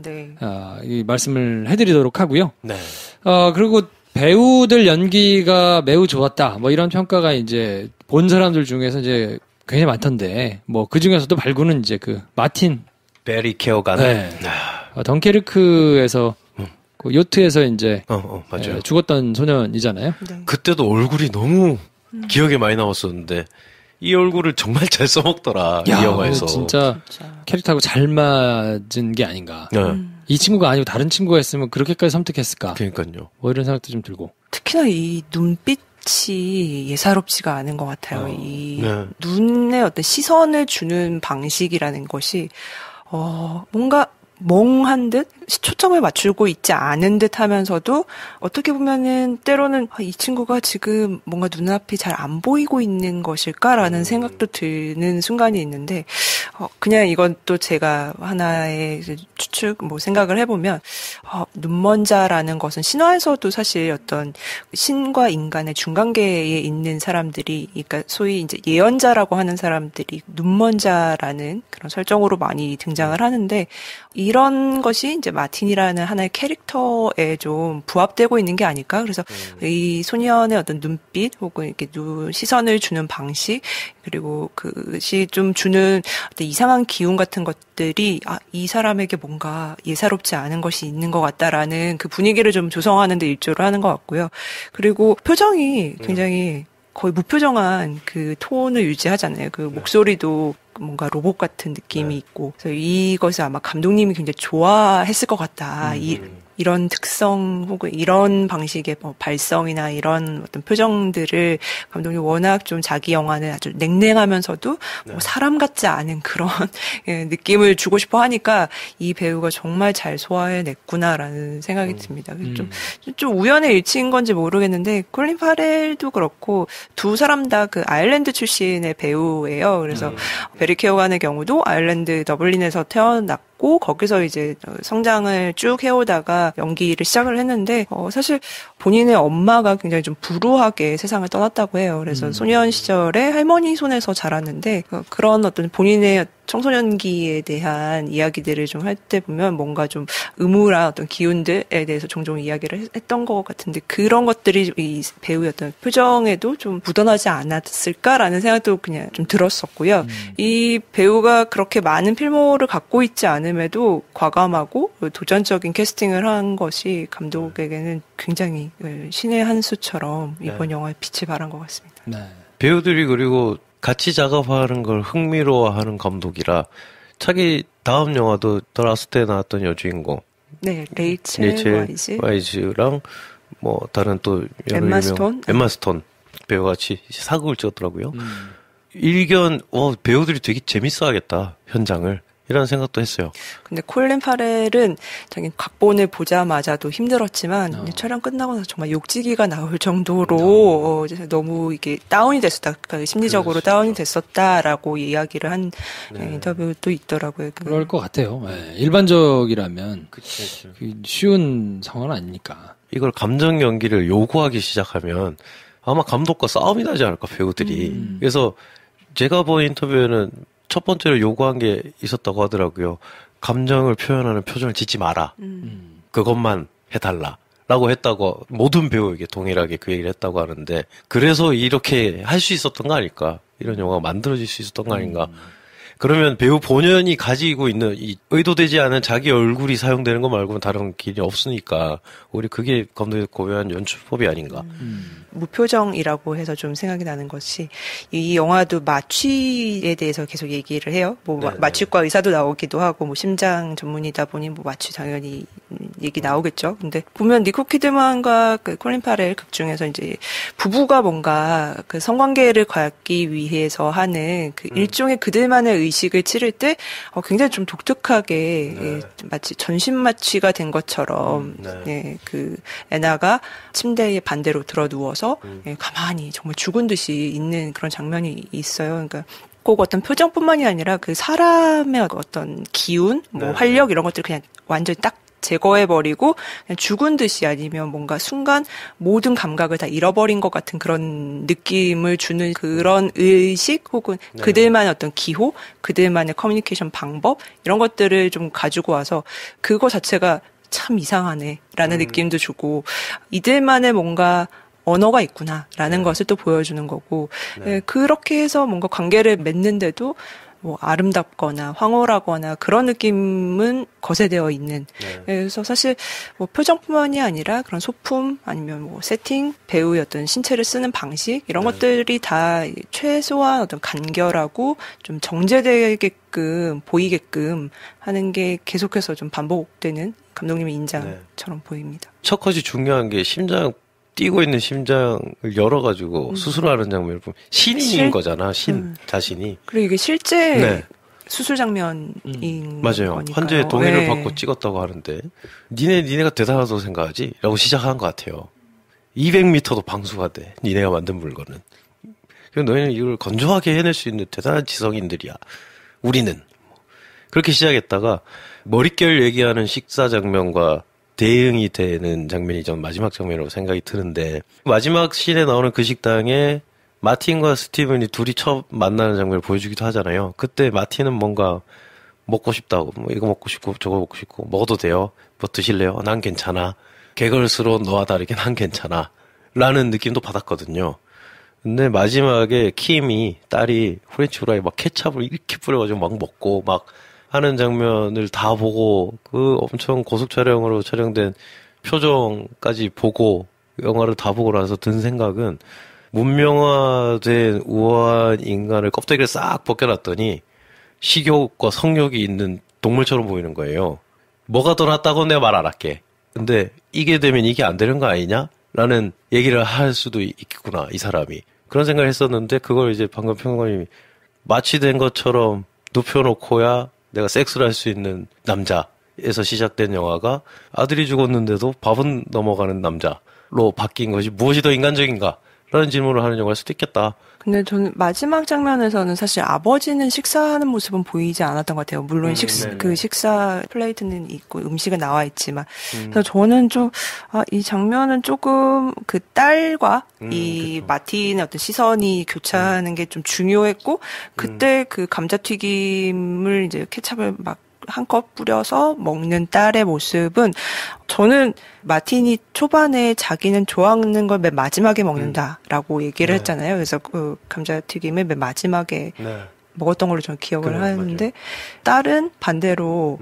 Speaker 1: 이 말씀을 해드리도록 하고요. 그리고 배우들 연기가 매우 좋았다. 뭐 이런 평가가 이제 본 사람들 중에서 이제 굉장히 많던데 뭐 그 중에서도 발군은 이제 그 마틴
Speaker 2: 베리 케어간
Speaker 1: 덩케르크에서 그 요트에서 이제
Speaker 2: 맞아요.
Speaker 1: 죽었던 소년이잖아요.
Speaker 2: 그때도 얼굴이 너무 기억에 많이 남았었는데 이 얼굴을 정말 잘 써먹더라. 이 영화에서
Speaker 1: 진짜 캐릭터하고 잘 맞은 게 아닌가. 이 친구가 아니고 다른 친구가 했으면 그렇게까지 섬뜩했을까.
Speaker 2: 그러니까요.
Speaker 1: 뭐 이런 생각도 좀 들고.
Speaker 3: 특히나 이 눈빛이 예사롭지가 않은 것 같아요. 이 눈에 어떤 시선을 주는 방식이라는 것이 뭔가 멍한 듯 초점을 맞추고 있지 않은 듯 하면서도 어떻게 보면은 때로는 이 친구가 지금 뭔가 눈앞이 잘 안 보이고 있는 것일까라는 생각도 드는 순간이 있는데 그냥 이건 또 제가 하나의 추측 뭐 생각을 해보면 눈먼 자라는 것은 신화에서도 사실 어떤 신과 인간의 중간계에 있는 사람들이 그러니까 소위 이제 예언자라고 하는 사람들이 눈먼 자라는 그런 설정으로 많이 등장을 하는데 이런 것이 이제 마틴이라는 하나의 캐릭터에 좀 부합되고 있는 게 아닐까. 그래서 이 소년의 어떤 눈빛 혹은 이렇게 시선을 주는 방식 그리고 그것이 좀 주는 어떤 이상한 기운 같은 것들이 이 사람에게 뭔가 예사롭지 않은 것이 있는 것 같다라는 그 분위기를 좀 조성하는 데 일조를 하는 것 같고요. 그리고 표정이 굉장히 거의 무표정한 그 톤을 유지하잖아요. 그 목소리도 뭔가 로봇 같은 느낌이 있고 그래서 이것을 아마 감독님이 굉장히 좋아했을 것 같다. 이런 특성 혹은 이런 방식의 뭐 발성이나 이런 어떤 표정들을 감독님이 워낙 좀 자기 영화는 아주 냉랭하면서도 뭐 사람 같지 않은 그런 느낌을 주고 싶어 하니까 이 배우가 정말 잘 소화해냈구나라는 생각이 듭니다. 좀 우연의 일치인 건지 모르겠는데 콜린 파렐도 그렇고 두 사람 다 그 아일랜드 출신의 배우예요. 그래서 베리 케어간의 경우도 아일랜드 더블린에서 태어났고 있었고 거기서 이제 성장을 쭉 해오다가 연기를 시작을 했는데 사실 본인의 엄마가 굉장히 좀 불우하게 세상을 떠났다고 해요. 그래서 소년 시절에 할머니 손에서 자랐는데 그런 어떤 본인의 청소년기에 대한 이야기들을 좀 할 때 보면 뭔가 좀 음울한 어떤 기운들에 대해서 종종 이야기를 했던 것 같은데 그런 것들이 이 배우의 어떤 표정에도 좀 묻어나지 않았을까라는 생각도 그냥 좀 들었었고요. 이 배우가 그렇게 많은 필모를 갖고 있지 않음에도 과감하고 도전적인 캐스팅을 한 것이 감독에게는 굉장히 신의 한 수처럼 이번 영화에 빛을 발한 것 같습니다.
Speaker 1: 네.
Speaker 2: 배우들이 그리고 같이 작업하는 걸 흥미로워하는 감독이라 자기 다음 영화도 더 라스트에 나왔던 여주인공
Speaker 3: 네, 레이첼
Speaker 2: 와이즈랑 뭐 다른 또
Speaker 3: 엠마
Speaker 2: 스톤 배우 같이 사극을 찍었더라고요. 일견 배우들이 되게 재밌어하겠다 현장을 이런 생각도 했어요.
Speaker 3: 근데 콜린 파렐은 자기 각본을 보자마자도 힘들었지만 촬영 끝나고 나서 정말 욕지기가 나올 정도로 너무 이게 다운이 됐었다. 그러니까 심리적으로 그렇죠. 다운이 됐었다라고 이야기를 한 인터뷰도 있더라고요.
Speaker 1: 그럴 것 같아요. 네. 일반적이라면 쉬운 상황은 아니니까.
Speaker 2: 이걸 감정 연기를 요구하기 시작하면 아마 감독과 싸움이 나지 않을까 배우들이. 그래서 제가 본 인터뷰에는 첫 번째로 요구한 게 있었다고 하더라고요. 감정을 표현하는 표정을 짓지 마라. 그것만 해달라. 라고 했다고 모든 배우에게 동일하게 그 얘기를 했다고 하는데 그래서 이렇게 할 수 있었던 거 아닐까. 이런 영화가 만들어질 수 있었던 거 아닌가. 그러면 배우 본연이 가지고 있는 이 의도되지 않은 자기 얼굴이 사용되는 거 말고는 다른 길이 없으니까 우리 그게 감독의 고유한 연출법이 아닌가.
Speaker 3: 무표정이라고 해서 좀 생각이 나는 것이 이 영화도 마취에 대해서 계속 얘기를 해요. 뭐 마취과 의사도 나오기도 하고 뭐 심장 전문이다 보니 뭐 마취 당연히 얘기 나오겠죠. 근데 보면 니콜 키드만과 그 콜린 파렐 극 중에서 이제 부부가 뭔가 그 성관계를 갖기 위해서 하는 그 일종의 그들만의 의식을 치를 때 굉장히 좀 독특하게 마치 전신 마취가 된 것처럼 그 애나가 침대에 반대로 들어 누워서 가만히 정말 죽은 듯이 있는 그런 장면이 있어요. 그러니까 꼭 어떤 표정뿐만이 아니라 그 사람의 어떤 기운, 뭐 활력 이런 것들 그냥 완전히 딱 제거해버리고 그냥 죽은 듯이 아니면 뭔가 순간 모든 감각을 다 잃어버린 것 같은 그런 느낌을 주는 그런 의식 혹은 그들만의 어떤 기호, 그들만의 커뮤니케이션 방법 이런 것들을 좀 가지고 와서 그거 자체가 참 이상하네라는 느낌도 주고 이들만의 뭔가 언어가 있구나라는 것을 또 보여주는 거고 그렇게 해서 뭔가 관계를 맺는데도 뭐 아름답거나 황홀하거나 그런 느낌은 거세되어 있는 그래서 사실 뭐 표정뿐만이 아니라 그런 소품 아니면 뭐 세팅 배우의 어떤 신체를 쓰는 방식 이런 것들이 다 최소한 어떤 간결하고 좀 정제되게끔 보이게끔 하는 게 계속해서 좀 반복되는 감독님의 인장처럼 보입니다.
Speaker 2: 첫 컷이 중요한 게 심장 뛰고 있는 심장을 열어가지고 수술하는 장면을 보면 신인인 거잖아. 자신이.
Speaker 3: 그리고 이게 실제 수술 장면인
Speaker 2: 맞아요.
Speaker 3: 거니까요.
Speaker 2: 환자의 동의를 받고 찍었다고 하는데 니네가 대단하다고 생각하지? 라고 시작한 것 같아요. 200m도 방수가 돼. 니네가 만든 물건은. 너희는 이걸 건조하게 해낼 수 있는 대단한 지성인들이야. 우리는. 그렇게 시작했다가 머릿결 얘기하는 식사 장면과 대응이 되는 장면이 전 마지막 장면이라고 생각이 드는데 마지막 씬에 나오는 그 식당에 마틴과 스티븐이 둘이 처음 만나는 장면을 보여주기도 하잖아요. 그때 마틴은 뭔가 먹고 싶다고 뭐 이거 먹고 싶고 저거 먹고 싶고 먹어도 돼요? 뭐 드실래요? 난 괜찮아. 개걸스러운 너와 다르게 난 괜찮아. 라는 느낌도 받았거든요. 근데 마지막에 킴이 딸이 프렌치 후라이 막 케찹을 이렇게 뿌려가지고 막 먹고 막 하는 장면을 다 보고 그 엄청 고속 촬영으로 촬영된 표정까지 보고 영화를 다 보고 나서 든 생각은 문명화된 우아한 인간을 껍데기를 싹 벗겨놨더니 식욕과 성욕이 있는 동물처럼 보이는 거예요. 뭐가 더 낫다고 내가 말 안 할게. 근데 이게 되면 이게 안 되는 거 아니냐? 라는 얘기를 할 수도 있겠구나, 이 사람이. 그런 생각을 했었는데 그걸 이제 방금 평론가님이 마취된 것처럼 눕혀놓고야 내가 섹스를 할 수 있는 남자에서 시작된 영화가 아들이 죽었는데도 밥은 넘어가는 남자로 바뀐 것이 무엇이 더 인간적인가? 라는 질문을 하는 영화일 수도 있겠다.
Speaker 3: 근데 저는 마지막 장면에서는 사실 아버지는 식사하는 모습은 보이지 않았던 것 같아요. 물론 그 식사 플레이트는 있고 음식은 나와 있지만. 그래서 저는 좀, 이 장면은 조금 그 딸과 이 그렇죠. 마틴의 어떤 시선이 교차하는 게 좀 중요했고, 그때 그 감자튀김을 이제 케찹을 막 한껏 뿌려서 먹는 딸의 모습은 저는 마틴이 초반에 자기는 좋아하는 걸 맨 마지막에 먹는다라고 얘기를 했잖아요. 그래서 그 감자튀김을 맨 마지막에 먹었던 걸로 저는 기억을 하는데 맞아요. 딸은 반대로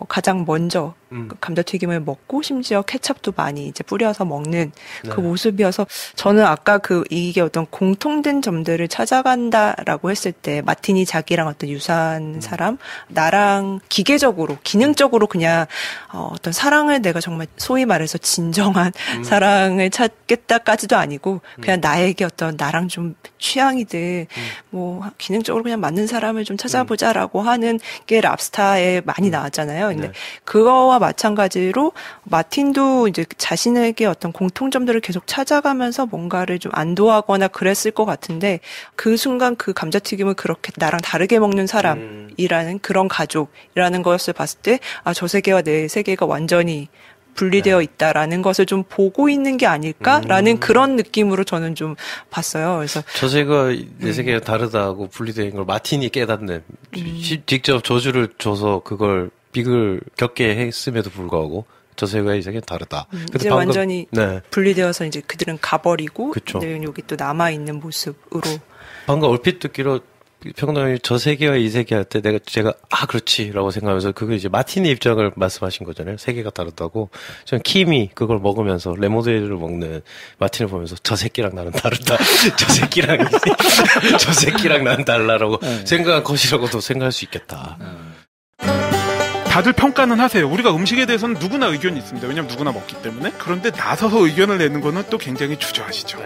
Speaker 3: 가장 먼저 감자튀김을 먹고 심지어 케첩도 많이 이제 뿌려서 먹는 그 모습이어서 저는 아까 이게 어떤 공통된 점들을 찾아간다라고 했을 때 마틴이 자기랑 어떤 유사한 사람 나랑 기계적으로 기능적으로 그냥 어떤 사랑을 내가 정말 소위 말해서 진정한 사랑을 찾겠다까지도 아니고 그냥 나에게 어떤 나랑 좀 취향이든 뭐 기능적으로 그냥 맞는 사람을 좀 찾아보자라고 하는 게 랍스타에 많이 나왔잖아요. 근데 그거와 마찬가지로 마틴도 이제 자신에게 어떤 공통점들을 계속 찾아가면서 뭔가를 좀 안도하거나 그랬을 것 같은데 그 순간 그 감자튀김을 그렇게 나랑 다르게 먹는 사람이라는 그런 가족이라는 것을 봤을 때 저 세계와 내 세계가 완전히 분리되어 있다라는 것을 좀 보고 있는 게 아닐까라는 그런 느낌으로 저는 좀 봤어요. 그래서
Speaker 2: 저 세계가 내 세계가 다르다고 분리된 걸 마틴이 깨닫는 직접 저주를 줘서 그걸 빅을 겪게 했음에도 불구하고 저 세계와 이 세계는 다르다.
Speaker 3: 이제 완전히 분리되어서 이제 그들은 가버리고 여기 또 남아 있는 모습으로.
Speaker 2: 방금 얼핏 듣기로 평론가님이 저 세계와 이 세계 할 때 제가 그렇지라고 생각하면서 그게 이제 마틴의 입장을 말씀하신 거잖아요. 세계가 다르다고. 저는 킴이 그걸 먹으면서 레모네이드를 먹는 마틴을 보면서 저 새끼랑 나는 다르다. 저 새끼랑 나는 달라라고 생각한 것이라고도 생각할 수 있겠다.
Speaker 7: 다들 평가는 하세요. 우리가 음식에 대해서는 누구나 의견이 있습니다. 왜냐하면 누구나 먹기 때문에. 그런데 나서서 의견을 내는 거는 또 굉장히 주저하시죠.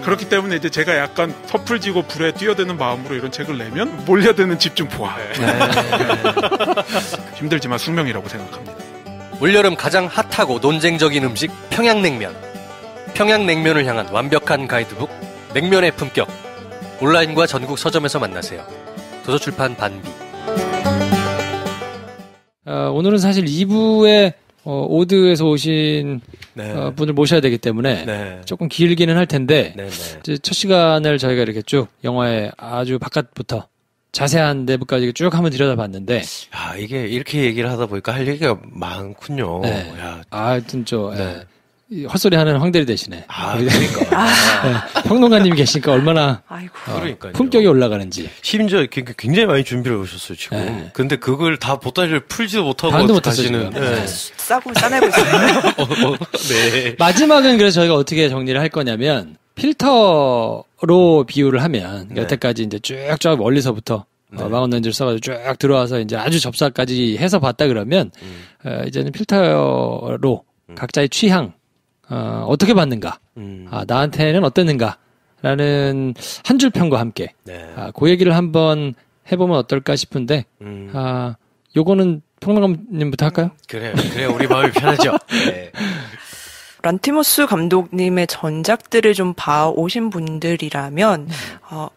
Speaker 7: 그렇기 때문에 이제 제가 약간 섣불지고 불에 뛰어드는 마음으로 이런 책을 내면 몰려드는 집중 포화. 힘들지만 숙명이라고 생각합니다.
Speaker 8: 올여름 가장 핫하고 논쟁적인 음식 평양냉면. 평양냉면을 향한 완벽한 가이드북 냉면의 품격. 온라인과 전국 서점에서 만나세요. 도서출판 반비.
Speaker 1: 오늘은 사실 2부에 오드에서 오신 분을 모셔야 되기 때문에 조금 길기는 할 텐데 이제 첫 시간을 저희가 이렇게 쭉 영화의 아주 바깥부터 자세한 내부까지 쭉 한번 들여다봤는데
Speaker 2: 이게 이렇게 얘기를 하다 보니까 할 얘기가 많군요.
Speaker 1: 하여튼 헛소리 하는 황대리 대신에.
Speaker 2: 그러니까.
Speaker 1: 평론가님이 계시니까 얼마나
Speaker 2: 그러니까요.
Speaker 1: 품격이 올라가는지.
Speaker 2: 심지어 굉장히 많이 준비를 해오셨어요, 지금. 근데 그걸 다 보따리를 풀지도 못하고 가시는.
Speaker 3: 싸내고 있어요.
Speaker 1: 마지막은 그래서 저희가 어떻게 정리를 할 거냐면, 필터로 비유를 하면, 여태까지 이제 쭉쭉 멀리서부터 망원 렌즈를 써가지고 쭉 들어와서 이제 아주 접사까지 해서 봤다 그러면, 이제는 필터로 각자의 취향, 어떻게 봤는가? 나한테는 어땠는가? 라는 한 줄 평과 함께. 그 얘기를 한번 해보면 어떨까 싶은데, 요거는 평론가님부터 할까요?
Speaker 2: 그래요. 우리 마음이 편하죠.
Speaker 3: 란티모스 감독님의 전작들을 좀 봐오신 분들이라면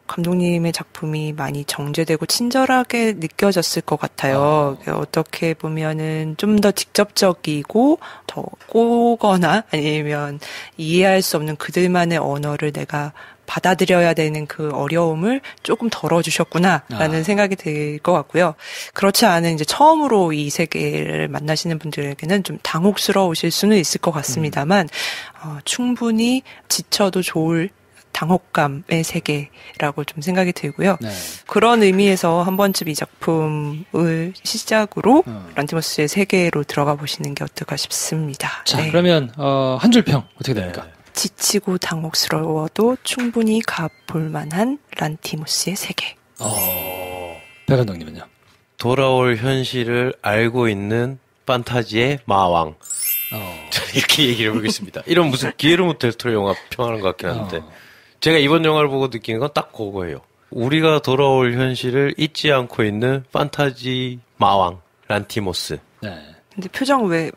Speaker 3: 감독님의 작품이 많이 정제되고 친절하게 느껴졌을 것 같아요. 어떻게 보면은 좀 더 직접적이고 더 꼬거나 아니면 이해할 수 없는 그들만의 언어를 내가 받아들여야 되는 그 어려움을 조금 덜어주셨구나라는 생각이 들 것 같고요. 그렇지 않은 이제 처음으로 이 세계를 만나시는 분들에게는 좀 당혹스러우실 수는 있을 것 같습니다만 충분히 지쳐도 좋을 당혹감의 세계라고 좀 생각이 들고요. 그런 의미에서 한 번쯤 이 작품을 시작으로 란티모스의 세계로 들어가 보시는 게 어떨까 싶습니다.
Speaker 1: 자, 그러면 한 줄 평 어떻게 됩니까?
Speaker 3: 지치고 당혹스러워도 충분히 가볼 만한 란티모스의 세계.
Speaker 1: 배 감독님은요?
Speaker 2: 돌아올 현실을 알고 있는 판타지의 마왕. 이렇게 얘기를 해보겠습니다. 이런 무슨 기에르모 델 토로 영화 평하는 것 같긴 한데 제가 이번 영화를 보고 느낀 건 딱 그거예요. 우리가 돌아올 현실을 잊지 않고 있는 판타지 마왕 란티모스.
Speaker 3: 근데 표정 왜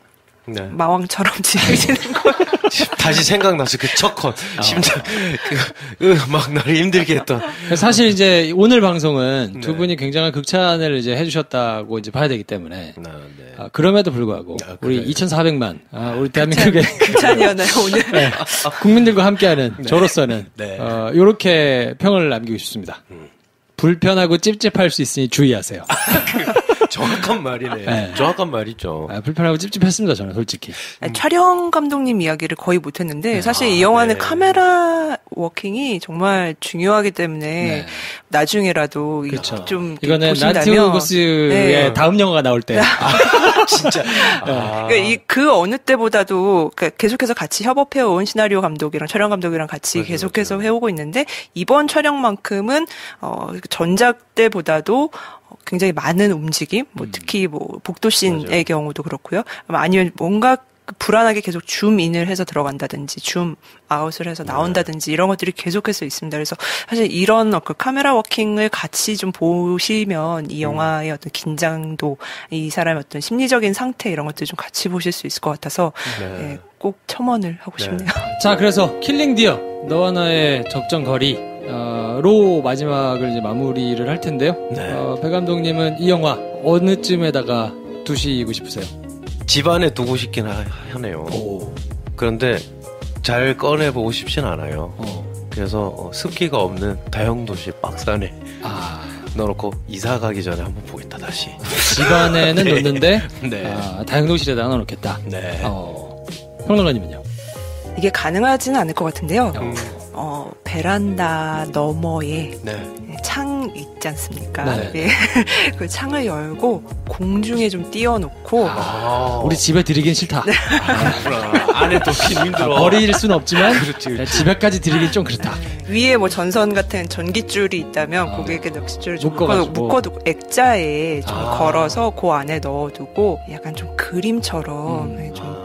Speaker 3: 마왕처럼 지내시는 거예요.
Speaker 2: 다시 생각나서 그 첫 컷, 심장, 막 나를 힘들게 했던.
Speaker 1: 사실 이제 오늘 방송은 두 분이 굉장한 극찬을 이제 해주셨다고 이제 봐야 되기 때문에. 그럼에도 불구하고, 우리 2,400만, 우리 대한민국의.
Speaker 3: 극찬이었나요, 오늘?
Speaker 1: 네, 국민들과 함께하는 저로서는, 요렇게 평을 남기고 싶습니다. 불편하고 찝찝할 수 있으니 주의하세요.
Speaker 2: 정확한 말이네. 네. 정확한 말이죠.
Speaker 1: 불편하고 찝찝했습니다, 저는 솔직히.
Speaker 3: 촬영 감독님 이야기를 거의 못했는데 사실 이 영화는 카메라 워킹이 정말 중요하기 때문에 나중에라도
Speaker 1: 그렇죠.
Speaker 3: 좀
Speaker 1: 이거는 나티우고스의 다음 영화가 나올 때.
Speaker 2: 진짜.
Speaker 3: 그러니까 그 어느 때보다도 계속해서 같이 협업해온 시나리오 감독이랑 촬영 감독이랑 같이 계속해서 해오고 있는데 이번 촬영만큼은 전작 때보다도 굉장히 많은 움직임, 특히 복도씬의 경우도 그렇고요. 아니면 뭔가 불안하게 계속 줌인을 해서 들어간다든지, 줌아웃을 해서 나온다든지, 이런 것들이 계속해서 있습니다. 그래서 사실 이런 카메라 워킹을 같이 좀 보시면 이 영화의 어떤 긴장도, 이 사람의 어떤 심리적인 상태, 이런 것들 좀 같이 보실 수 있을 것 같아서, 꼭 첨언을 하고 싶네요.
Speaker 1: 자, 그래서 킬링 디어, 너와 나의 적정 거리, 로 마지막을 이제 마무리를 할 텐데요. 배 감독님은 이 영화 어느쯤에다가 두시고 싶으세요?
Speaker 2: 집안에 두고 싶긴 하네요. 그런데 잘 꺼내보고 싶진 않아요. 그래서 습기가 없는 다용도시 박스 안에 넣어놓고 이사 가기 전에 한번 보겠다 다시.
Speaker 1: 집안에는 놓는데 다용도실에다 넣어놓겠다. 평론가님은요?
Speaker 3: 이게 가능하지는 않을 것 같은데요. 베란다 너머에 창 있지 않습니까? 그 창을 열고 공중에 좀 띄워놓고
Speaker 1: 우리 집에 들이긴 싫다.
Speaker 2: 안에 덮긴 힘들어.
Speaker 1: 버릴 수는 없지만 집에까지 들이긴 좀 그렇다.
Speaker 3: 위에 전선 같은 전기줄이 있다면 거기에 낚싯줄을 좀 묶어두고 액자에 좀 걸어서 그 안에 넣어두고 약간 좀 그림처럼 좀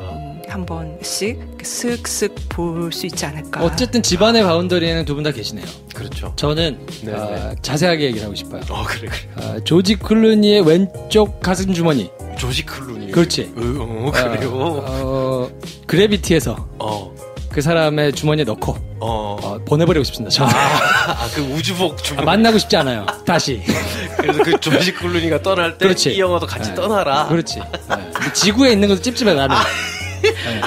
Speaker 3: 한 번씩 슥슥 볼 수 있지 않을까.
Speaker 1: 어쨌든 집안의 바운더리에는 두 분 다 계시네요.
Speaker 2: 그렇죠.
Speaker 1: 저는 자세하게 얘기를 하고 싶어요.
Speaker 2: 그래.
Speaker 1: 조지 클루니의 왼쪽 가슴 주머니.
Speaker 2: 조지 클루니.
Speaker 1: 그렇지.
Speaker 2: 그래요.
Speaker 1: 그래비티에서 그 사람의 주머니에 넣고 보내버리고 싶습니다. 저는.
Speaker 2: 그 우주복 주머니.
Speaker 1: 만나고 싶지 않아요. 다시.
Speaker 2: 그래서 그 조지 클루니가 떠날 때 이 영화도 같이 떠나라.
Speaker 1: 그렇지. 지구에 있는 것도 찝찝해 나는.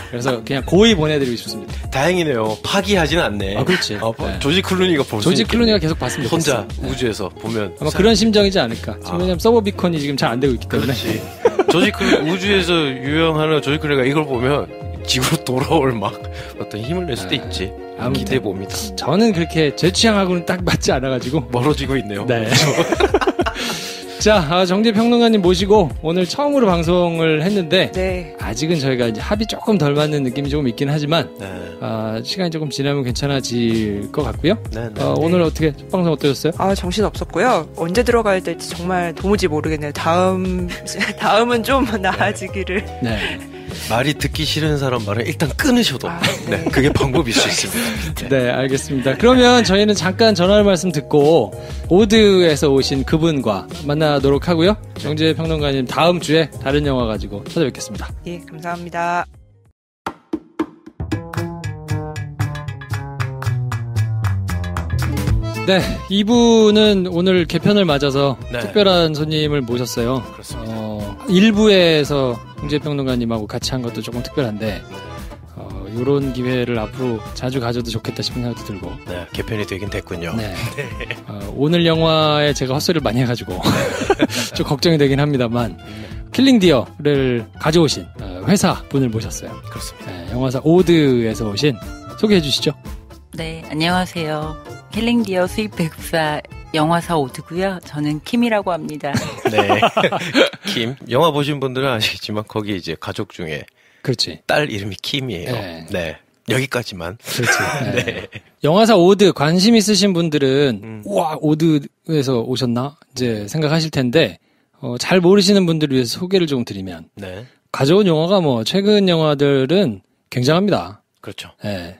Speaker 1: 그래서 그냥 고이 보내드리고 싶습니다.
Speaker 2: 다행이네요. 파기하지는 않네.
Speaker 1: 그렇지.
Speaker 2: 조지 클루니가 볼 수 있게.
Speaker 1: 조지 클루니가 계속 봤으면 좋겠어.
Speaker 2: 혼자 우주에서 보면
Speaker 1: 아마 그런 심정이지 않을까. 지금 왜냐면 서버비컨이 지금 잘 안 되고 있기 때문에.
Speaker 2: 그렇지. 조지 클루니 우주에서 유영하는 조지 클루니가 이걸 보면 지구로 돌아올 어떤 힘을 낼 수도 있지. 기대해 봅니다.
Speaker 1: 저는 그렇게 제 취향하고는 딱 맞지 않아가지고
Speaker 2: 멀어지고 있네요.
Speaker 1: 네. 자, 정재 평론가님 모시고 오늘 처음으로 방송을 했는데 아직은 저희가 이제 합이 조금 덜 맞는 느낌이 조금 있긴 하지만 시간이 조금 지나면 괜찮아질 것 같고요. 오늘 어떻게 첫 방송 어떠셨어요?
Speaker 3: 정신 없었고요. 언제 들어가야 될지 정말 도무지 모르겠네요. 다음은 좀 나아지기를.
Speaker 2: 말이 듣기 싫은 사람 말은 일단 끊으셔도 그게 방법일 수 있습니다.
Speaker 1: 네, 알겠습니다. 그러면 저희는 잠깐 전화를 말씀 듣고 오드에서 오신 그분과 만나도록 하고요. 정재 평론가님 다음 주에 다른 영화 가지고 찾아뵙겠습니다.
Speaker 3: 예, 감사합니다.
Speaker 1: 네, 이분은 오늘 개편을 맞아서 특별한 손님을 모셨어요.
Speaker 2: 그렇습니다.
Speaker 1: 1부에서 정재평론가님하고 같이 한 것도 조금 특별한데 이런 기회를 앞으로 자주 가져도 좋겠다 싶은 생각도 들고
Speaker 2: 개편이 되긴 됐군요.
Speaker 1: 오늘 영화에 제가 헛소리를 많이 해가지고 좀 걱정이 되긴 합니다만 킬링 디어를 가져오신 회사 분을 모셨어요.
Speaker 2: 그렇습니다.
Speaker 1: 영화사 오드에서 오신 소개해 주시죠.
Speaker 9: 네, 안녕하세요. 킬링 디어 수입 배급사 영화사 오드고요. 저는 킴이라고 합니다.
Speaker 2: 네, 킴. 영화 보신 분들은 아시겠지만 거기 이제 가족 중에
Speaker 1: 그렇지.
Speaker 2: 딸 이름이 킴이에요. 네. 여기까지만.
Speaker 1: 그렇지. 네. 영화사 오드 관심 있으신 분들은 와 오드에서 오셨나 이제 생각하실 텐데 잘 모르시는 분들을 위해서 소개를 좀 드리면 가져온 영화가 최근 영화들은 굉장합니다.
Speaker 2: 그렇죠.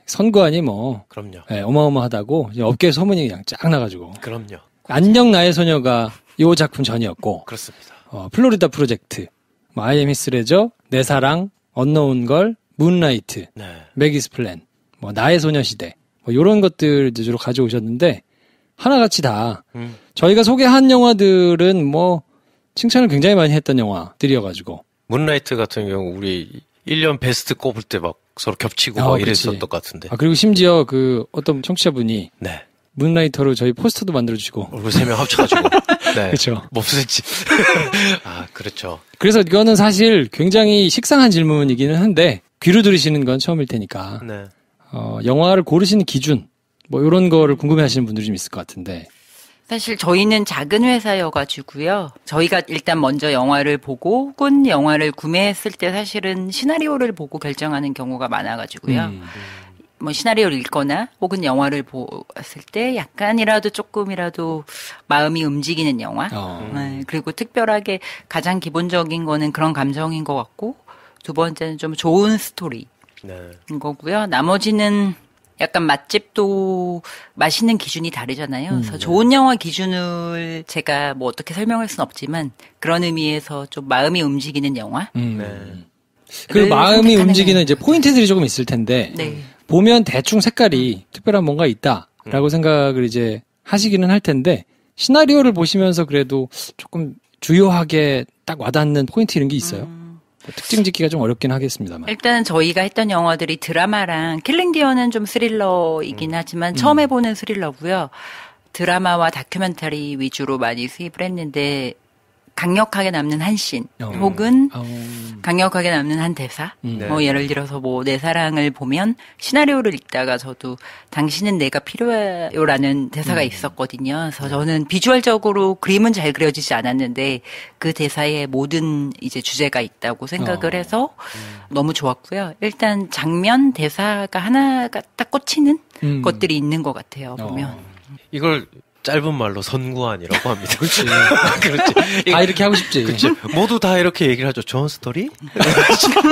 Speaker 1: 선관이
Speaker 2: 그럼요.
Speaker 1: 어마어마하다고 업계 소문이 그냥 쫙 나가지고.
Speaker 2: 그럼요.
Speaker 1: 안녕 나의 소녀가 이 작품 전이었고.
Speaker 2: 그렇습니다.
Speaker 1: 플로리다 프로젝트, I am his 레저, 내 사랑, 언노운 걸, 문라이트,
Speaker 2: 네.
Speaker 1: 맥이스 플랜, 뭐 나의 소녀시대, 뭐 이런 것들 주로 가져오셨는데 하나같이 다 저희가 소개한 영화들은 뭐 칭찬을 굉장히 많이 했던 영화들이어가지고
Speaker 2: 문라이트 같은 경우 우리 1년 베스트 꼽을 때 막 서로 겹치고 막 이랬었던 것 같은데.
Speaker 1: 그리고 심지어 그 어떤 청취자분이
Speaker 2: 네.
Speaker 1: 문라이터로 저희 포스터도 만들어주시고.
Speaker 2: 우리 3명 합쳐가지고. 네.
Speaker 1: 그렇죠.
Speaker 2: 몹쓸지. 그렇죠.
Speaker 1: 그래서 이거는 사실 굉장히 식상한 질문이기는 한데 귀로 들으시는 건 처음일 테니까.
Speaker 2: 네.
Speaker 1: 영화를 고르시는 기준 뭐 이런 거를 궁금해하시는 분들이 좀 있을 것 같은데.
Speaker 9: 사실 저희는 작은 회사여가지고요. 저희가 일단 먼저 영화를 보고 혹은 영화를 구매했을 때 사실은 시나리오를 보고 결정하는 경우가 많아가지고요. 뭐 시나리오를 읽거나 혹은 영화를 보았을 때 약간이라도 조금이라도 마음이 움직이는 영화. 네, 그리고 특별하게 가장 기본적인 거는 그런 감정인 것 같고 두 번째는 좀 좋은 스토리인 거고요. 나머지는 약간 맛집도 맛있는 기준이 다르잖아요. 그래서 좋은 영화 기준을 제가 뭐 어떻게 설명할 수는 없지만 그런 의미에서 좀 마음이 움직이는 영화.
Speaker 1: 그 마음이 움직이는 이제 포인트들이 조금 있을 텐데 보면 대충 색깔이 특별한 뭔가 있다라고 생각을 이제 하시기는 할 텐데 시나리오를 보시면서 그래도 조금 주요하게 딱 와닿는 포인트 이런 게 있어요. 특징 짓기가 좀 어렵긴 하겠습니다만.
Speaker 9: 일단은 저희가 했던 영화들이 드라마랑 킬링 디어는 좀 스릴러이긴 하지만 처음 해보는 스릴러고요. 드라마와 다큐멘터리 위주로 많이 수입을 했는데 강력하게 남는 한 씬 혹은 강력하게 남는 한 대사 뭐 예를 들어서 뭐 내 사랑을 보면 시나리오를 읽다가 저도 당신은 내가 필요해요라는 대사가 있었거든요. 그래서 저는 비주얼적으로 그림은 잘 그려지지 않았는데 그 대사에 모든 이제 주제가 있다고 생각을 해서 너무 좋았고요. 일단 장면 대사가 하나가 딱 꽂히는 것들이 있는 것 같아요. 보면
Speaker 2: 이걸 짧은 말로 선구안이라고 합니다.
Speaker 1: 그렇지.
Speaker 2: 그렇지.
Speaker 1: 다 이렇게 하고 싶지.
Speaker 2: 그렇지. 모두 다 이렇게 얘기를 하죠. 좋은 스토리?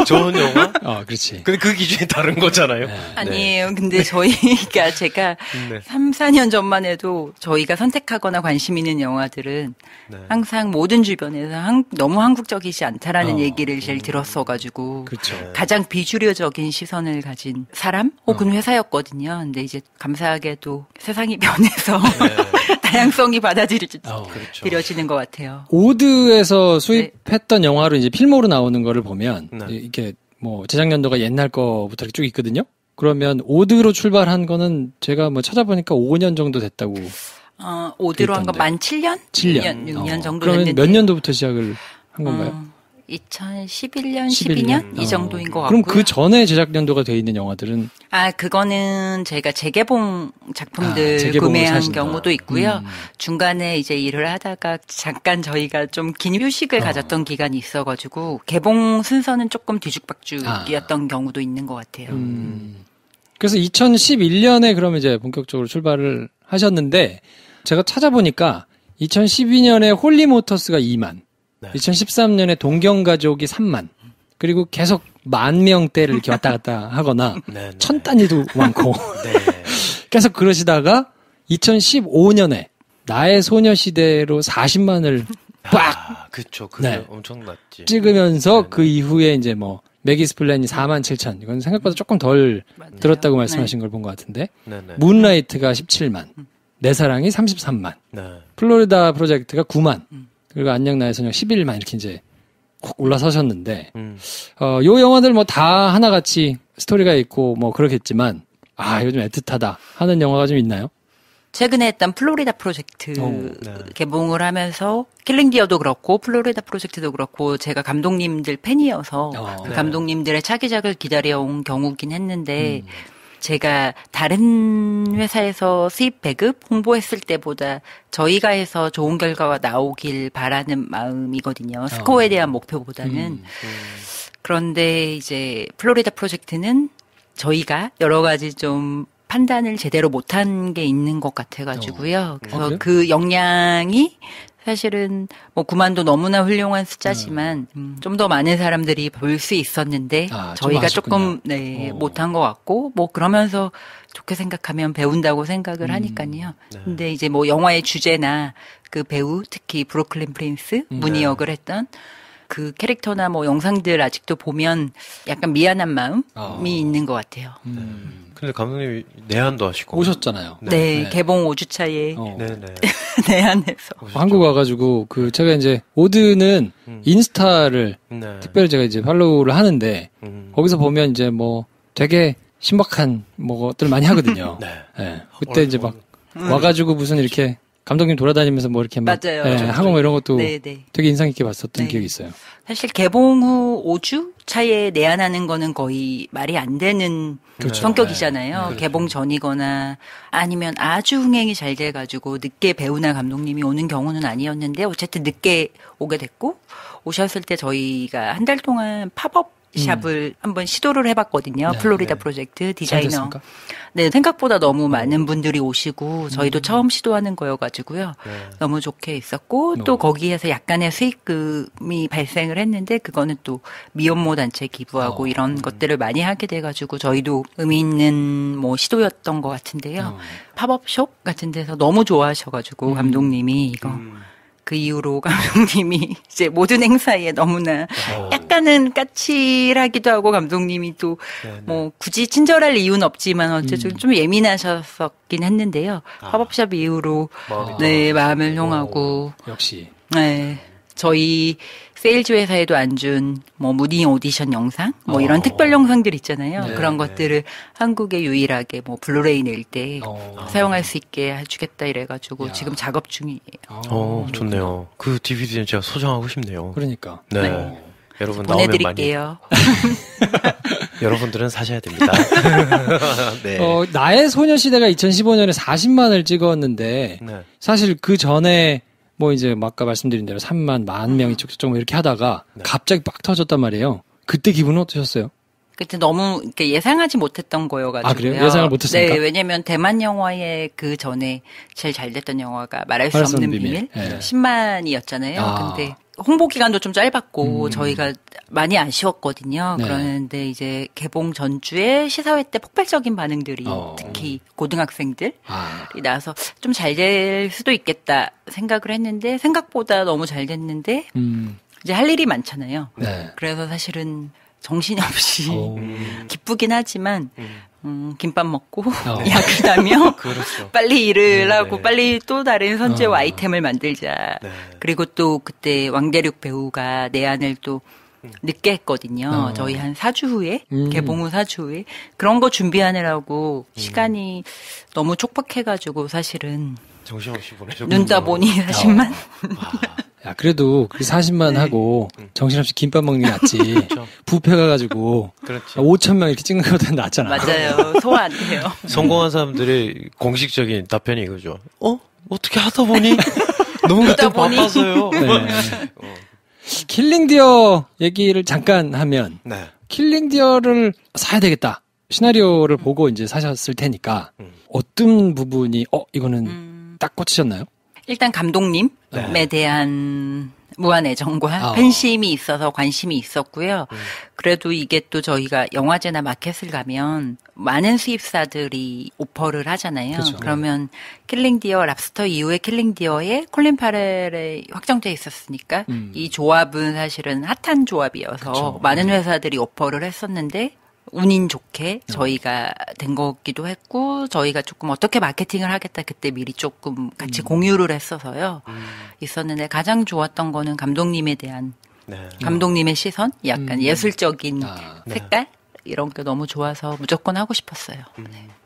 Speaker 2: 좋은 영화?
Speaker 1: 그렇지.
Speaker 2: 근데 그 기준이 다른 거잖아요.
Speaker 9: 아니에요. 근데 저희가 제가 3, 4년 전만 해도 저희가 선택하거나 관심 있는 영화들은 항상 모든 주변에서 너무 한국적이지 않다라는 얘기를 제일 들었어가지고
Speaker 1: 그렇죠.
Speaker 9: 가장 비주류적인 시선을 가진 사람 혹은 회사였거든요. 근데 이제 감사하게도 세상이 변해서 다양성이 받아들여지는 것 같아요.
Speaker 1: 오드에서 수입했던 영화로 이제 필모로 나오는 거를 보면 이렇게 뭐 제작 연도가 옛날 거부터 이렇게 쭉 있거든요. 그러면 오드로 출발한 거는 제가 뭐 찾아보니까 5년 정도 됐다고.
Speaker 9: 오드로 한 거 만 7년?
Speaker 1: 7년.
Speaker 9: 6년 정도
Speaker 1: 그러면
Speaker 9: 됐는데.
Speaker 1: 몇 년도부터 시작을 한 건가요?
Speaker 9: 2011년, 12년 이 정도인 것
Speaker 1: 그럼
Speaker 9: 같고요.
Speaker 1: 그 전에 제작 연도가 돼 있는 영화들은
Speaker 9: 그거는 제가 재개봉 작품들 구매한 사신다. 경우도 있고요. 중간에 이제 일을 하다가 잠깐 저희가 좀 긴 휴식을 가졌던 기간이 있어가지고 개봉 순서는 조금 뒤죽박죽이었던 경우도 있는 것 같아요.
Speaker 1: 그래서 2011년에 그러면 이제 본격적으로 출발을 하셨는데 제가 찾아보니까 2012년에 홀리모터스가 2만 2013년에 동경가족이 3만 그리고 계속 10,000명대를 이렇게 왔다 갔다 하거나 1000단위도 많고 계속 그러시다가 2015년에 나의 소녀시대로 40만을 빡!
Speaker 2: 그쵸. 그게 엄청났지.
Speaker 1: 찍으면서 그 이후에 이제 뭐 맥이스 플랜이 47,000 이건 생각보다 조금 덜 들었다고 말씀하신 걸 본 것 같은데 문라이트가 17만 내 사랑이 33만 플로리다 프로젝트가 9만 그리고 안녕 나의 소녀 11만 이렇게 이제 콕 올라서셨는데 요 영화들 뭐 다 하나같이 스토리가 있고 뭐 그렇겠지만 요즘 애틋하다 하는 영화가 좀 있나요?
Speaker 9: 최근에 했던 플로리다 프로젝트 개봉을 하면서 킬링 디어도 그렇고 플로리다 프로젝트도 그렇고 제가 감독님들 팬이어서 그 감독님들의 차기작을 기다려온 경우긴 했는데 제가 다른 회사에서 수입 배급 홍보했을 때보다 저희가 해서 좋은 결과가 나오길 바라는 마음이거든요. 스코어에 대한 목표보다는. 그런데 이제 플로리다 프로젝트는 저희가 여러 가지 좀 판단을 제대로 못한 게 있는 것 같아가지고요. 그래서 그 역량이 사실은 뭐 9만도 너무나 훌륭한 숫자지만 좀 더 많은 사람들이 볼 수 있었는데 저희가 조금 못한 것 같고 뭐 그러면서 좋게 생각하면 배운다고 생각을 하니까요. 근데 이제 뭐 영화의 주제나 그 배우 특히 브루클린 프린스 문희 역을 했던 그 캐릭터나 뭐 영상들 아직도 보면 약간 미안한 마음이 있는 것 같아요.
Speaker 2: 근데 감독님이 내한도 하시고
Speaker 1: 오셨잖아요.
Speaker 9: 네, 개봉 5주 차에
Speaker 2: 네네.
Speaker 9: 내한에서
Speaker 1: 한국 와가지고 그 제가 이제 오드는 인스타를 특별히 제가 이제 팔로우를 하는데 거기서 보면 이제 뭐 되게 신박한 뭐들 많이 하거든요. 네. 그때 이제 막 와가지고 무슨 이렇게 감독님 돌아다니면서 뭐 이렇게 막
Speaker 9: 맞아요.
Speaker 1: 하고 뭐 이런 것도
Speaker 9: 네네.
Speaker 1: 되게 인상 깊게 봤었던 기억이 있어요.
Speaker 9: 사실 개봉 후 5주 차에 내한하는 거는 거의 말이 안 되는
Speaker 1: 그렇죠.
Speaker 9: 성격이잖아요.
Speaker 1: 네.
Speaker 9: 개봉 전이거나 아니면 아주 흥행이 잘 돼가지고 늦게 배우나 감독님이 오는 경우는 아니었는데 어쨌든 늦게 오게 됐고 오셨을 때 저희가 한 달 동안 팝업 샵을 한번 시도를 해봤거든요. 플로리다 프로젝트 디자이너. 네, 생각보다 너무 많은 분들이 오시고 저희도 처음 시도하는 거여가지고요. 너무 좋게 있었고 또 거기에서 약간의 수익금이 발생을 했는데 그거는 또 미혼모 단체 기부하고 이런 것들을 많이 하게 돼가지고 저희도 의미 있는 뭐 시도였던 것 같은데요. 팝업숍 같은 데서 너무 좋아하셔가지고 감독님이 이거 그 이후로 감독님이 이제 모든 행사에 너무나 약간은 까칠하기도 하고 감독님이 또 뭐 굳이 친절할 이유는 없지만 어쨌든 좀 예민하셨었긴 했는데요. 팝업샵 이후로 마음을 통하고
Speaker 1: 역시
Speaker 9: 저희 세일즈 회사에도 안 준 뭐 무디 오디션 영상 뭐 이런 특별 영상들 있잖아요. 그런 것들을 한국에 유일하게 뭐 블루레이 낼 때 사용할 수 있게 해주겠다 이래가지고 지금 작업 중이에요.
Speaker 2: 좋네요. 그 DVD는 제가 소장하고 싶네요.
Speaker 1: 그러니까.
Speaker 2: 네. 여러분
Speaker 9: 보내드릴게요.
Speaker 2: 여러분들은 사셔야 됩니다.
Speaker 1: 네. 나의 소녀시대가 2015년에 40만을 찍었는데 사실 그 전에 뭐 이제 아까 말씀드린 대로 3만, 10,000명이 쭉쭉 이렇게 하다가 갑자기 빡 터졌단 말이에요. 그때 기분은 어떠셨어요?
Speaker 9: 그때 너무 예상하지 못했던 거여가지고요.
Speaker 1: 아, 그래요? 예상을 못했으니까?
Speaker 9: 네, 왜냐면 대만 영화의 그 전에 제일 잘 됐던 영화가 말할 수 없는 비밀? 10만이었잖아요. 근데 홍보 기간도 좀 짧았고 저희가 많이 아쉬웠거든요. 그러는데 이제 개봉 전주에 시사회 때 폭발적인 반응들이 특히 고등학생들이 나와서 좀 잘 될 수도 있겠다 생각을 했는데 생각보다 너무 잘 됐는데 이제 할 일이 많잖아요. 그래서 사실은 정신없이 기쁘긴 하지만 김밥 먹고 야근하며
Speaker 2: 그렇죠.
Speaker 9: 빨리 일을 하고 빨리 또 다른 선제와 아이템을 만들자. 그리고 또 그때 왕대륙 배우가 내한을 또 늦게 했거든요. 저희 한 4주 후에 개봉 후 4주 후에 그런 거 준비하느라고 시간이 너무 촉박해가지고 사실은
Speaker 2: 정신없이 보내셨군요.
Speaker 9: 눈 따보니 40만.
Speaker 1: 야, 그래도 그 40만 하고 정신없이 김밥 먹는 게 낫지.
Speaker 2: 그렇죠.
Speaker 1: 부페 가가지고 5,000명 이렇게 찍는 것보다 낫잖아.
Speaker 9: 맞아요. 소화 안 돼요.
Speaker 2: 성공한 사람들의 공식적인 답변이 이거죠. 어떻게 하다 보니 너무 그때 바빠서요.
Speaker 1: 킬링디어 얘기를 잠깐 하면 킬링디어를 사야 되겠다. 시나리오를 보고 이제 사셨을 테니까 어떤 부분이 이거는 딱 꽂히셨나요?
Speaker 9: 일단 감독님에 대한 무한 애정과 팬심이 있어서 관심이 있었고요. 그래도 이게 또 저희가 영화제나 마켓을 가면 많은 수입사들이 오퍼를 하잖아요.
Speaker 1: 그렇죠.
Speaker 9: 그러면 킬링디어, 랍스터 이후에 킬링디어에 콜린 파렐이 확정돼 있었으니까 이 조합은 사실은 핫한 조합이어서
Speaker 1: 그렇죠.
Speaker 9: 많은 회사들이 오퍼를 했었는데 운인 좋게 저희가 된 거기도 했고 저희가 조금 어떻게 마케팅을 하겠다 그때 미리 조금 같이 공유를 했어서요. 있었는데 가장 좋았던 거는 감독님에 대한 감독님의 시선, 약간 예술적인 색깔 이런 게 너무 좋아서 무조건 하고 싶었어요.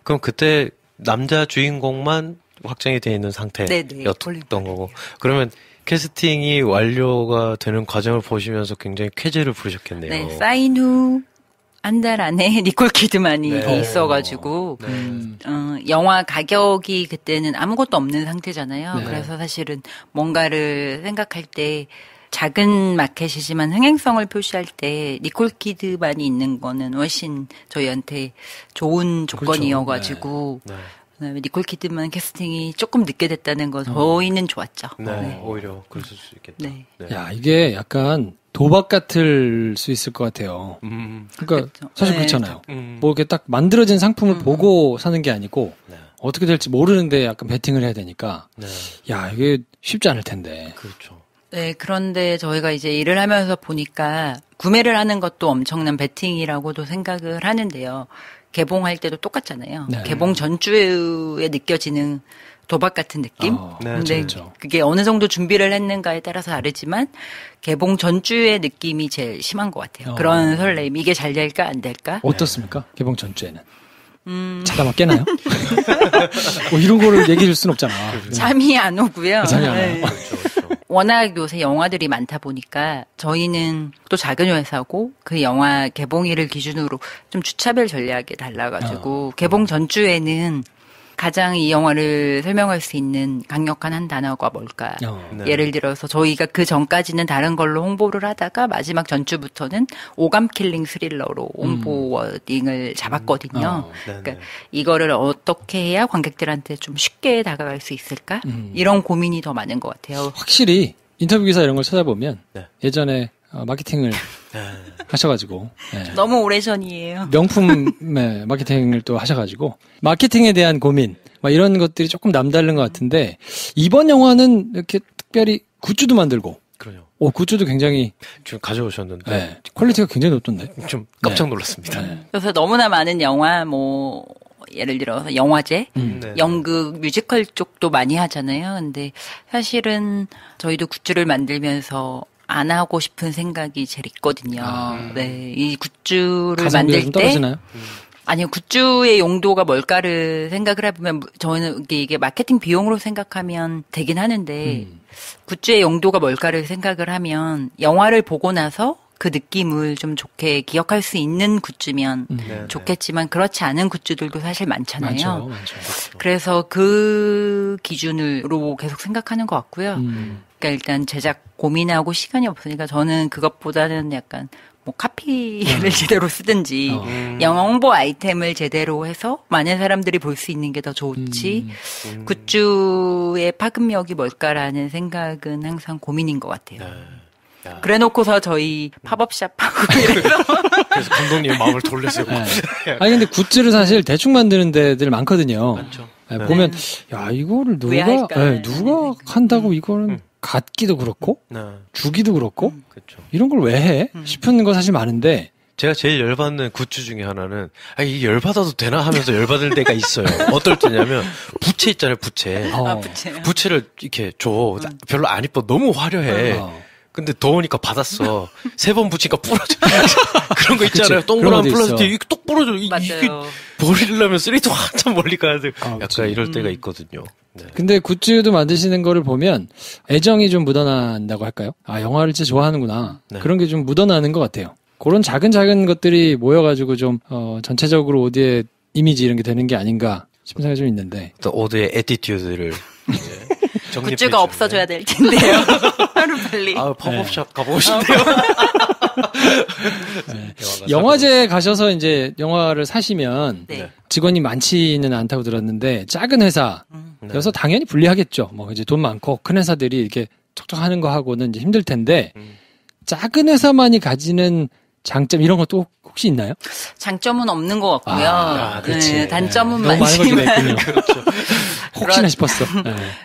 Speaker 2: 그럼 그때 남자 주인공만 확정이 돼 있는 상태였던 거고 그러면 캐스팅이 완료가 되는 과정을 보시면서 굉장히 쾌재를 부르셨겠네요.
Speaker 9: 네, 사인 후 한 달 안에 니콜 키드만이 돼 있어가지고 영화 가격이 그때는 아무것도 없는 상태잖아요. 그래서 사실은 뭔가를 생각할 때 작은 마켓이지만 흥행성을 표시할 때 니콜 키드만이 있는 거는 훨씬 저희한테 좋은 조건이어가지고 그다음에 니콜 키드만 캐스팅이 조금 늦게 됐다는 거 저희는 좋았죠.
Speaker 2: 오히려 그랬을 수 있겠다.
Speaker 1: 야, 이게 약간 도박 같을 수 있을 것 같아요. 그러니까
Speaker 9: 그렇죠.
Speaker 1: 사실 그렇잖아요. 뭐 이렇게 딱 만들어진 상품을 보고 사는 게 아니고 어떻게 될지 모르는데 약간 베팅을 해야 되니까 야, 이게 쉽지 않을 텐데.
Speaker 2: 그렇죠.
Speaker 9: 네, 그런데 저희가 이제 일을 하면서 보니까 구매를 하는 것도 엄청난 베팅이라고도 생각을 하는데요. 개봉할 때도 똑같잖아요. 네. 개봉 전주에 느껴지는 도박 같은 느낌?
Speaker 2: 네,
Speaker 9: 근데
Speaker 2: 그렇죠.
Speaker 9: 그게 어느 정도 준비를 했는가에 따라서 다르지만 개봉 전주의 느낌이 제일 심한 것 같아요. 그런 설레임. 이게 잘 될까 안 될까?
Speaker 1: 어떻습니까? 개봉 전주에는. 자다만 깨나요? 뭐 이런 거를 얘기해 줄 수는 없잖아.
Speaker 9: 잠이 안 오고요.
Speaker 1: 잠이 안 와요.
Speaker 9: 네. 워낙 요새 영화들이 많다 보니까 저희는 또 작은 회사고 그 영화 개봉일을 기준으로 좀 주차별 전략이 달라가지고 개봉 전주에는 가장 이 영화를 설명할 수 있는 강력한 한 단어가 뭘까?
Speaker 2: 네.
Speaker 9: 예를 들어서 저희가 그 전까지는 다른 걸로 홍보를 하다가 마지막 전주부터는 오감 킬링 스릴러로 홍보 워딩을 잡았거든요. 그러니까 이거를 어떻게 해야 관객들한테 좀 쉽게 다가갈 수 있을까? 이런 고민이 더 많은 것 같아요.
Speaker 1: 확실히 인터뷰 기사 이런 걸 찾아보면 예전에 마케팅을 하셔가지고
Speaker 9: 너무 오래전이에요.
Speaker 1: 명품의 마케팅을 또 하셔가지고 마케팅에 대한 고민 막 이런 것들이 조금 남다른 것 같은데 이번 영화는 이렇게 특별히 굿즈도 만들고
Speaker 2: 그래요.
Speaker 1: 굿즈도 굉장히
Speaker 2: 좀 가져오셨는데
Speaker 1: 퀄리티가 굉장히 높던데
Speaker 2: 좀 깜짝 놀랐습니다.
Speaker 9: 그래서 너무나 많은 영화 뭐 예를 들어서 영화제, 연극, 뮤지컬 쪽도 많이 하잖아요. 근데 사실은 저희도 굿즈를 만들면서 안 하고 싶은 생각이 제일 있거든요. 네, 이 굿즈를 만들 때
Speaker 1: 떨어지나요?
Speaker 9: 아니요, 굿즈의 용도가 뭘까를 생각을 해보면 저는 이게 마케팅 비용으로 생각하면 되긴 하는데 굿즈의 용도가 뭘까를 생각을 하면 영화를 보고 나서 그 느낌을 좀 좋게 기억할 수 있는 굿즈면 좋겠지만 그렇지 않은 굿즈들도 사실 많잖아요.
Speaker 1: 많죠.
Speaker 9: 그래서 그 기준으로 계속 생각하는 것 같고요. 그러니까 일단 제작 고민하고 시간이 없으니까 저는 그것보다는 약간 뭐 카피를 제대로 쓰든지 영화 홍보 아이템을 제대로 해서 많은 사람들이 볼 수 있는 게 더 좋지 굿즈의 파급력이 뭘까라는 생각은 항상 고민인 것 같아요. 그래 놓고서 저희 팝업샵하고
Speaker 2: 그래서 감독님의 마음을 돌려세우고.
Speaker 1: 아니 근데 굿즈를 사실 대충 만드는 데들 많거든요.
Speaker 2: 많죠.
Speaker 1: 보면 야 이거를 누가 한다고 이거는 갖기도 그렇고 주기도 그렇고 이런 걸 왜 해? 싶은 거 사실 많은데
Speaker 2: 제가 제일 열받는 굿즈 중에 하나는 이게 열받아도 되나 하면서 열받을 때가 있어요. 어떨 때냐면 부채 있잖아요. 부채. 부채를 이렇게 줘. 별로 안 이뻐. 너무 화려해. 근데 더우니까 받았어. 3번 붙이니까 부러져. 그런 거 있잖아요. 동그란 플라스틱 이게 똑 부러져. 이게 버리려면 쓰레기통 한참 멀리 가야 돼. 약간 이럴 때가 있거든요. 네.
Speaker 1: 근데 굿즈도 만드시는 거를 보면 애정이 좀 묻어난다고 할까요? 영화를 진짜 좋아하는구나. 그런 게 좀 묻어나는 것 같아요. 그런 작은 것들이 모여가지고 좀 전체적으로 오드의 이미지 이런 게 되는 게 아닌가 싶은 생각이 좀 있는데.
Speaker 2: 또 오드의 애티튜드를
Speaker 9: 굿즈가 없어져야 될 텐데요. 하루 빨리.
Speaker 2: 팝업샵 가보고 싶네요.
Speaker 1: 영화제 가셔서 이제 영화를 사시면 직원이 많지는 않다고 들었는데 작은 회사여서 당연히 불리하겠죠. 뭐 이제 돈 많고 큰 회사들이 이렇게 척척하는 거 하고는 이제 힘들 텐데 작은 회사만이 가지는 장점 이런 것도 혹시 있나요?
Speaker 9: 장점은 없는 것 같고요. 단점은
Speaker 1: 너무
Speaker 9: 많지만.
Speaker 1: 많은 걸 그렇죠. 혹시나 싶었어.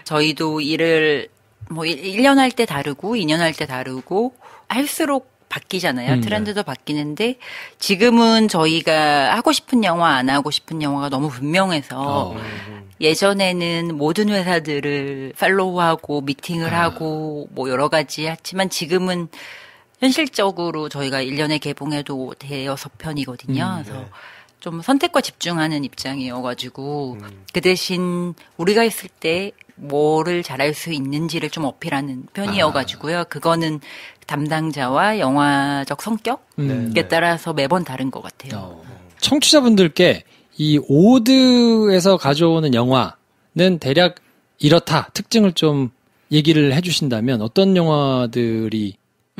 Speaker 9: 저희도 일을 뭐 1년 할 때 다르고 2년 할 때 다르고 할수록 바뀌잖아요. 트렌드도 바뀌는데 지금은 저희가 하고 싶은 영화 안 하고 싶은 영화가 너무 분명해서 예전에는 모든 회사들을 팔로우하고 미팅을 하고 뭐 여러 가지 했지만 지금은 현실적으로 저희가 1년에 개봉해도 5편이거든요. 그래서 좀 선택과 집중하는 입장이어가지고 그 대신 우리가 있을 때 뭐를 잘할 수 있는지를 좀 어필하는 편이어가지고요. 그거는 담당자와 영화적 성격에 따라서 매번 다른 것 같아요.
Speaker 1: 청취자분들께 이 오드에서 가져오는 영화는 대략 이렇다 특징을 좀 얘기를 해주신다면 어떤 영화들이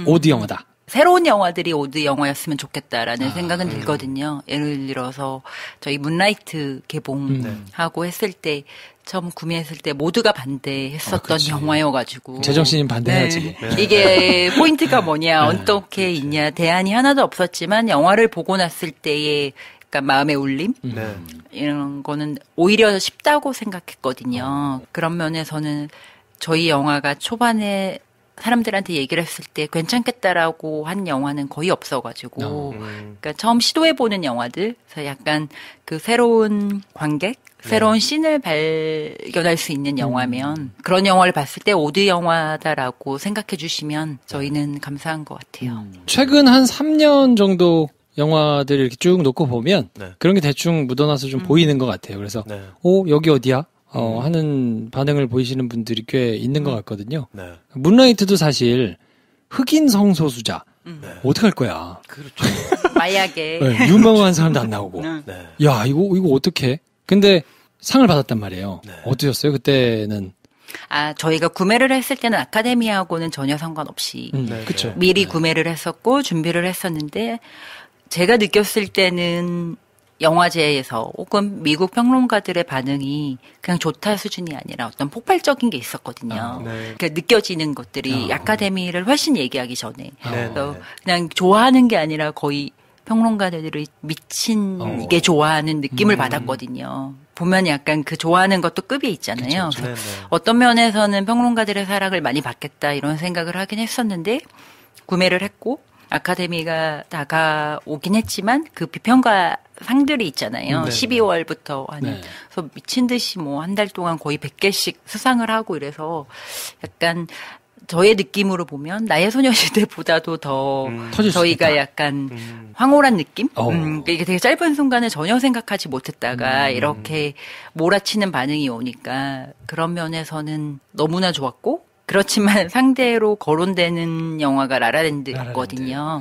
Speaker 1: 오드 영화다?
Speaker 9: 새로운 영화들이 오드 영화였으면 좋겠다라는 생각은 들거든요. 예를 들어서 저희 문라이트 개봉하고 했을 때 처음 구매했을 때 모두가 반대했었던 영화여가지고
Speaker 1: 제정신인 반대해야지.
Speaker 9: 이게 포인트가 뭐냐 어떻게 있냐 대안이 하나도 없었지만 영화를 보고 났을 때의 그러니까 마음의 울림 이런 거는 오히려 쉽다고 생각했거든요. 그런 면에서는 저희 영화가 초반에 사람들한테 얘기를 했을 때 괜찮겠다라고 한 영화는 거의 없어가지고, 그러니까 처음 시도해보는 영화들, 그래서 약간 그 새로운 관객, 새로운 씬을 발견할 수 있는 영화면 그런 영화를 봤을 때 오드 영화다라고 생각해 주시면 저희는 감사한 것 같아요.
Speaker 1: 최근 한 3년 정도 영화들을 이렇게 쭉 놓고 보면 그런 게 대충 묻어나서 좀 보이는 것 같아요. 그래서 여기 어디야? 하는 반응을 보이시는 분들이 꽤 있는 것 같거든요. 문라이트도 사실 흑인 성소수자 어떻게 할 거야?
Speaker 9: 그렇죠. 마약에
Speaker 1: 유명한 사람도 안 나오고. 야 이거 어떻게? 근데 상을 받았단 말이에요. 어떠셨어요? 그때는?
Speaker 9: 저희가 구매를 했을 때는 아카데미하고는 전혀 상관없이
Speaker 1: 그쵸.
Speaker 9: 미리 구매를 했었고 준비를 했었는데 제가 느꼈을 때는 영화제에서 혹은 미국 평론가들의 반응이 그냥 좋다 수준이 아니라 어떤 폭발적인 게 있었거든요. 그러니까 느껴지는 것들이 아카데미를 훨씬 얘기하기 전에 그래서 그냥 좋아하는 게 아니라 거의 평론가들이 미친 게 좋아하는 느낌을 받았거든요. 보면 약간 그 좋아하는 것도 급이 있잖아요.
Speaker 2: 그쵸.
Speaker 9: 어떤 면에서는 평론가들의 사랑을 많이 받겠다 이런 생각을 하긴 했었는데 구매를 했고 아카데미가 다가오긴 했지만 그 비평가 상들이 있잖아요. 12월부터 하는. 그래서 미친 듯이 뭐 한 달 동안 거의 100개씩 수상을 하고 이래서 약간 저의 느낌으로 보면 나의 소녀시대보다도 더 저희가 약간 황홀한 느낌? 이게 되게 짧은 순간에 전혀 생각하지 못했다가 이렇게 몰아치는 반응이 오니까 그런 면에서는 너무나 좋았고 그렇지만 상대로 거론되는 영화가 라라랜드였거든요.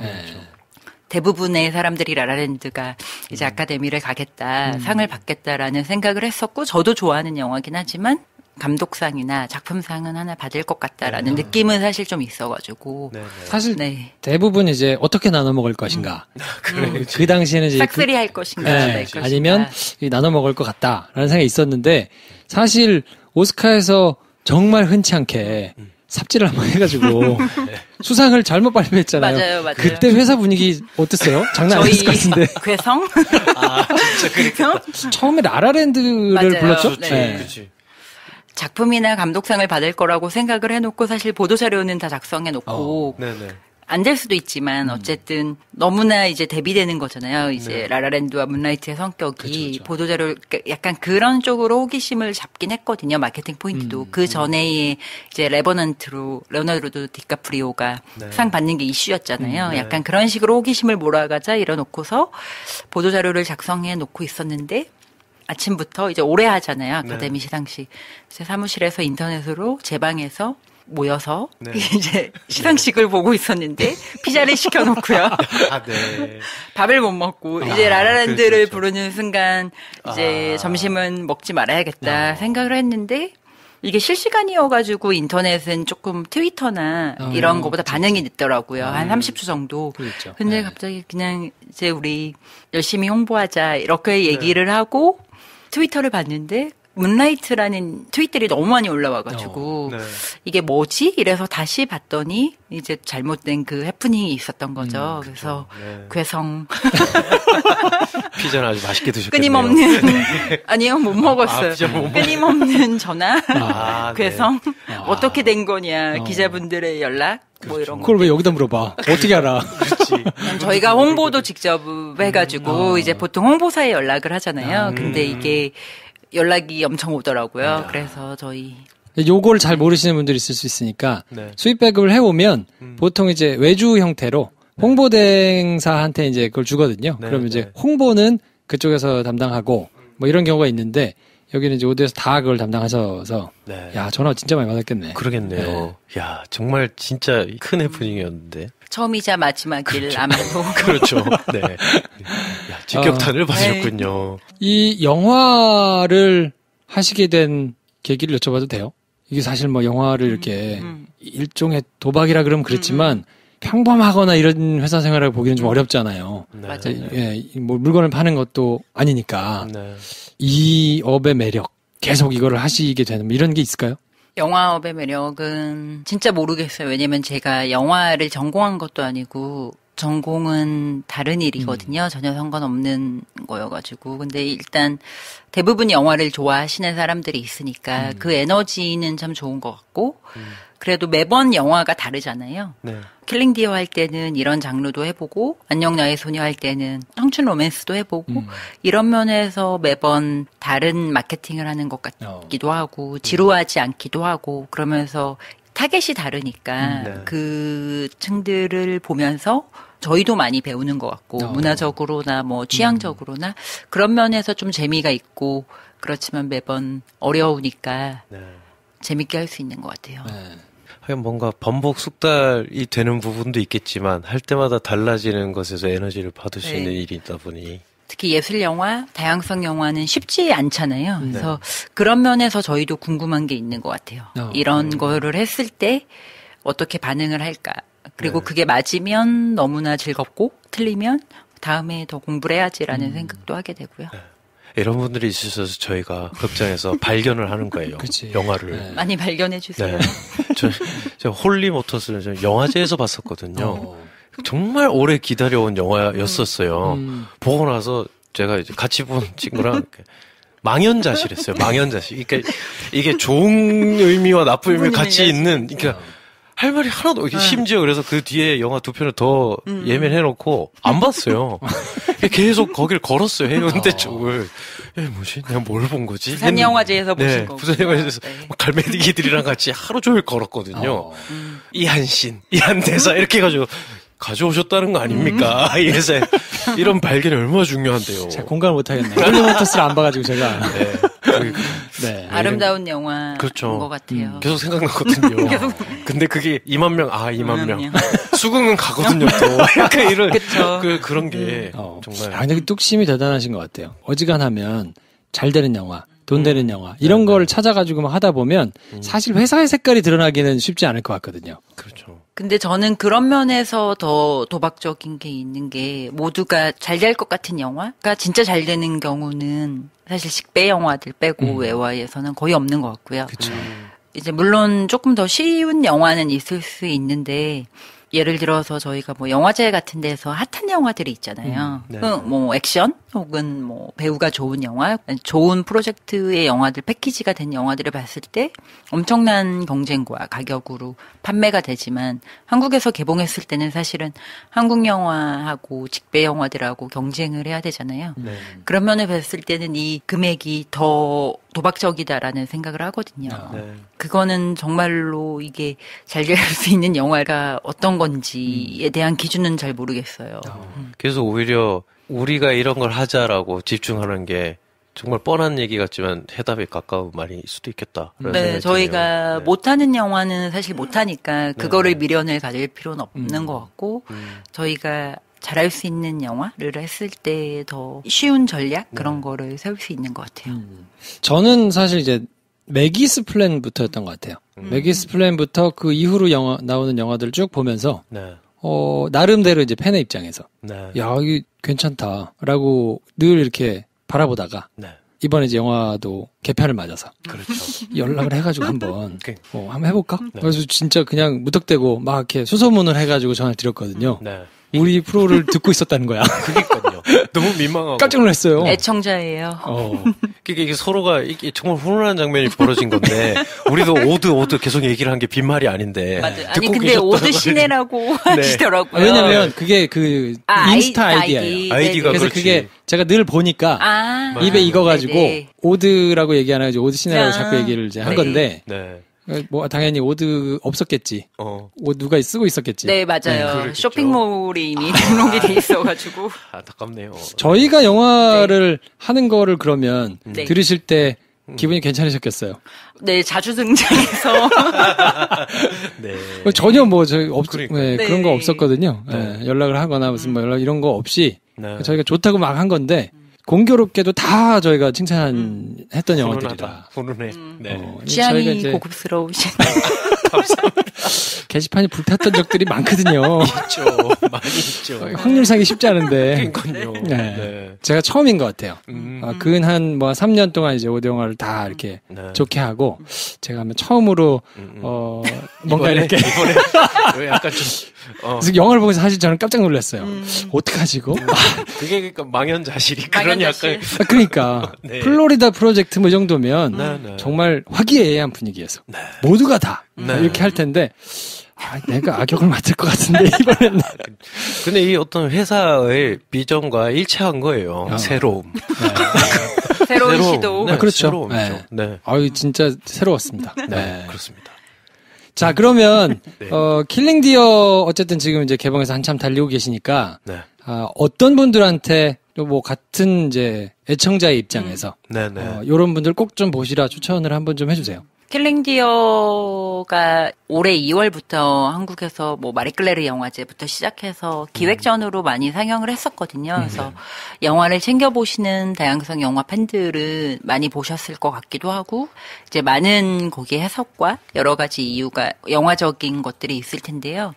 Speaker 9: 대부분의 사람들이 라라랜드가 이제 아카데미를 가겠다, 상을 받겠다라는 생각을 했었고 저도 좋아하는 영화긴 하지만 감독상이나 작품상은 하나 받을 것 같다라는 느낌은 사실 좀 있어가지고
Speaker 1: 사실 대부분 이제 어떻게 나눠 먹을 것인가 그 당시에는 이제
Speaker 9: 싹쓸이 할 것인가
Speaker 1: 아니면 나눠 먹을 것 같다라는 생각이 있었는데 사실 오스카에서 정말 흔치 않게 삽질을 한번 해가지고 수상을 잘못 발표했잖아요.
Speaker 9: 맞아요.
Speaker 1: 그때 회사 분위기 어땠어요? 장난 아니었을 것 같은데.
Speaker 9: 괴성?
Speaker 2: 진짜
Speaker 1: 처음에 라라랜드를 불렀죠?
Speaker 2: 그렇지.
Speaker 9: 작품이나 감독상을 받을 거라고 생각을 해놓고 사실 보도자료는 다 작성해놓고 안 될 수도 있지만 어쨌든 너무나 이제 대비되는 거잖아요. 이제 라라랜드와 문라이트의 성격이 그쵸. 보도자료 약간 그런 쪽으로 호기심을 잡긴 했거든요. 마케팅 포인트도 그 전에 이제 레버넌트로 레오나르도 디카프리오가 상 받는 게 이슈였잖아요. 약간 그런 식으로 호기심을 몰아가자 이래놓고서 보도자료를 작성해 놓고 있었는데. 아침부터 이제 오래 하잖아요. 아카데미 시상식. 제 사무실에서 인터넷으로 제 방에서 모여서 이제 시상식을 보고 있었는데 피자를 시켜놓고요. 밥을 못 먹고 이제 라라랜드를 부르는 순간 이제 점심은 먹지 말아야겠다 생각을 했는데 이게 실시간이어가지고 인터넷은 조금 트위터나 이런 거보다 반응이 늦더라고요. 한 30초 정도.
Speaker 1: 그렇죠.
Speaker 9: 근데 갑자기 그냥 이제 우리 열심히 홍보하자 이렇게 얘기를 하고 트위터를 봤는데 문라이트라는 트윗들이 너무 많이 올라와가지고 이게 뭐지? 이래서 다시 봤더니 이제 잘못된 그 해프닝이 있었던 거죠. 그래서 괴성
Speaker 2: 피자는 아주 맛있게 드셨겠네요.
Speaker 9: 끊임없는 아니요 못 먹었어요. 끊임없는 전화 괴성 어떻게 된 거냐 기자분들의 연락 뭐 이런
Speaker 1: 그걸 왜 여기다 물어봐? 어떻게 알아?
Speaker 2: 그렇지.
Speaker 9: 저희가 홍보도 직접 해가지고 이제 보통 홍보사에 연락을 하잖아요. 근데 이게 연락이 엄청 오더라고요. 그래서 저희
Speaker 1: 요걸 잘 모르시는 분들이 있을 수 있으니까 수입 배급을 해오면 보통 이제 외주 형태로 홍보대행사한테 이제 그걸 주거든요. 그러면 이제 홍보는 그쪽에서 담당하고 뭐 이런 경우가 있는데 여기는 이제 오드에서 다 그걸 담당하셔서 야 전화 진짜 많이 받았겠네.
Speaker 2: 그러겠네요. 야 정말 진짜 큰 해프닝이었는데.
Speaker 9: 처음이자 마지막일 아마도.
Speaker 2: 그렇죠. 네. 야, 직격탄을 받으셨군요.
Speaker 1: 이 영화를 하시게 된 계기를 여쭤봐도 돼요? 이게 사실 뭐 영화를 이렇게 일종의 도박이라 그러면 그렇지만 평범하거나 이런 회사 생활을 보기는 좀 어렵잖아요.
Speaker 9: 맞아요.
Speaker 1: 예, 뭐 물건을 파는 것도 아니니까. 이 업의 매력, 계속 이거를 하시게 되는 이런 게 있을까요?
Speaker 9: 영화업의 매력은 진짜 모르겠어요. 왜냐면 제가 영화를 전공한 것도 아니고 전공은 다른 일이거든요. 전혀 상관없는 거여가지고. 근데 일단 대부분 영화를 좋아하시는 사람들이 있으니까 그 에너지는 참 좋은 것 같고, 그래도 매번 영화가 다르잖아요. 네. 킬링 디어 할 때는 이런 장르도 해보고, 안녕 나의 소녀 할 때는 청춘 로맨스도 해보고, 이런 면에서 매번 다른 마케팅을 하는 것 같기도 하고, 지루하지 않기도 하고, 그러면서 타겟이 다르니까 그 층들을 보면서 저희도 많이 배우는 것 같고, 문화적으로나 뭐 취향적으로나 그런 면에서 좀 재미가 있고, 그렇지만 매번 어려우니까 재밌게 할 수 있는 것 같아요.
Speaker 2: 뭔가 번복 숙달이 되는 부분도 있겠지만 할 때마다 달라지는 것에서 에너지를 받을 수 있는 일이 있다 보니
Speaker 9: 특히 예술 영화, 다양성 영화는 쉽지 않잖아요. 그래서 그런 면에서 저희도 궁금한 게 있는 것 같아요. 이런 거를 했을 때 어떻게 반응을 할까? 그리고 그게 맞으면 너무나 즐겁고 틀리면 다음에 더 공부를 해야지라는 생각도 하게 되고요.
Speaker 2: 이런 분들이 있으셔서 저희가 극장에서 발견을 하는 거예요.
Speaker 1: 그치.
Speaker 2: 영화를.
Speaker 9: 많이 발견해 주세요.
Speaker 2: 네. 저 홀리모터스는 영화제에서 봤었거든요. 정말 오래 기다려온 영화였었어요. 보고 나서 제가 이제 같이 본 친구랑 망연자실했어요. 망연자실. 그러니까 이게 좋은 의미와 나쁜 의미 같이 있는, 그러니까 할 말이 하나도, 심지어 그래서 그 뒤에 영화 2편을 더 예매해놓고 안 봤어요. 계속 거길 걸었어요. 해운대 쪽을. 뭐지? 내가 뭘 본 거지?
Speaker 9: 부산영화제에서 보신 거고.
Speaker 2: 부산영화제에서 갈매기들이랑 같이 하루 종일 걸었거든요. 이한신, 이한대사 이렇게 해가지고 가져오셨다는 거 아닙니까? 이 회사에. 이런 발견이 얼마나 중요한데요.
Speaker 1: 제가 공감을 못하겠네요. 홀리모터스를 안 봐가지고 제가.
Speaker 9: 네. 아름다운 영화인
Speaker 2: 그렇죠.
Speaker 9: 것 같아요.
Speaker 2: 계속 생각났거든요. 근데 그게 2만 명, 2만 명. 수긍은 가거든요, 또. 약간 이런. 그런 게 정말.
Speaker 1: 근데 뚝심이 대단하신 것 같아요. 어지간하면 잘 되는 영화, 돈 되는 영화, 이런 걸 찾아가지고 막 하다 보면 사실 회사의 색깔이 드러나기는 쉽지 않을 것 같거든요.
Speaker 2: 그렇죠.
Speaker 9: 근데 저는 그런 면에서 더 도박적인 게 있는 게 모두가 잘 될 것 같은 영화가 진짜 잘 되는 경우는 사실 식배 영화들 빼고 외화에서는 거의 없는 것 같고요.
Speaker 1: 그쵸.
Speaker 9: 이제 물론 조금 더 쉬운 영화는 있을 수 있는데 예를 들어서 저희가 뭐 영화제 같은 데서 핫한 영화들이 있잖아요. 뭐 액션 혹은 뭐 배우가 좋은 영화, 좋은 프로젝트의 영화들, 패키지가 된 영화들을 봤을 때 엄청난 경쟁과 가격으로 판매가 되지만 한국에서 개봉했을 때는 사실은 한국 영화하고 직배 영화들하고 경쟁을 해야 되잖아요. 그런 면에 봤을 때는 이 금액이 더 도박적이다라는 생각을 하거든요. 그거는 정말로 이게 잘 될 수 있는 영화가 어떤 건지에 대한 기준은 잘 모르겠어요.
Speaker 2: 그래서 오히려 우리가 이런 걸 하자라고 집중하는 게 정말 뻔한 얘기 같지만 해답에 가까운 말일 수도 있겠다.
Speaker 9: 네, 저희가 못하는 영화는 사실 못하니까 그거를 미련을 가질 필요는 없는 것 같고 저희가 잘할 수 있는 영화를 했을 때 더 쉬운 전략 그런 거를 세울 수 있는 것 같아요.
Speaker 1: 저는 사실 이제 매기스 플랜부터였던 것 같아요. 매기스 플랜부터 그 이후로 나오는 영화들을 쭉 보면서 나름대로 이제 팬의 입장에서 야, 이게 괜찮다라고 늘 이렇게 바라보다가 이번에 이제 영화도 개편을 맞아서 연락을 해가지고 한번 해볼까? 그래서 진짜 그냥 무턱대고 막 이렇게 수소문을 해가지고 전화를 드렸거든요. 우리 프로를 듣고 있었다는 거야.
Speaker 2: 그러니까요. 너무 민망하고
Speaker 1: 깜짝 놀랐어요.
Speaker 9: 애청자예요.
Speaker 2: 이게 서로가 이게 정말 훈훈한 장면이 벌어진 건데 우리도 오드 계속 얘기를 한 게 빈말이 아닌데.
Speaker 9: 맞아요. 아니 근데 오드 시네라고 하시더라고요.
Speaker 1: 왜냐면 그게 그 인스타 아이디예요.
Speaker 2: 아이디가
Speaker 1: 그래서 그게 제가 늘 보니까 입에 익어가지고 오드라고 얘기 안 하고 오드 시네라고 자꾸 얘기를 이제 한 건데. 뭐 당연히 오드 없었겠지. 옷 누가 쓰고 있었겠지.
Speaker 9: 네, 맞아요. 쇼핑몰이 이미 등록이 돼 있어가지고.
Speaker 2: 안타깝네요.
Speaker 1: 저희가 영화를 하는 거를 그러면 들으실 때 기분이 괜찮으셨겠어요?
Speaker 9: 네, 자주 등장해서.
Speaker 1: 전혀 뭐 그런 거 없었거든요. 연락을 하거나 무슨 뭐 연락 이런 거 없이 저희가 좋다고 막 한 건데 공교롭게도 다 저희가 칭찬했던 영화들이라.
Speaker 2: 훈훈해. 네.
Speaker 9: 취향이 이제 고급스러우신.
Speaker 2: 감사합니다.
Speaker 1: 게시판이 불탔던 적들이 많거든요.
Speaker 2: 있죠. 많이 있죠.
Speaker 1: 확률상이 쉽지 않은데.
Speaker 2: 그러니까요.
Speaker 1: 네. 네. 제가 처음인 것 같아요. 근 한 3년 동안 이제 5대 영화를 다 이렇게 좋게 하고, 제가 하면 처음으로, 뭔가 이렇게.
Speaker 2: 이번에 약간 좀,
Speaker 1: 그래서 영화를 보면서 사실 저는 깜짝 놀랐어요. 어떡하지, 이거?
Speaker 2: 그게 그러니까 망연자실이 그런 약간.
Speaker 1: 그러니까. 네. 플로리다 프로젝트 뭐 이 정도면 정말 화기애애한 분위기에서. 네. 모두가 다. 이렇게 할 텐데, 내가 악역을 맡을 것 같은데, 이번에는.
Speaker 2: 근데 이 어떤 회사의 비전과 일치한 거예요. 새로움.
Speaker 9: 네. 새로운 시도.
Speaker 1: 네, 그렇죠.
Speaker 2: 새로움이죠. 네.
Speaker 1: 진짜 새로웠습니다. 네.
Speaker 2: 그렇습니다.
Speaker 1: 자, 그러면, 킬링 디어, 어쨌든 지금 이제 개봉해서 한참 달리고 계시니까, 어떤 분들한테, 또 뭐, 같은 이제, 애청자의 입장에서, 요런 분들 꼭 좀 보시라 추천을 한번 좀 해주세요.
Speaker 9: 킬링 디어가 올해 2월부터 한국에서 뭐 마리클레르 영화제부터 시작해서 기획전으로 많이 상영을 했었거든요. 그래서 영화를 챙겨보시는 다양성 영화 팬들은 많이 보셨을 것 같기도 하고, 이제 많은 거기에 해석과 여러 가지 이유가 영화적인 것들이 있을 텐데요.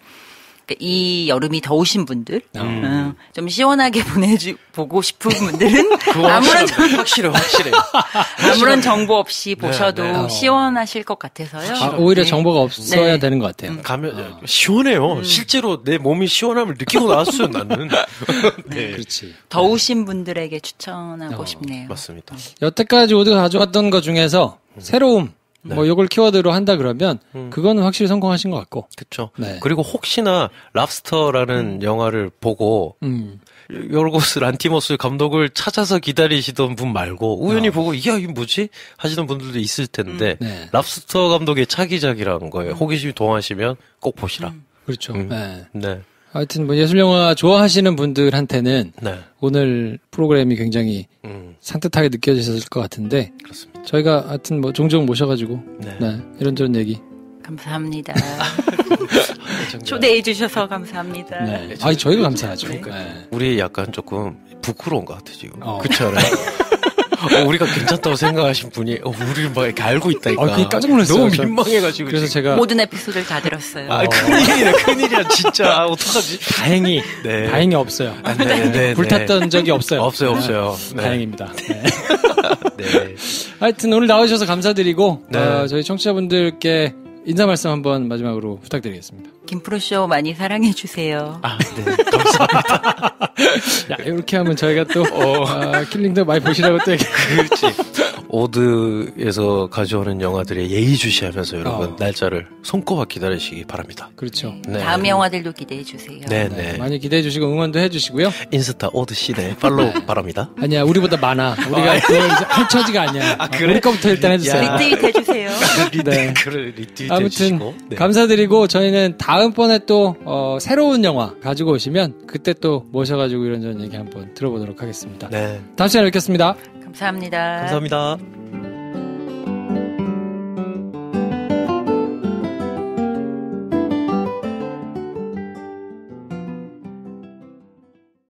Speaker 9: 이 여름이 더우신 분들, 좀 시원하게 보고 싶은 분들은
Speaker 2: 확실해.
Speaker 9: 아무런 정보 없이 보셔도 시원하실 것 같아서요.
Speaker 1: 오히려 정보가 없어야 되는 것 같아요.
Speaker 2: 가면 시원해요. 실제로 내 몸이 시원함을 느끼고 나왔어요, 나는.
Speaker 1: 네, 그렇지.
Speaker 9: 더우신 분들에게 추천하고 싶네요.
Speaker 2: 맞습니다.
Speaker 1: 여태까지 모두가 가져왔던 것 중에서 새로움. 뭐 요걸 키워드로 한다 그러면 그거는 확실히 성공하신 것 같고.
Speaker 2: 그렇죠. 네. 그리고 혹시나 랍스터라는 영화를 보고 요르고스 란티모스 감독을 찾아서 기다리시던 분 말고 우연히 보고 이게 뭐지? 하시는 분들도 있을 텐데 랍스터 감독의 차기작이라는 거예요. 호기심이 동하시면 꼭 보시라.
Speaker 1: 그렇죠.
Speaker 2: 네.
Speaker 1: 하여튼 뭐 예술영화 좋아하시는 분들한테는 오늘 프로그램이 굉장히 산뜻하게 느껴지셨을 것 같은데
Speaker 2: 그렇습니다.
Speaker 1: 저희가 하여튼 뭐 종종 모셔가지고 이런저런 얘기
Speaker 9: 감사합니다. 초대해 주셔서 감사합니다.
Speaker 1: 네. 저희가 감사하죠.
Speaker 2: 우리 약간 조금 부끄러운 것 같아 지금. 그렇지 않아요? 우리가 괜찮다고 생각하신 분이 우리를 막 이렇게 알고 있다니까.
Speaker 1: 그게 깜짝 놀랐어요.
Speaker 2: 너무 민망해가지고.
Speaker 1: 그래서 제가
Speaker 9: 모든 에피소드를 다 들었어요.
Speaker 2: 큰일이야 진짜. 어떡하지?
Speaker 1: 다행히 없어요. 불탔던 적이 없어요.
Speaker 2: 없어요.
Speaker 1: 다행입니다. 하여튼 오늘 나와주셔서 감사드리고 저희 청취자분들께 인사 말씀 한번 마지막으로 부탁드리겠습니다.
Speaker 9: 김프로쇼 많이 사랑해 주세요.
Speaker 2: 네, 감사합니다.
Speaker 1: 야, 이렇게 하면 저희가 또 킬링도 많이 보시라고 또
Speaker 2: 그렇지. 오드에서 가져오는 영화들의 예의주시하면서 여러분 날짜를 손꼽아 기다리시기 바랍니다.
Speaker 1: 그렇죠.
Speaker 9: 다음 영화들도 기대해 주세요.
Speaker 2: 네.
Speaker 1: 많이 기대해 주시고 응원도 해 주시고요.
Speaker 2: 인스타 오드 시네 팔로우 바랍니다.
Speaker 1: 아니야, 우리보다 많아. 우리가 그걸 이제 할 처지가 아니야. 그래? 우리 거부터 일단 해주세요.
Speaker 9: 리트윗 해주세요.
Speaker 2: 리트윗
Speaker 1: 아무튼 감사드리고 저희는 다음번에 또 새로운 영화 가지고 오시면 그때 또 모셔가지고 이런저런 얘기 한번 들어보도록 하겠습니다. 다음 시간에 뵙겠습니다.
Speaker 9: 감사합니다.
Speaker 2: 감사합니다.